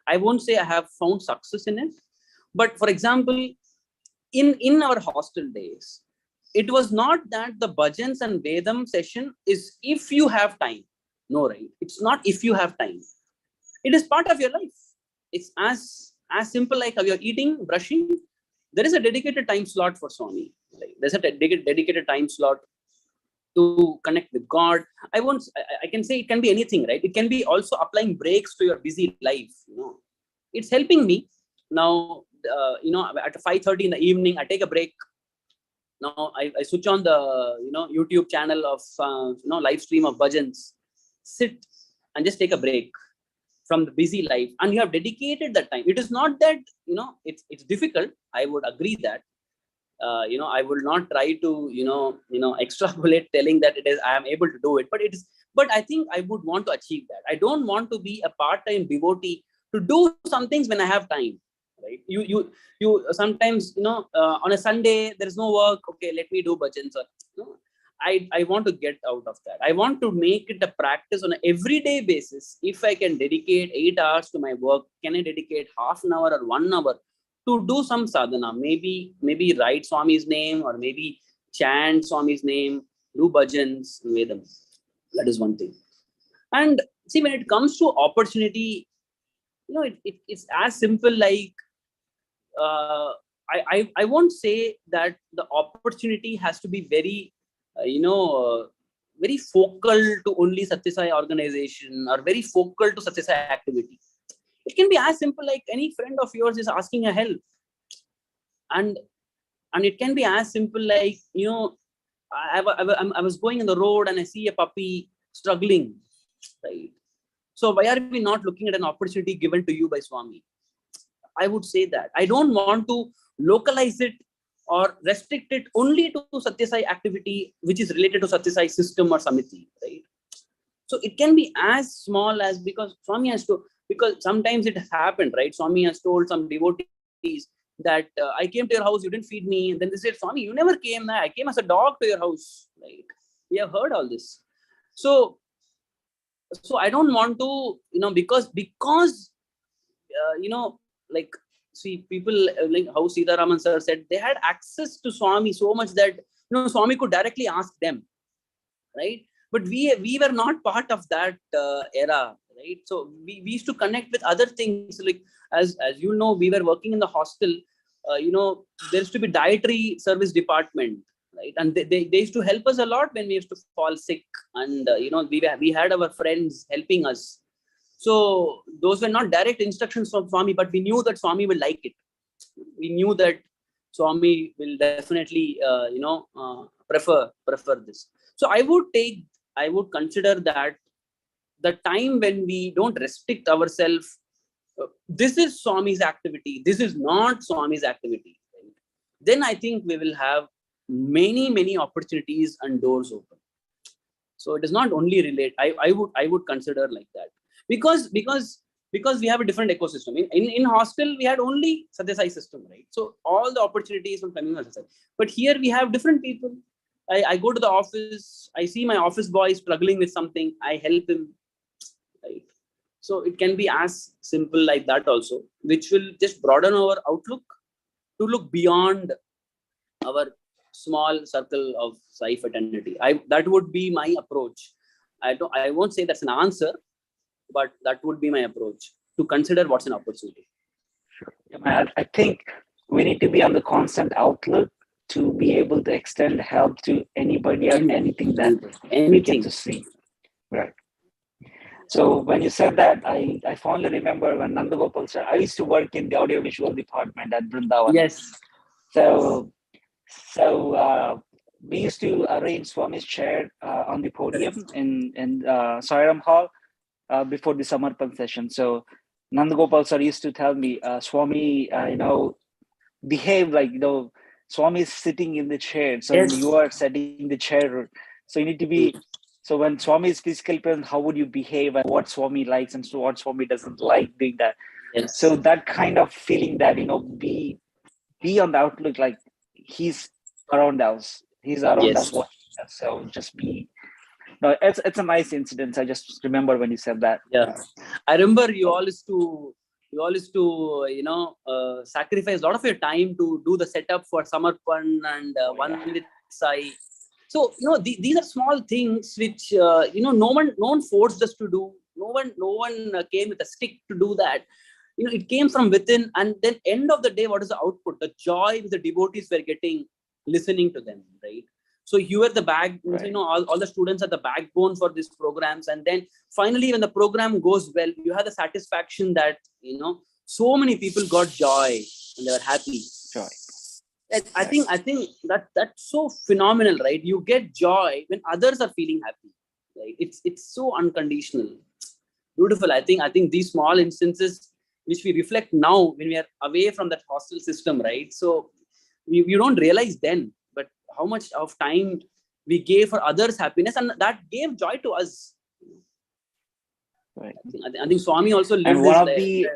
I won't say I have found success in it. But for example, in our hostel days, it was not that the bhajans and Vedam session is if you have time. No, right? It's not if you have time. It is part of your life. It's as simple like how you're eating, brushing. There is a dedicated time slot for Swami. Right? There's a dedicated time slot to connect with God. I can say it can be anything, right? It can be also applying breaks to your busy life. It's helping me now. At 5:30 in the evening, I take a break. Now I switch on the YouTube channel of live stream of bhajans, sit and just take a break from the busy life, and you have dedicated that time. It is not that it's difficult. I would agree that I will not try to extrapolate telling that I am able to do it, but I think I would want to achieve that. I don't want to be a part-time devotee to do some things when I have time. Right? You sometimes on a Sunday there is no work. Okay, let me do bhajans. I want to get out of that. I want to make it a practice on an everyday basis. If I can dedicate 8 hours to my work, can I dedicate half an hour or 1 hour to do some sadhana? Maybe write Swami's name, or maybe chant Swami's name, do bhajans, Vedam. That is one thing. And see, when it comes to opportunity, it's as simple like. I won't say that the opportunity has to be very, very focal to only Satya Sai organization or very focal to Satya Sai activity. It can be as simple like any friend of yours is asking a help, and it can be as simple like I was going in the road and I see a puppy struggling, right? So why are we not looking at an opportunity given to you by Swami? I would say that I don't want to localize it or restrict it only to Satya Sai activity, which is related to Satya Sai system or Samiti, right? So it can be as small as, because Swami has to, because sometimes it has happened, right? Swami has told some devotees that I came to your house, you didn't feed me. And then they said, Swami, you never came. I came as a dog to your house, right? We have heard all this. So I don't want to, because like, see, people like how Sita Raman sir said, they had access to Swami so much that Swami could directly ask them, right? But we were not part of that era, right? So we used to connect with other things, like as we were working in the hostel. There used to be dietary service department, right? And they used to help us a lot when we used to fall sick, and we had our friends helping us. So those were not direct instructions from Swami, but we knew that Swami will like it. We knew that Swami will definitely, prefer this. So I would consider that the time when we don't restrict ourselves, this is Swami's activity, this is not Swami's activity, right? Then I think we will have many opportunities and doors open. So it is not only relate. I would consider like that, because we have a different ecosystem. In hostel we had only Satya Sai system, right? So all the opportunities from coming Satya Sai. But here we have different people. I go to the office, I see my office boy struggling with something, I help him, right? So it can be as simple like that also, which will just broaden our outlook to look beyond our small circle of Sai fraternity. That would be my approach. I won't say that's an answer, but that would be my approach, to consider what's an opportunity. Sure. I think we need to be on the constant outlook to be able to extend help to anybody or anything that we get to see. Right. So when you said that, I fondly remember when Nandagopal sir, I used to work in the audiovisual department at Vrindavan. Yes. So we used to arrange Swami's chair on the podium in Sairam Hall before the Samarpan session. So Nandagopal sir used to tell me, Swami, behave like, Swami is sitting in the chair. So Yes. you are setting the chair. So you need to be, so when Swami is physically present, how would you behave and what Swami likes and so what Swami doesn't like doing that. Yes. So that kind of feeling that, be on the outlook, like he's around us. He's around Yes. us watching us. So just be, no, it's a nice incident. I just remember when you said that. Yeah. I remember you all used to sacrifice a lot of your time to do the setup for Samarpan and one with Sai. So these are small things which no one forced us to do. No one came with a stick to do that. It came from within, and then end of the day, what is the output? The joy the devotees were getting listening to them, right? So you are the Right. all the students are the backbone for these programs, and then finally, when the program goes well, you have the satisfaction that so many people got joy and they were happy. Joy. I think that's so phenomenal, right? You get joy when others are feeling happy, right? It's so unconditional, beautiful. I think these small instances which we reflect now when we are away from that hostel system, right? So we don't realize then, but how much of time we gave for others' happiness, and that gave joy to us. Right. I think Swami also lived And one this of the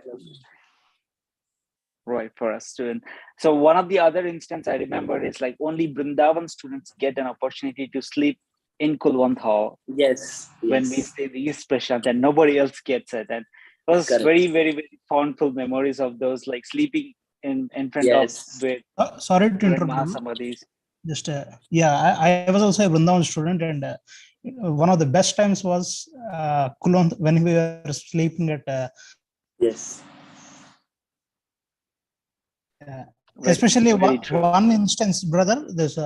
right for a student. So one of the other instances I remember is like only Vrindavan students get an opportunity to sleep in Kulwant Hall. Yes. When we say the East Prashant, and nobody else gets it. And it was Correct. very, very, very fondful memories of those, like sleeping in front Yes. of with sorry to interrupt. Mahasamadhis. Just I was also a Vrindavan student, and one of the best times was Kulwant, when we were sleeping at Yes. especially Very true. one instance, brother. There's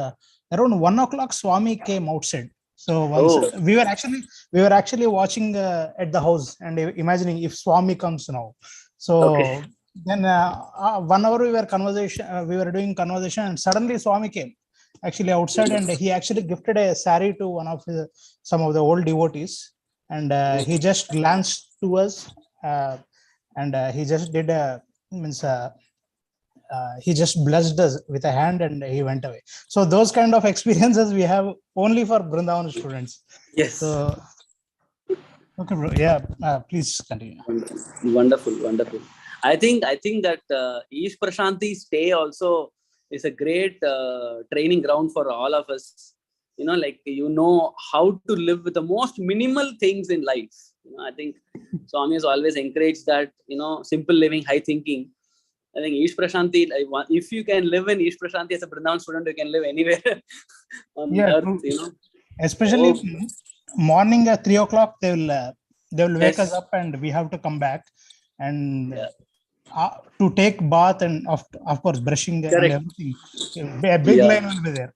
around 1 o'clock Swami came outside. So once we were actually watching at the house and imagining if Swami comes now. So then 1 hour we were doing conversation, and suddenly Swami came actually outside, and he actually gifted a sari to some of the old devotees, and he just glanced to us, and he just did he just blessed us with a hand and he went away. So those kind of experiences we have only for Vrindavan students. Yes. So okay, bro. Yeah, please continue. Wonderful. I think that East Prashanti stay also is a great training ground for all of us. How to live with the most minimal things in life. I think Swami has always encouraged that, simple living, high thinking. I think East Prashanti, if you can live in East Prashanti as a Vrindavan student, you can live anywhere on earth, Especially morning at 3 o'clock, they will wake us up, and we have to come back and to take bath, and of course brushing and everything. A big line will be there.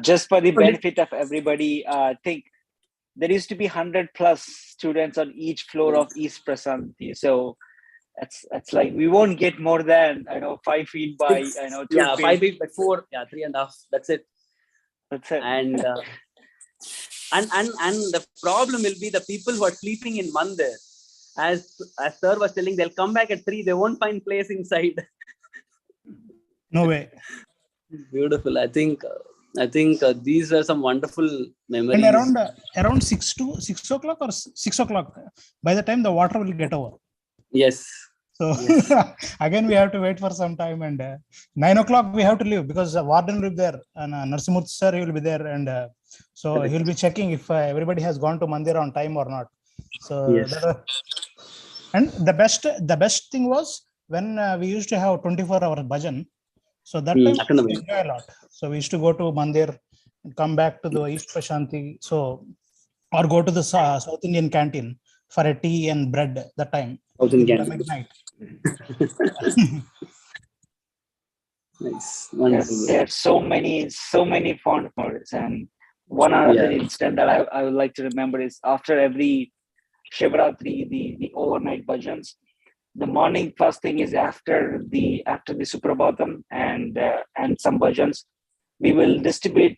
Just for the benefit of everybody, I think there used to be 100 plus students on each floor of East Prasanthi. So it's like we won't get more than 5 feet by 2 feet. 5 feet by 4, 3.5. That's it. That's it. And And the problem will be the people who are sleeping in mandir. As sir was telling, they'll come back at 3, they won't find place inside. No way. Beautiful. I think these are some wonderful memories. And around 6 o'clock or 6 o'clock, by the time the water will get over. Yes. So Yes. again, we have to wait for some time, and 9 o'clock we have to leave because warden will be there, and Narsimurthy sir, he will be there, and so he will be checking if everybody has gone to mandir on time or not. So Yes. and the best thing was when we used to have 24-hour bhajan. So that time we used to enjoy a lot. So we used to go to mandir and come back to the East Prashanti. So or go to the South Indian canteen for a tea and bread that time. South Indian canteen. Midnight. Nice. Wonderful. There are so many fond memories. And one other incident that I would like to remember is after every Shivratri, the overnight bhajans, the morning first thing is after the Suprabhatam and some bhajans, we will distribute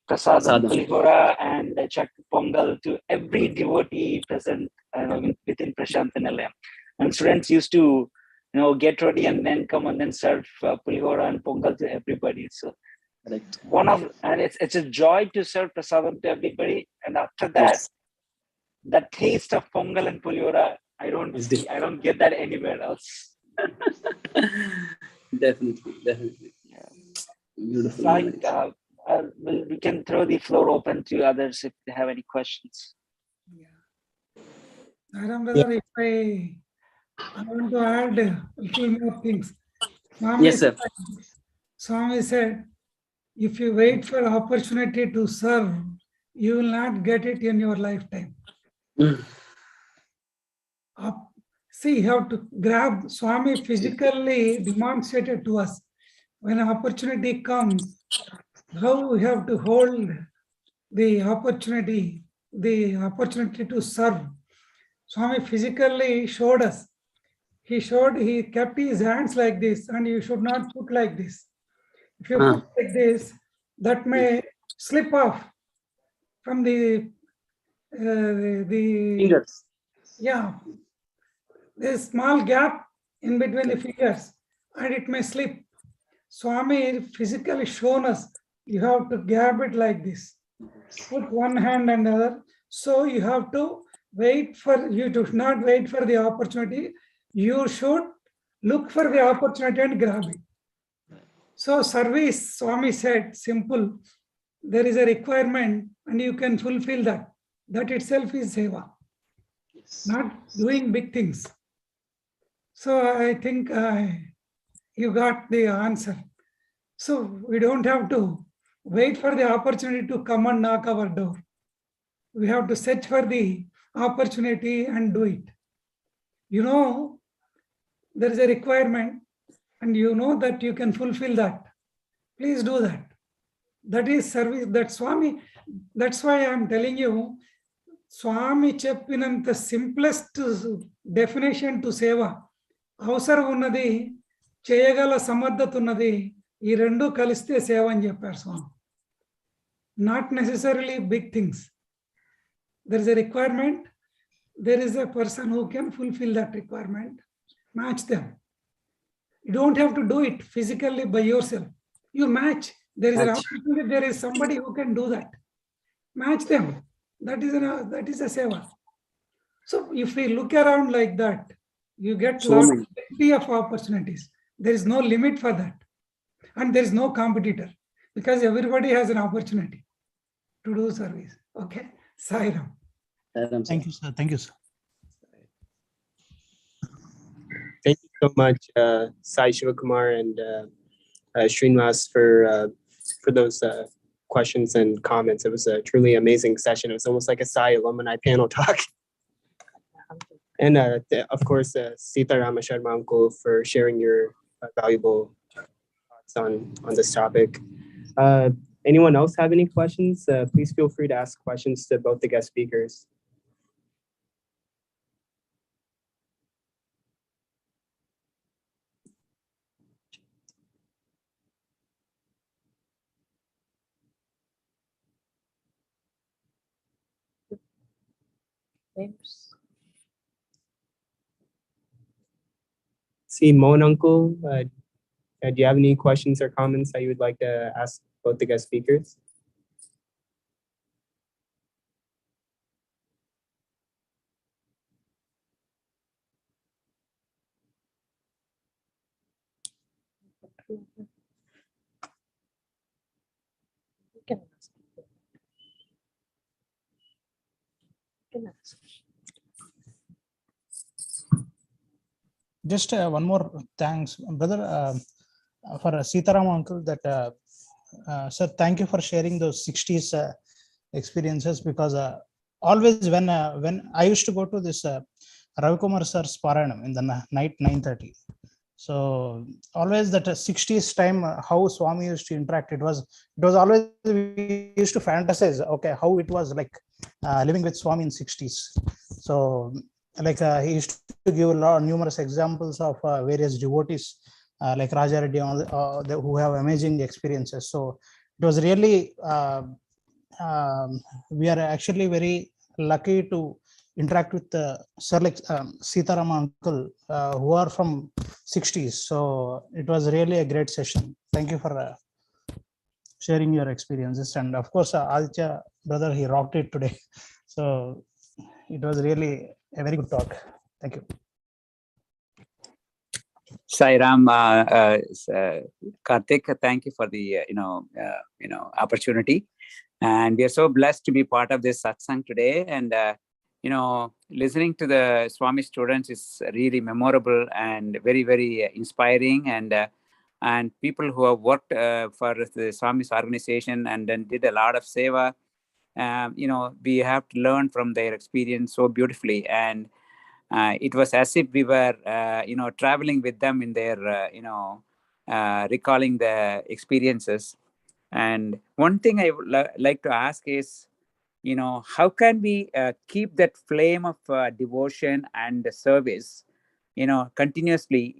prasadam, pulihora and chak pongal to every devotee present within Prashant Nilayam. And students used to get ready and then come and then serve pulihora and pongal to everybody. So it's a joy to serve prasadam to everybody. And after that, the taste of pongal and pulihora, I don't get that anywhere else. Definitely. Yeah. Beautiful. We can throw the floor open to others if they have any questions. Madam brother, if I want to add a few more things. Yes, sir. Swami said, if you wait for opportunity to serve, you will not get it in your lifetime. See, you have to grab. Swami physically demonstrated to us when an opportunity comes, how we have to hold the opportunity to serve. Swami physically showed us. He kept his hands like this, and you should not put like this. If you put like this, that may slip off from the fingers. Yeah, there's small gap in between the fingers, and it may slip. Swami physically shown us you have to grab it like this. Put one hand and the other. So you have to you do not wait for the opportunity. You should look for the opportunity and grab it. So service, Swami said, simple. There is a requirement and you can fulfill that. That itself is seva. Not doing big things. So I think you got the answer. So we don't have to wait for the opportunity to come and knock our door. We have to search for the opportunity and do it. There is a requirement and you know that you can fulfill that. Please do that. That is service. That Swami, that's why I am telling you, Swami cheppinanta simplest definition to seva. అవసరం ఉన్నది, చేయగల సమర్థత ఉన్నది, ఈ రెండు కలిస్తే సేవ అని చెప్పారు స్వామి. Not necessarily big things. There is a requirement. There is a person who can fulfill that requirement. Match them. You don't have to do it physically by yourself. You match. There is an opportunity. There is somebody who can do that. Match them. That is a seva. So if we look around like that, you get plenty of opportunities. There is no limit for that. And there is no competitor because everybody has an opportunity to do service. Okay. Sai Ram. Thank you, sir. Thank you, sir. Thank you so much, Sai Shivakumar and Srinivas for those questions and comments. It was a truly amazing session. It was almost like a Sai alumni panel talk. And of course, Sita Rama Sharma uncle for sharing your valuable thoughts on this topic. Anyone else have any questions? Please feel free to ask questions to both the guest speakers. James. See, Moan Uncle, do you have any questions or comments that you would like to ask both the guest speakers? You can ask. You can ask. Just one more thanks, brother, for Sitaram uncle. That sir, thank you for sharing those 60s experiences, because always when I used to go to this Ravikumar sir's Parayanam in the night 9:30. So always that 60s time, how Swami used to interact, it was always, we used to fantasize, okay, how it was like living with Swami in 60s. So like he used to give a lot numerous examples of various devotees like Raja Reddy, who have amazing experiences. So it was really we are actually very lucky to interact with Sir like Sitaram uncle, who are from 60s. So it was really a great session. Thank you for sharing your experiences. And of course, Aditya brother, he rocked it today. So it was really a very good talk. Thank you. Sai Ram, Karthik, thank you for the opportunity, and we are so blessed to be part of this satsang today. And listening to the Swami students is really memorable and very, very inspiring. And people who have worked for the Swami's organization and then did a lot of seva, we have to learn from their experience so beautifully. And it was as if we were, traveling with them in their, recalling the experiences. And one thing I would like to ask is, how can we keep that flame of devotion and service, continuously,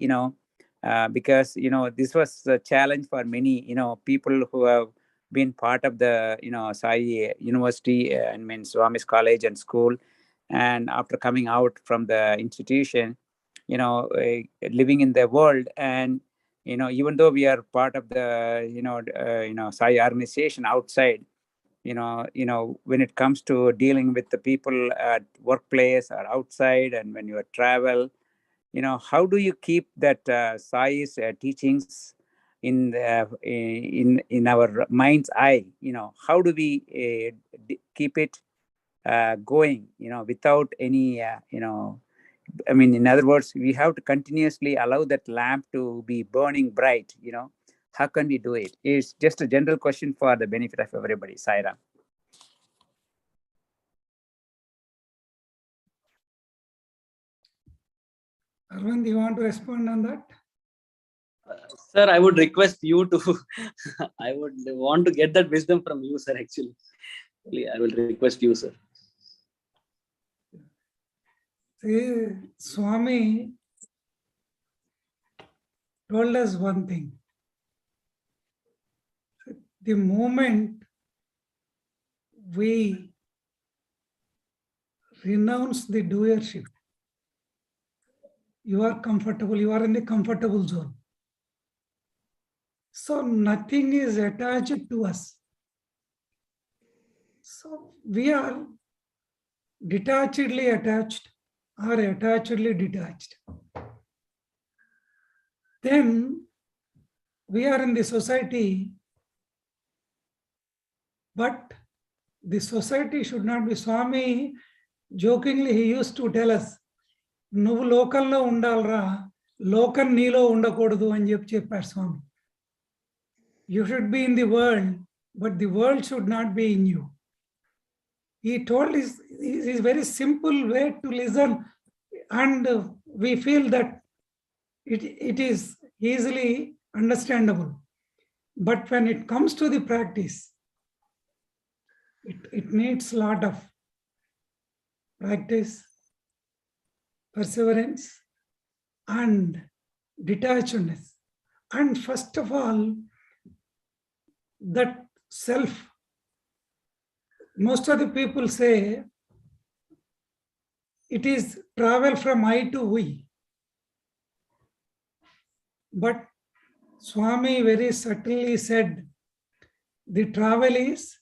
because, this was a challenge for many, people who have been part of the, Sai University, Swami's College and School. And after coming out from the institution, living in the world, and even though we are part of the Sai organization outside, when it comes to dealing with the people at workplace or outside, and when you travel, how do you keep that Sai's teachings in our mind's eye? How do we keep it going, without any, in other words, we have to continuously allow that lamp to be burning bright, how can we do it? It's just a general question for the benefit of everybody. Saira. Arvind, you want to respond on that? Sir, I would request you to, I would want to get that wisdom from you, sir, actually. I will request you, sir. See, Swami told us one thing. The moment we renounce the doership, you are comfortable, you are in the comfortable zone. So nothing is attached to us. So we are detachedly attached or attachedly detached. Then we are in the society, but the society should not be. Swami, jokingly, he used to tell us, నువ్వు లోకంలో ఉండాలరా, లోకం నీలో ఉండకూడదు అని చెప్పారు Swami. You should be in the world, but the world should not be in you. He told is very simple way to listen, and we feel that it is easily understandable. But when it comes to the practice, it needs a lot of practice, perseverance, and detachedness. And first of all, that self. Most of the people say, it is travel from I to we. But Swami very subtly said, the travel is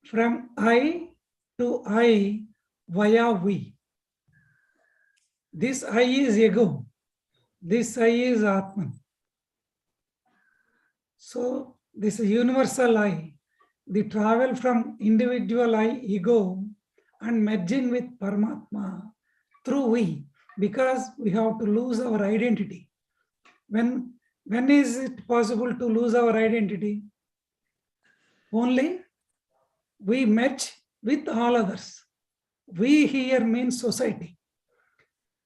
from I to I via we. This I is ego. This I is Atman. So this is universal I. The travel from individual I, ego, and merging with Paramatma through we, because we have to lose our identity. When is it possible to lose our identity? Only we merge with all others. We here means society.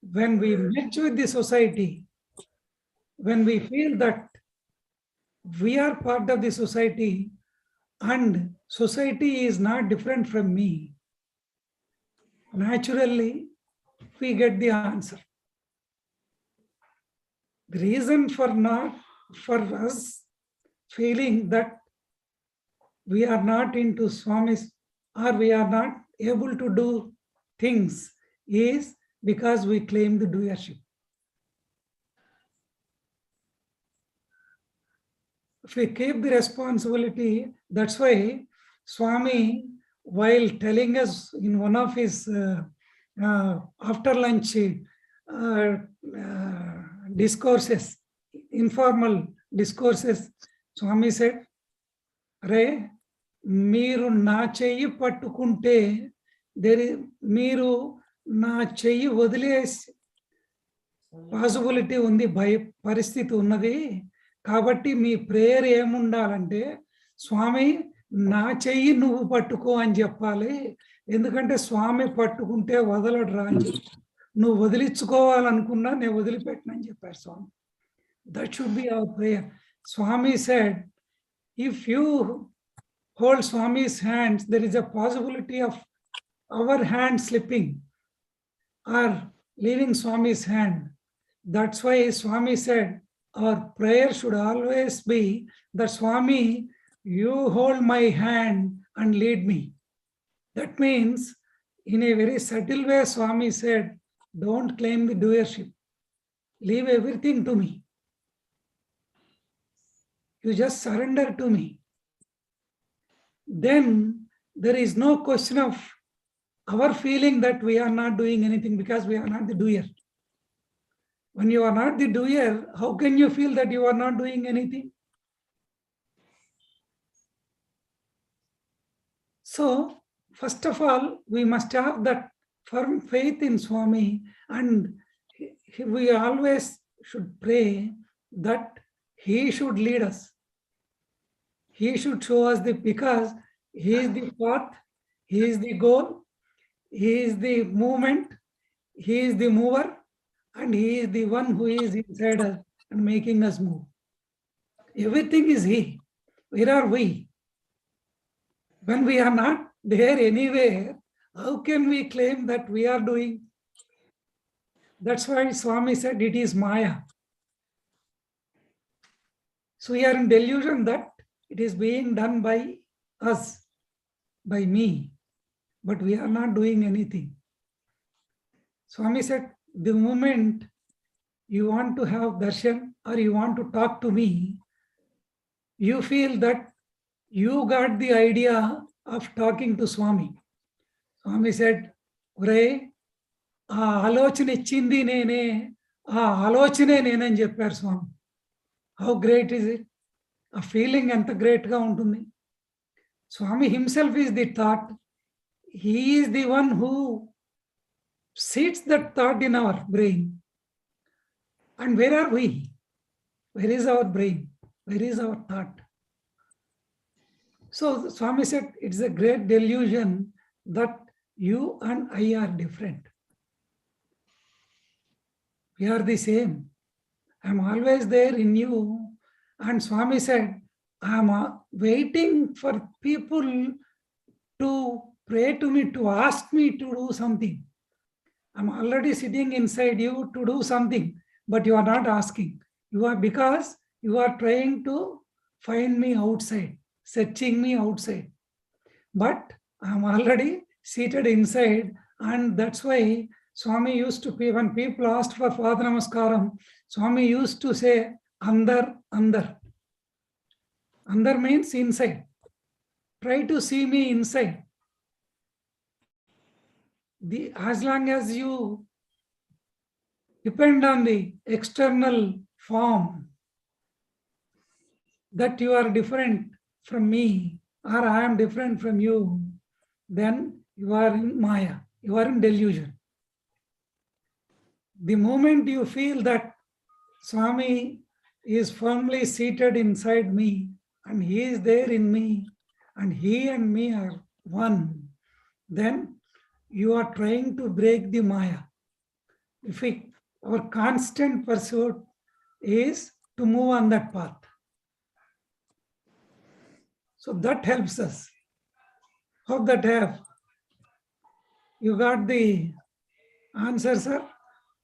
When we merge with the society, when we feel that we are part of the society and society is not different from me, naturally we get the answer. The reason for us feeling that we are not into Swamis or we are not able to do things is because we claim the doership. If we keep the responsibility, that's why Swami, while telling us in one of his after lunch discourses, informal discourses, Swami said, Re, మీరు నా చెయ్యి పట్టుకుంటే మీరు నా చెయ్యి వదిలేసి possibility ఉంది, పరిస్థితి ఉన్నది. కాబట్టి మీ ప్రేయర్ ఏముండాలంటే, స్వామి నా చెయ్యి నువ్వు పట్టుకో అని చెప్పాలి. ఎందుకంటే స్వామి పట్టుకుంటే వదలడు రా అని చెప్పి, నువ్వు వదిలించుకోవాలనుకున్నా నేను వదిలిపెట్టనని చెప్పారు Swami. That should be our prayer. Swami said, if you hold Swami's hands, there is a possibility of our hand slipping or leaving Swami's hand. That's why Swami said, our prayer should always be that Swami, you hold my hand and lead me. That means, in a very subtle way, Swami said, don't claim the doership. Leave everything to me. You just surrender to me. Then there is no question of our feeling that we are not doing anything because we are not the doer. When you are not the doer, how can you feel that you are not doing anything? So, first of all, we must have that firm faith in Swami, and we always should pray that he should lead us. He should show us because he is the path, he is the goal, he is the movement, he is the mover, and he is the one who is inside us and making us move. Everything is he. Where are we? When we are not there anywhere, how can we claim that we are doing? That's why Swami said it is Maya. So we are in delusion that it is being done by us, by me, but we are not doing anything. Swami said, the moment you want to have darshan or you want to talk to me, you feel that you got the idea of talking to Swami. Swami said, Ure, alochane ichindi nene, alochane nenani chepparu Swami. How great is it? A feeling anta great ga untundi. Swami himself is the thought. He is the one who seats that thought in our brain. And where are we? Where is our brain? Where is our thought? So Swami said, it's a great delusion that you and I are different. We are the same. I am always there in you. And Swami said, I am waiting for people to pray to me, to ask me to do something. I am already sitting inside you to do something, but you are not asking. You are, because you are trying to find me outside, searching me outside. But I am already seated inside, and that's why Swami used to, when people asked for Pada Namaskaram, Swami used to say, Andar, Andar. Andar means inside. Try to see me inside. As long as you depend on the external form, that you are different from me, or I am different from you, then you are in Maya, you are in delusion. The moment you feel that Swami is firmly seated inside me, and he is there in me, and he and me are one, then you are trying to break the Maya. Our constant pursuit is to move on that path. So that helps us. Hope that you got the answer, sir.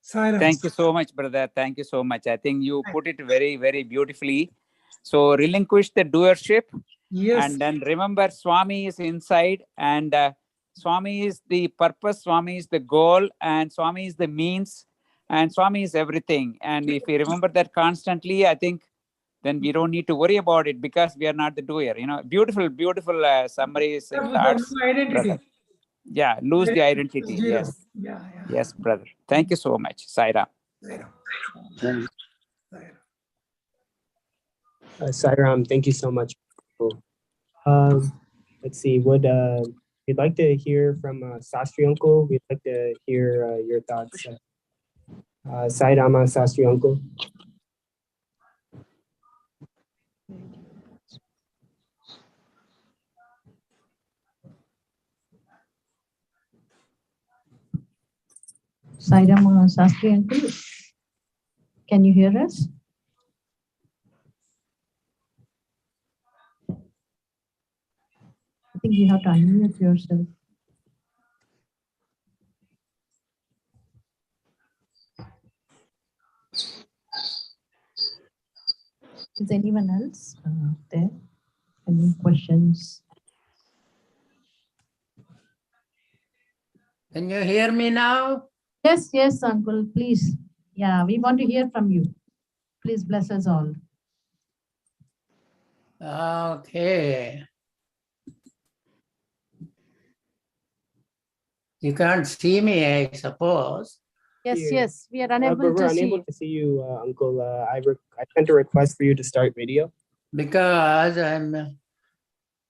Silence. Thank you so much, brother. Thank you so much. I think you put it very, very beautifully. So relinquish the doership. Yes. And then remember, Swami is inside, and Swami is the purpose, Swami is the goal, and Swami is the means, and Swami is everything. And if we remember that constantly, I think then we don't need to worry about it, because we are not the doer. Beautiful, beautiful summaries and thoughts. Identity. Brother. Yeah, lose the identity. Yes. Yeah. Yes, brother. Thank you so much. Saira. Sairam, thank you so much. Let's see, we'd like to hear from Sastri Uncle. We'd like to hear your thoughts. Sairama, Sastri Uncle. Sairama Sastri Uncle, can you hear us? I think you have to unmute yourself. Is anyone else there? Any questions? Can you hear me now? Yes, Uncle, please. Yeah, we want to hear from you. Please bless us all. Okay. You can't see me, I suppose. Yes, we are unable we're to see unable you. to see you, Uncle. I sent a request for you to start video. Because I'm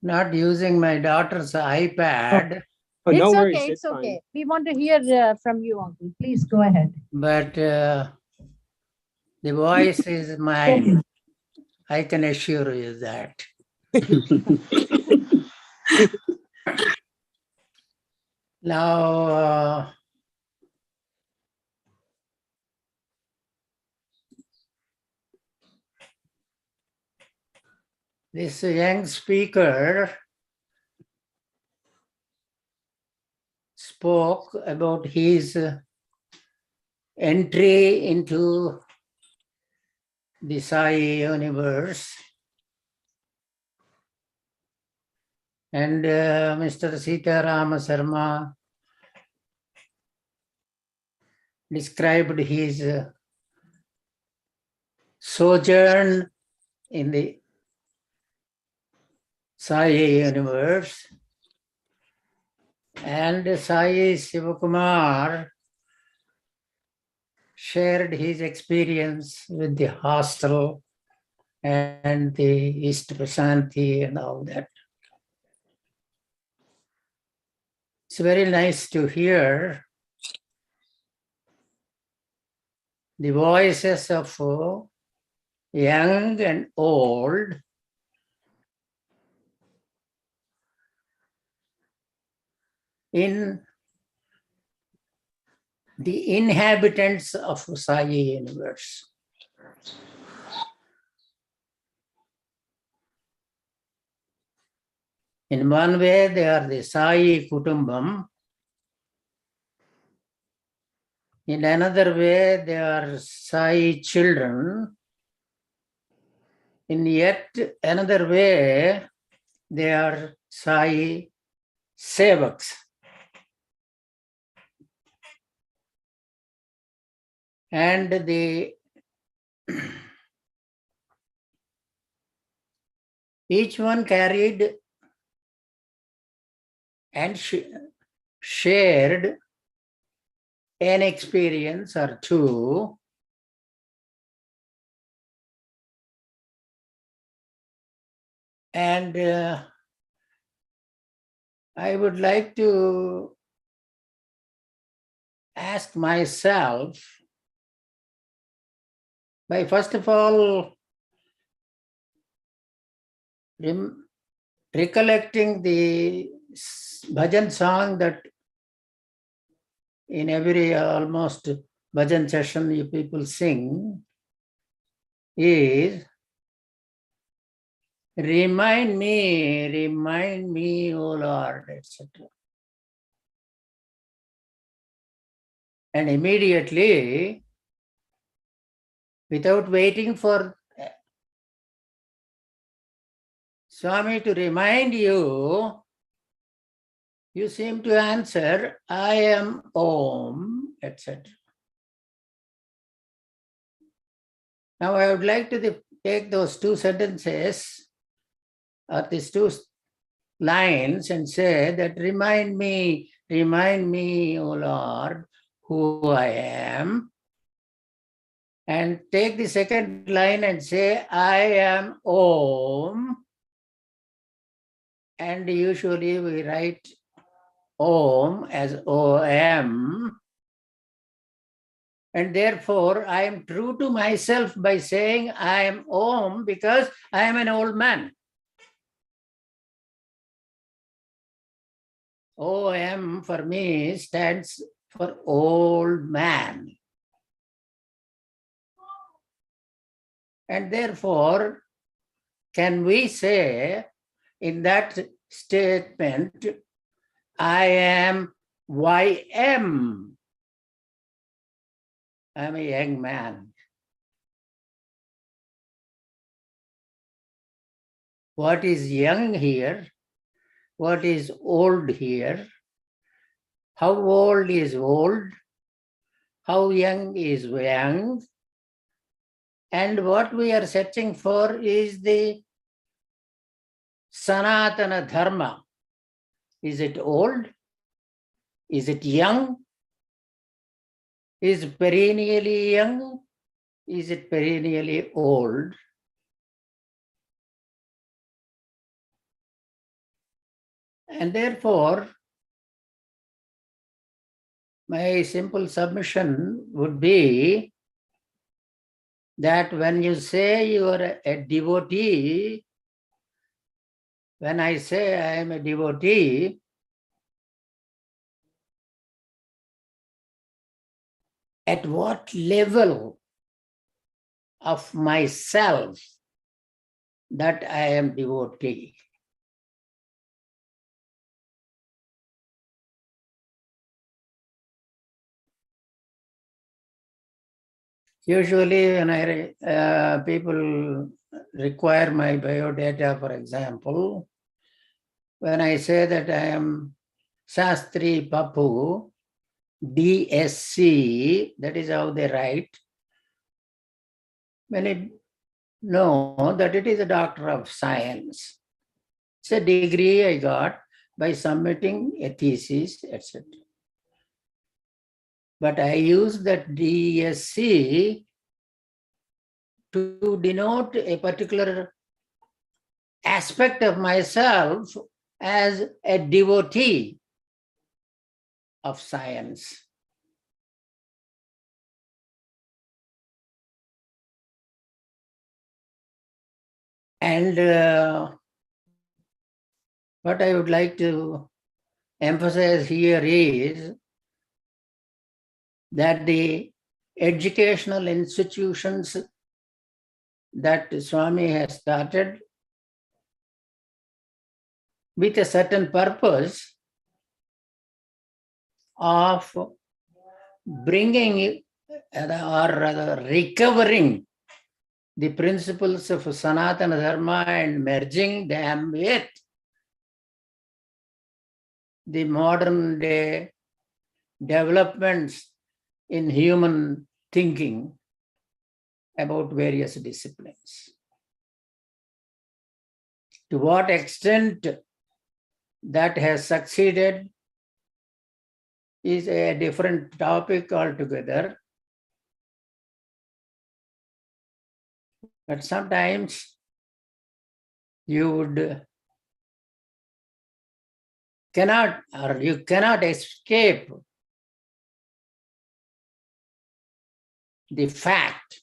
not using my daughter's iPad. Oh, no worries. Okay, it's okay. Fine. We want to hear from you, Uncle. Please go ahead. But the voice is mine. I can assure you that. Now, this young speaker spoke about his entry into the Sai universe. And Mr. Sitarama Sarma described his sojourn in the Sai universe. And Sai Sivakumar shared his experience with the hostel and the East Prasanthi and all that. It's very nice to hear the voices of young and old in the inhabitants of Sai universe. In one way, they are the Sai Kutumbam. In another way, they are Sai children. In yet another way, they are Sai Sevaks. and the each one carried and shared an experience or two, and I would like to ask myself by first of all recollecting the bhajan song that in every almost bhajan session you people sing is remind me, O Lord, etc. And immediately, without waiting for Swami to remind you, you seem to answer, I am Om, etc. Now I would like to take those two sentences or these two lines and say that remind me, O Lord, who I am. And take the second line and say, I am Om. And usually we write Om as O-M. And therefore, I am true to myself by saying I am Om because I am an old man. O-M for me stands for old man. And therefore, can we say in that statement, I am YM. I'm a young man. What is young here? What is old here? How old is old? How young is young? And what we are searching for is the Sanatana Dharma. Is it old? Is it young? Is it perennially young? Is it perennially old? And therefore, my simple submission would be that when you say you are a devotee, when I say I am a devotee, at what level of myself that I am devotee? Usually when people require my biodata, for example, when I say that I am Shastri Papu, DSc, that is how they write. Many know that it is a Doctor of Science. It's a degree I got by submitting a thesis, etc. But I use that DSc to denote a particular aspect of myself as a devotee of science. And what I would like to emphasize here is that the educational institutions that Swami has started with a certain purpose of bringing or rather recovering the principles of Sanatana Dharma and merging them with the modern day developments in human thinking about various disciplines. To what extent that has succeeded is a different topic altogether. But sometimes you cannot escape the fact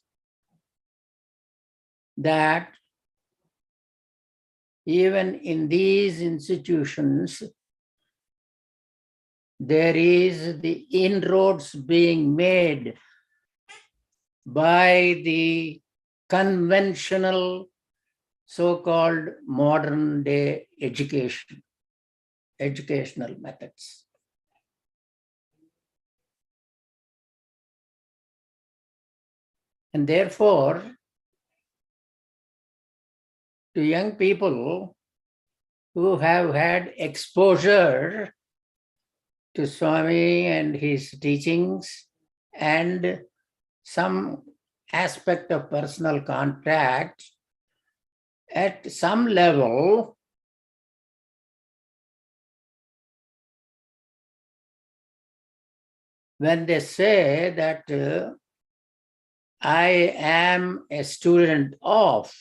that even in these institutions, there is the inroads being made by the conventional so-called modern day educational methods. And therefore, to young people who have had exposure to Swami and his teachings and some aspect of personal contact, at some level, when they say that I am a student of,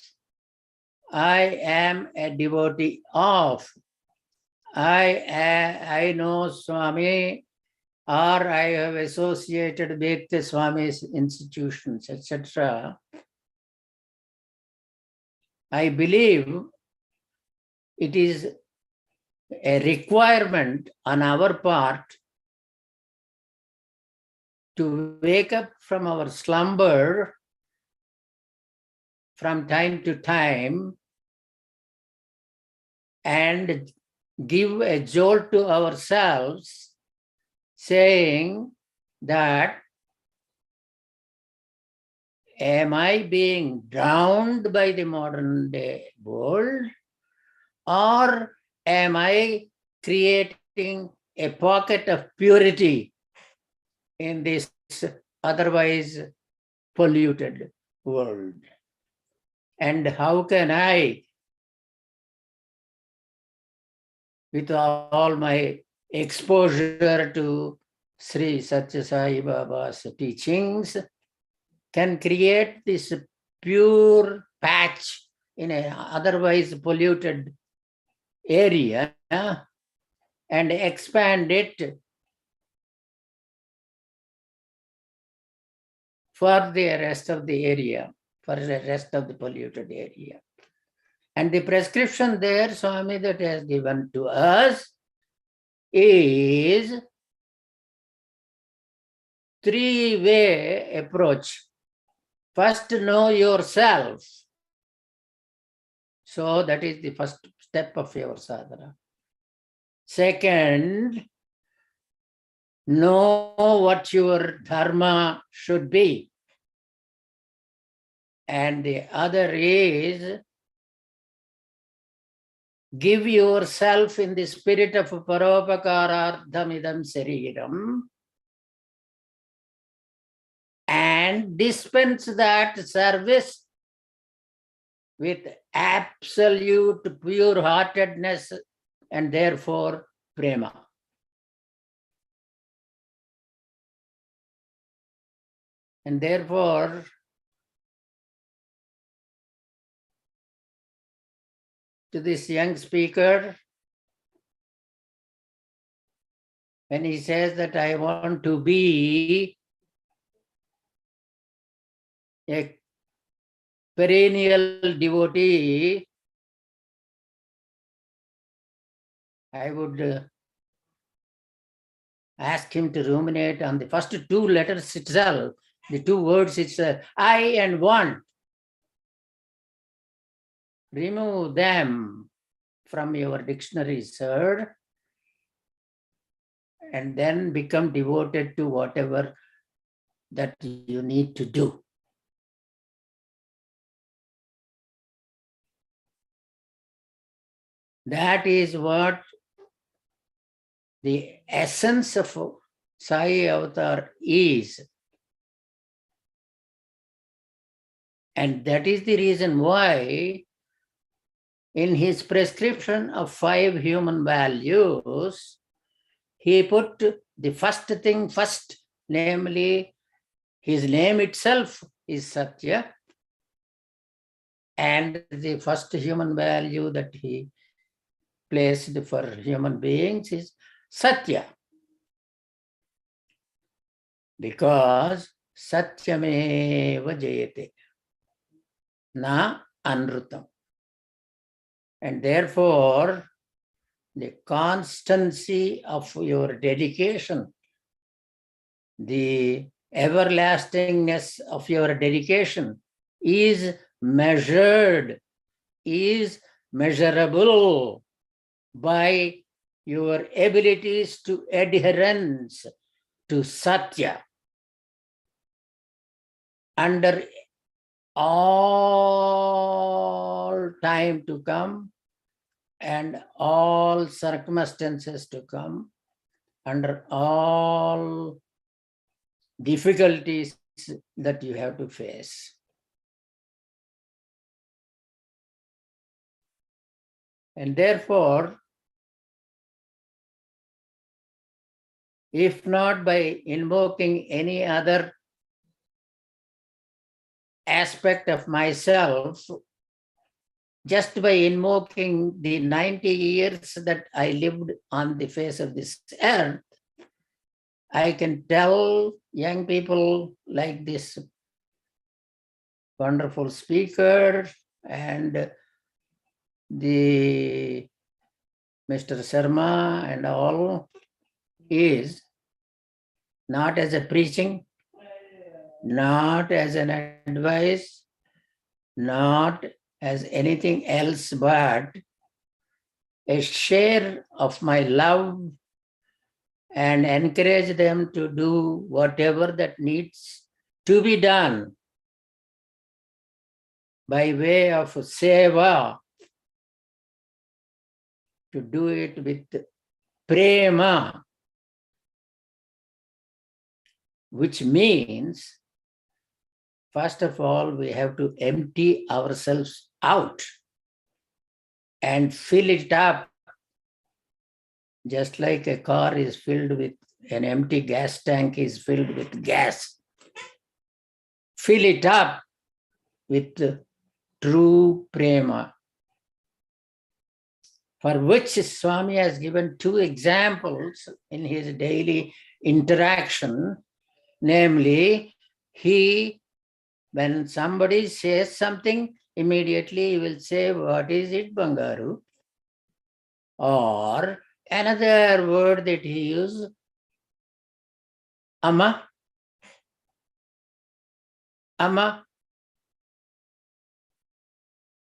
I am a devotee of, I know Swami, or I have associated with the Swami's institutions, etc. I believe it is a requirement on our part to wake up from our slumber from time to time and give a jolt to ourselves, saying that, am I being drowned by the modern day world, or am I creating a pocket of purity in this otherwise polluted world? And how can I, with all my exposure to Sri Satya Sai Baba's teachings, can create this pure patch in an otherwise polluted area and expand it for the rest of the area, for the rest of the polluted area. And the prescription there, Swami, that has given to us is three-way approach. First, know yourself. So that is the first step of your sadhana. Second, know what your dharma should be. And the other is give yourself in the spirit of paropakarardhamidam sariram and dispense that service with absolute pure-heartedness and therefore prema. And therefore, to this young speaker, when he says that I want to be a perennial devotee, I would ask him to ruminate on the first two letters itself, the two words, it's I and want. Remove them from your dictionary, sir, and then become devoted to whatever that you need to do. That is what the essence of Sai Avatar is. And that is the reason why in his prescription of 5 human values, he put the first thing first, namely his name itself is Satya. And the first human value that he placed for human beings is Satya. Because Satyameva Jayate, na Anrutam. And therefore, the constancy of your dedication, the everlastingness of your dedication is measured, is measurable by your abilities to adherence to Satya under all time to come and all circumstances to come, under all difficulties that you have to face. And therefore, if not by invoking any other aspect of myself, just by invoking the 90 years that I lived on the face of this earth, I can tell young people like this wonderful speaker and the Mr. Sharma and all is not as a preaching, not as an advice, not as anything else, but a share of my love and encourage them to do whatever that needs to be done by way of seva, to do it with prema, which means, first of all, we have to empty ourselves out and fill it up, just like a car is filled with an empty gas tank is filled with gas. Fill it up with true prema, for which Swami has given 2 examples in his daily interaction. Namely, when somebody says something, immediately he will say, "What is it, Bangaru?" Or another word that he uses, Amma. Amma.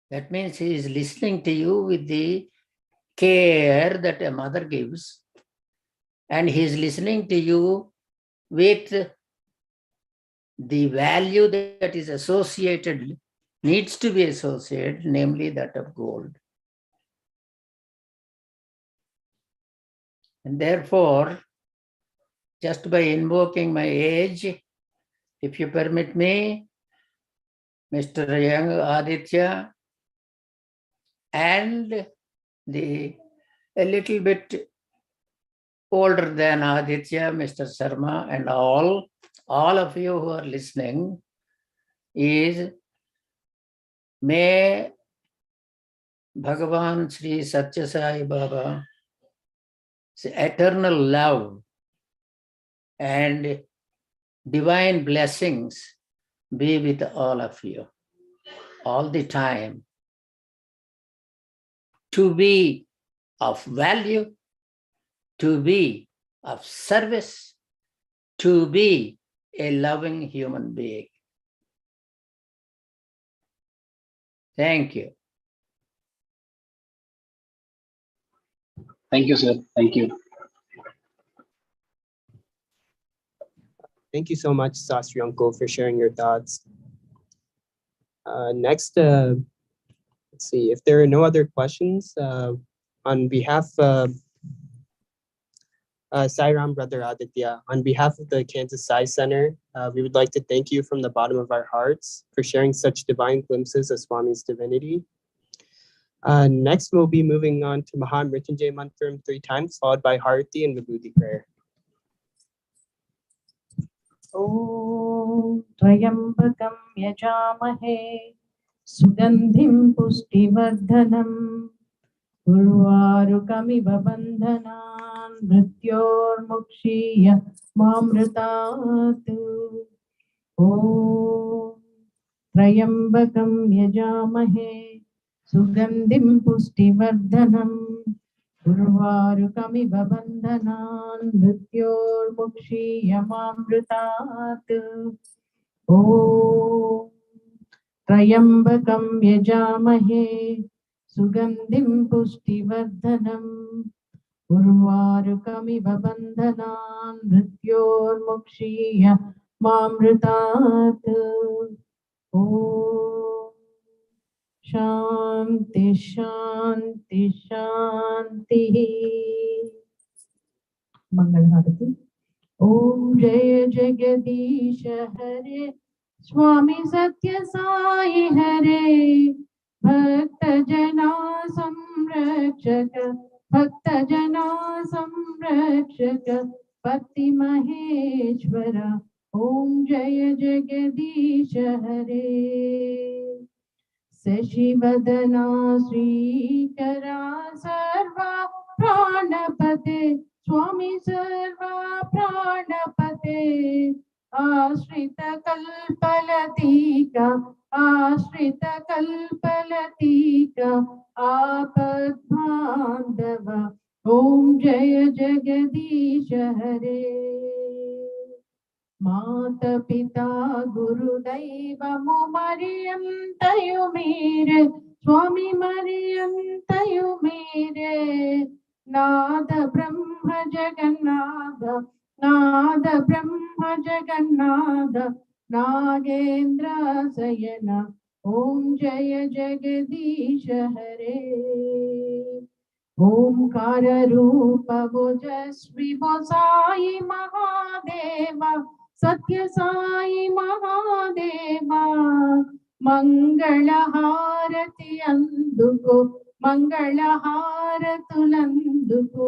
That means he is listening to you with the care that a mother gives, and he is listening to you with the value that is associated, needs to be associated, namely that of gold. And therefore, just by invoking my age, if you permit me, Mr. Young Aditya, and a little bit older than Aditya, Mr. Sharma, and all of you who are listening, is may Bhagavan Sri Satya Sai Baba, eternal love and divine blessings be with all of you all the time, to be of value, to be of service, to be a loving human being. Thank you. Thank you, sir. Thank you. Thank you so much, Sastri Uncle, for sharing your thoughts. Next, let's see, if there are no other questions, on behalf of Sai Ram, Brother Aditya. On behalf of the Kansas Sai Center, we would like to thank you from the bottom of our hearts for sharing such divine glimpses of Swami's divinity. Next, we'll be moving on to Maha Mrityunjay Mantram 3 times, followed by Harati and Vibhuti prayer. Om Trayambakam Yajamahe Sugandhim Pushtivardhanam Urvarukamiva Bandhanan Mrityormukshiya Mamritatu. Om Trayambakam Yajamahe Sugandhim Pushtivardhanam Urvarukamiva Bandhanan Mrityormukshiya Mamritatu. Om Trayambakam Yajamahe Sugandhim Pushtivardhanam Urvarukamiva Bandhanan Mrityormukshiya Mamritatu. Om Shanti Shanti Shanti. Mangalharati. Om Jaya Jagadisha Hare Swami Satya Sai Hare Bhakta Jana Samrakshaka Bhakta Jana Samrakshaka Pati Maheshwara. Om Jaya Jagadisha Hare Sashivadana Srikara Sarva Pranapate Swami Sarva Pranapate Ashrita Kalpalatika Ashrita Kalpalatika Apadbhandava. Om Jaya Jagadisha Hare Mata Pita Guru Daiva Mariam Tayumire Swami Mariam Tayumire Nada Brahma Jagannatha Nada Brahma Jagannatha Nagendra Sayana. Om Jaya Jagadisha Hare Omkara Rupa Bojasvi Bosai Mahadeva Satya Sai Mahadeva Mangala Harati Anduko Mangala Haratulanduko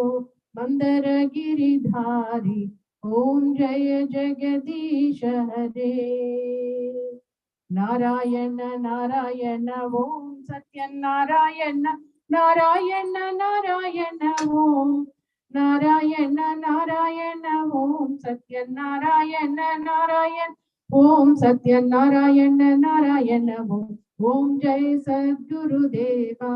Mandara Giridhari. Om Jaya Jagadisha Hare Narayana Narayana Om Satya Narayana Narayana Narayana Om Narayana Narayana Om Satya Narayana Narayana Om Satya Narayana Narayana Om Jai Sadguru Deva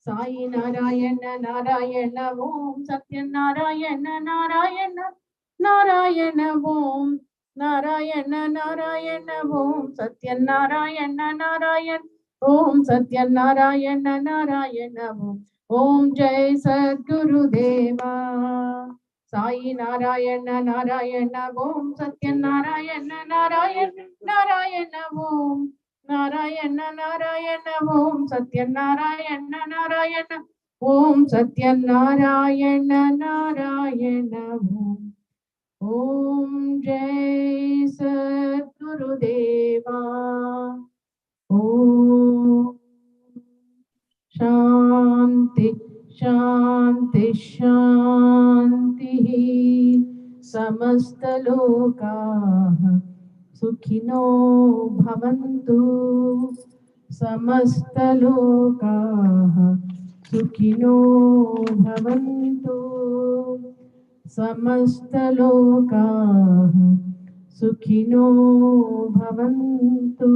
Sai Narayana Narayana Om Satya Narayana Narayana Narayana Om Narayana Narayana Om Satya Narayana Narayana Om Satya Narayana Narayana Om Jai Sadguru Deva Sai Narayana Narayana Om Satya Narayana Narayana Narayana Om Narayana Narayana Om Satya Narayana Narayana Om Satya Narayana Narayana Om Jai Sadguru Deva. Om Shanti Shanti Shanti. Samasta Lokaha Sukhino Bhavantu. Samasta Lokaha Sukhino Bhavantu. Samasta Lokaha Sukhino Bhavantu.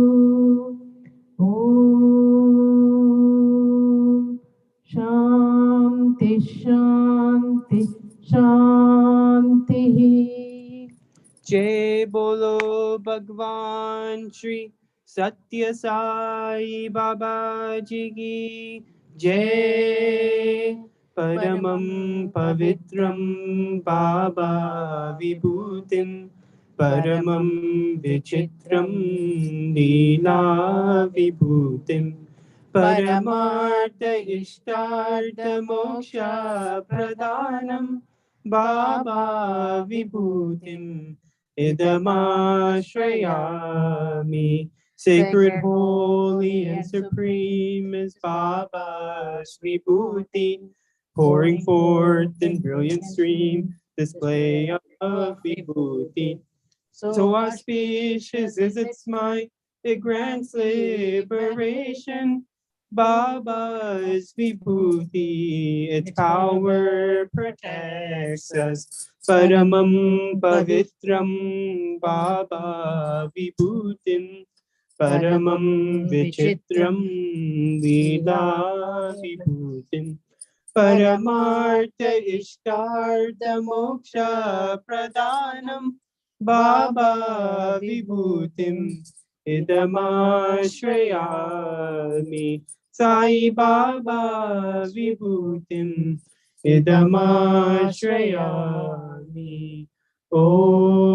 Om Shanti Shanti Shanti. Jai Bolo Bhagwan Shri Satya Sai Baba Ji Ki Jai. Paramam Pavitram Baba Vibhutim Paramam Vichitram Leela Vibhutim Paramartha Ishtartha Moksha Pradhanam Baba Vibhutim Idamashayami. Sacred, holy, and supreme is Baba's Vibhuti, pouring forth in brilliant stream, display of Vibhuti. So auspicious is its might, it grants liberation. Baba's Vibhuti, its power protects us. Paramam Pavitram Baba Vibhutim, Paramam Vichitram Vida Vibhutim, Paramartha Ishtartha Moksha Pradhanam Baba Vibhutim Idamashayami. Sai Baba Vibhutim Idamashayami. Om